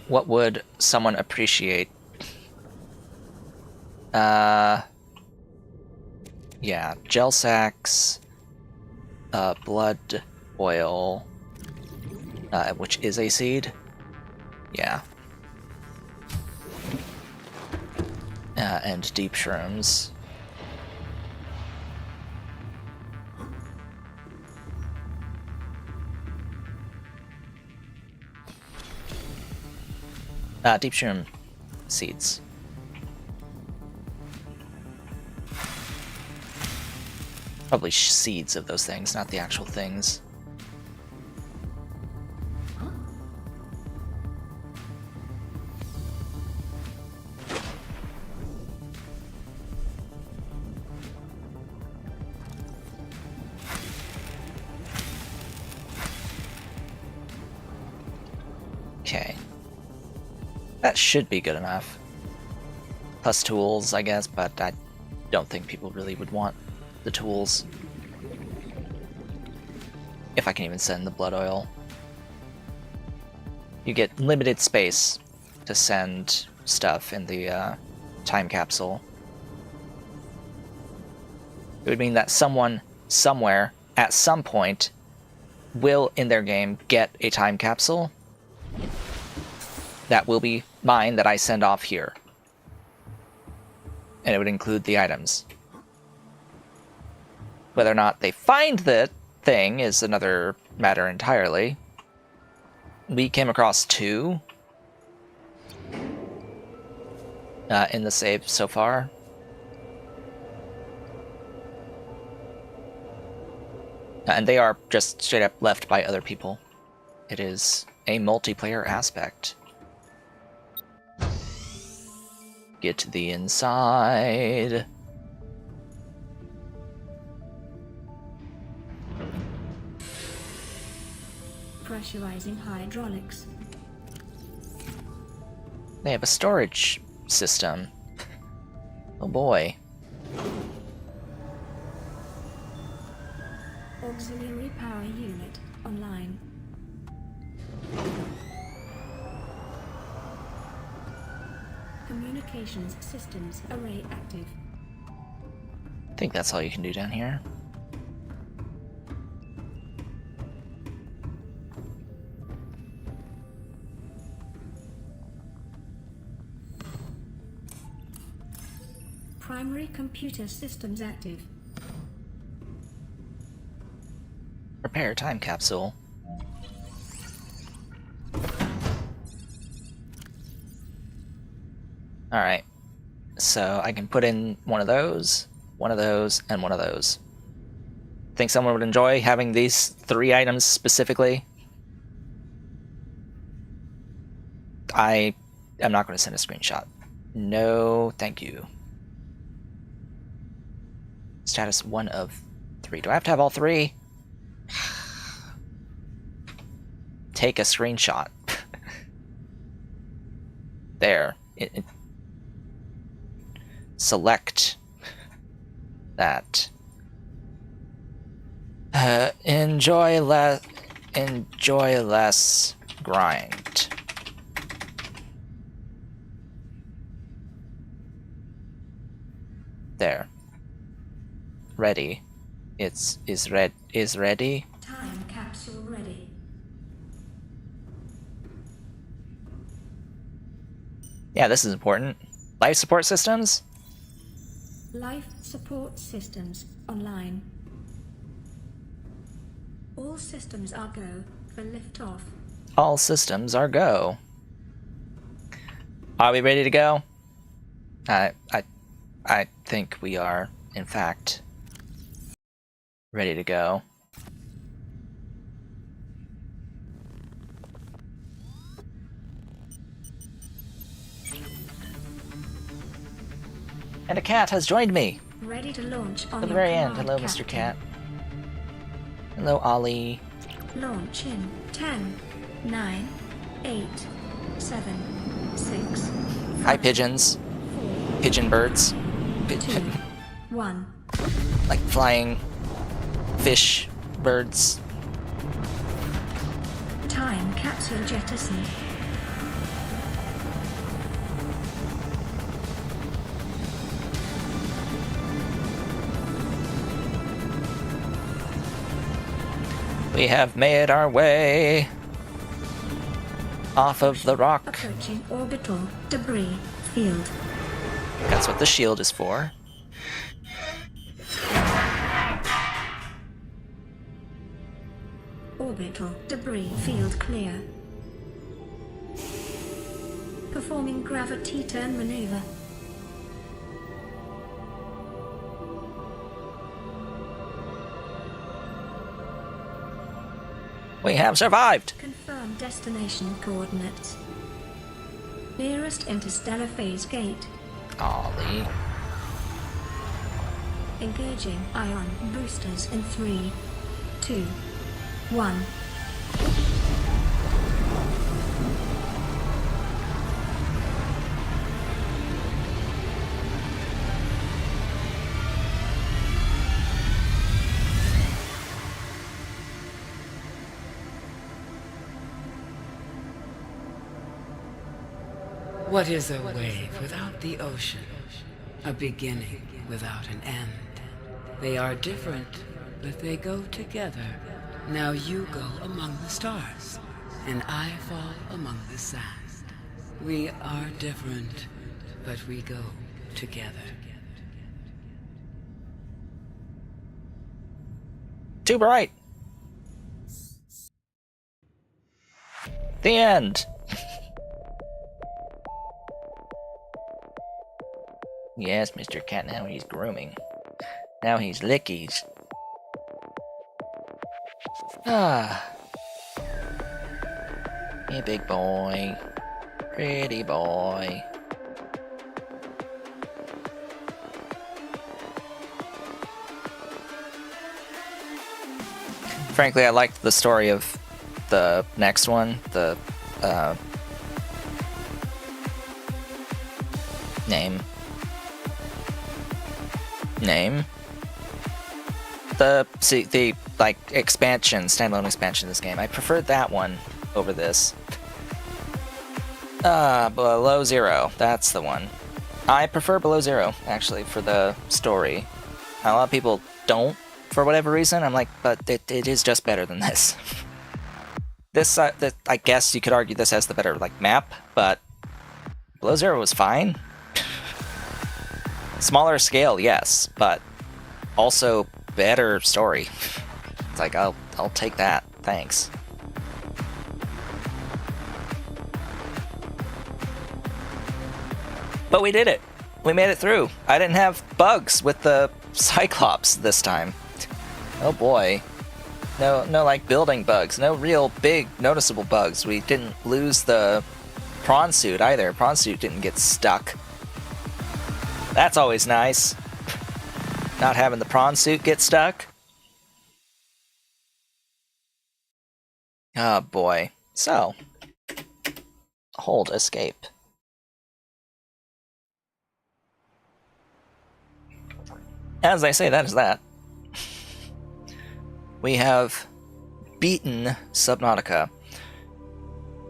What would someone appreciate? Yeah, gel sacks, blood oil, which is a seed. Yeah. And deep shrooms. Deep shroom seeds. Probably seeds of those things, not the actual things. Okay. That should be good enough. Plus tools, I guess, but I don't think people really would want the tools. If I can even send the blood oil. You get limited space to send stuff in the time capsule. It would mean that someone, somewhere, at some point, will, in their game, get a time capsule that will be mine that I send off here. And it would include the items. Whether or not they find the thing is another matter entirely. We came across 2 in the save so far. And they are just straight up left by other people. It is a multiplayer aspect. Get to the inside. Pressurizing hydraulics. They have a storage system. Oh boy. Auxiliary power unit online. Communications systems array active. I think that's all you can do down here. Primary computer systems active. Repair time capsule. Alright. So I can put in one of those, and one of those. Think someone would enjoy having these 3 items specifically? I am not going to send a screenshot. No, thank you. Status 1 of 3. Do I have to have all 3? Take a screenshot. There. Select that. Enjoy less grind. There. Ready. Is ready. Time capsule ready. Yeah, this is important. Life support systems? Life support systems online. All systems are go for liftoff. All systems are go. Are we ready to go? I think we are, in fact, ready to go. And a cat has joined me. Ready to launch on At the your very end. command, Hello, Captain. Mr. Cat. Hello, Ollie. Launch in 10, 9, 8, 7, 6. Hi, pigeons. 4, Pigeon birds. 2, 1. Like flying fish birds. Time capsule jettisoned. We have made our way off of the rock. Approaching orbital debris field. That's what the shield is for. Orbital debris field clear. Performing gravity turn maneuver. We have survived! Confirm destination coordinates. Nearest interstellar phase gate. Ollie. Engaging ion boosters in 3, 2, 1. What is a wave without the ocean? A beginning without an end. They are different, but they go together. Now you go among the stars, and I fall among the sand. We are different, but we go together. Too bright! The end! Yes, Mr. Cat, now he's grooming. Now he's lickies. Ah. Hey, big boy. Pretty boy. Frankly, I liked the story of the next one, the name. The like expansion, standalone expansion of this game. I preferred that one over this. Below Zero. That's the one. I prefer Below Zero, actually, for the story. A lot of people don't, for whatever reason. I'm like, but it is just better than this. This, I guess you could argue this has the better, like, map, but Below Zero was fine. Smaller scale, yes, but also better story. It's like, I'll take that, thanks. But we did it. We made it through. I didn't have bugs with the Cyclops this time. Oh boy. No, like building bugs. No real big noticeable bugs. We didn't lose the prawn suit either. Prawn suit didn't get stuck. That's always nice. Not having the prawn suit get stuck. Oh boy. So, hold escape. As I say, that is that. We have beaten Subnautica.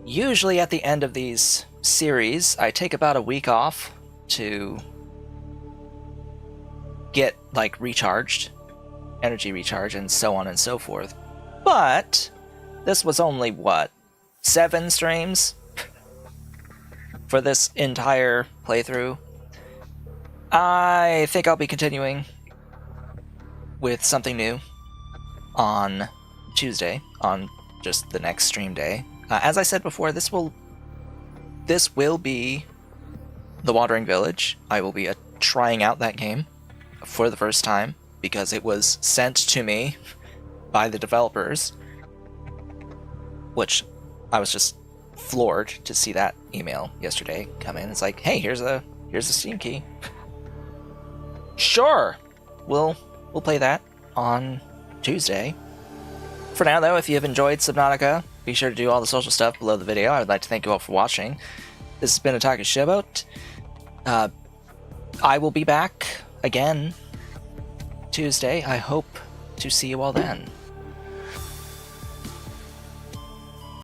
Usually at the end of these series, I take about a week off to get, like, recharged, energy recharge, and so on and so forth. But this was only, what, 7 streams for this entire playthrough? I think I'll be continuing with something new on Tuesday, on just the next stream day. As I said before, this will be The Wandering Village. I will be trying out that game for the first time because it was sent to me by the developers, which I was just floored to see that email yesterday come in. It's like, hey, here's a Steam key. Sure, we'll play that on Tuesday. For now, though, if you have enjoyed Subnautica, be sure to do all the social stuff below the video. I would like to thank you all for watching. This has been Ataka Showboat. I will be back again Tuesday. I hope to see you all then.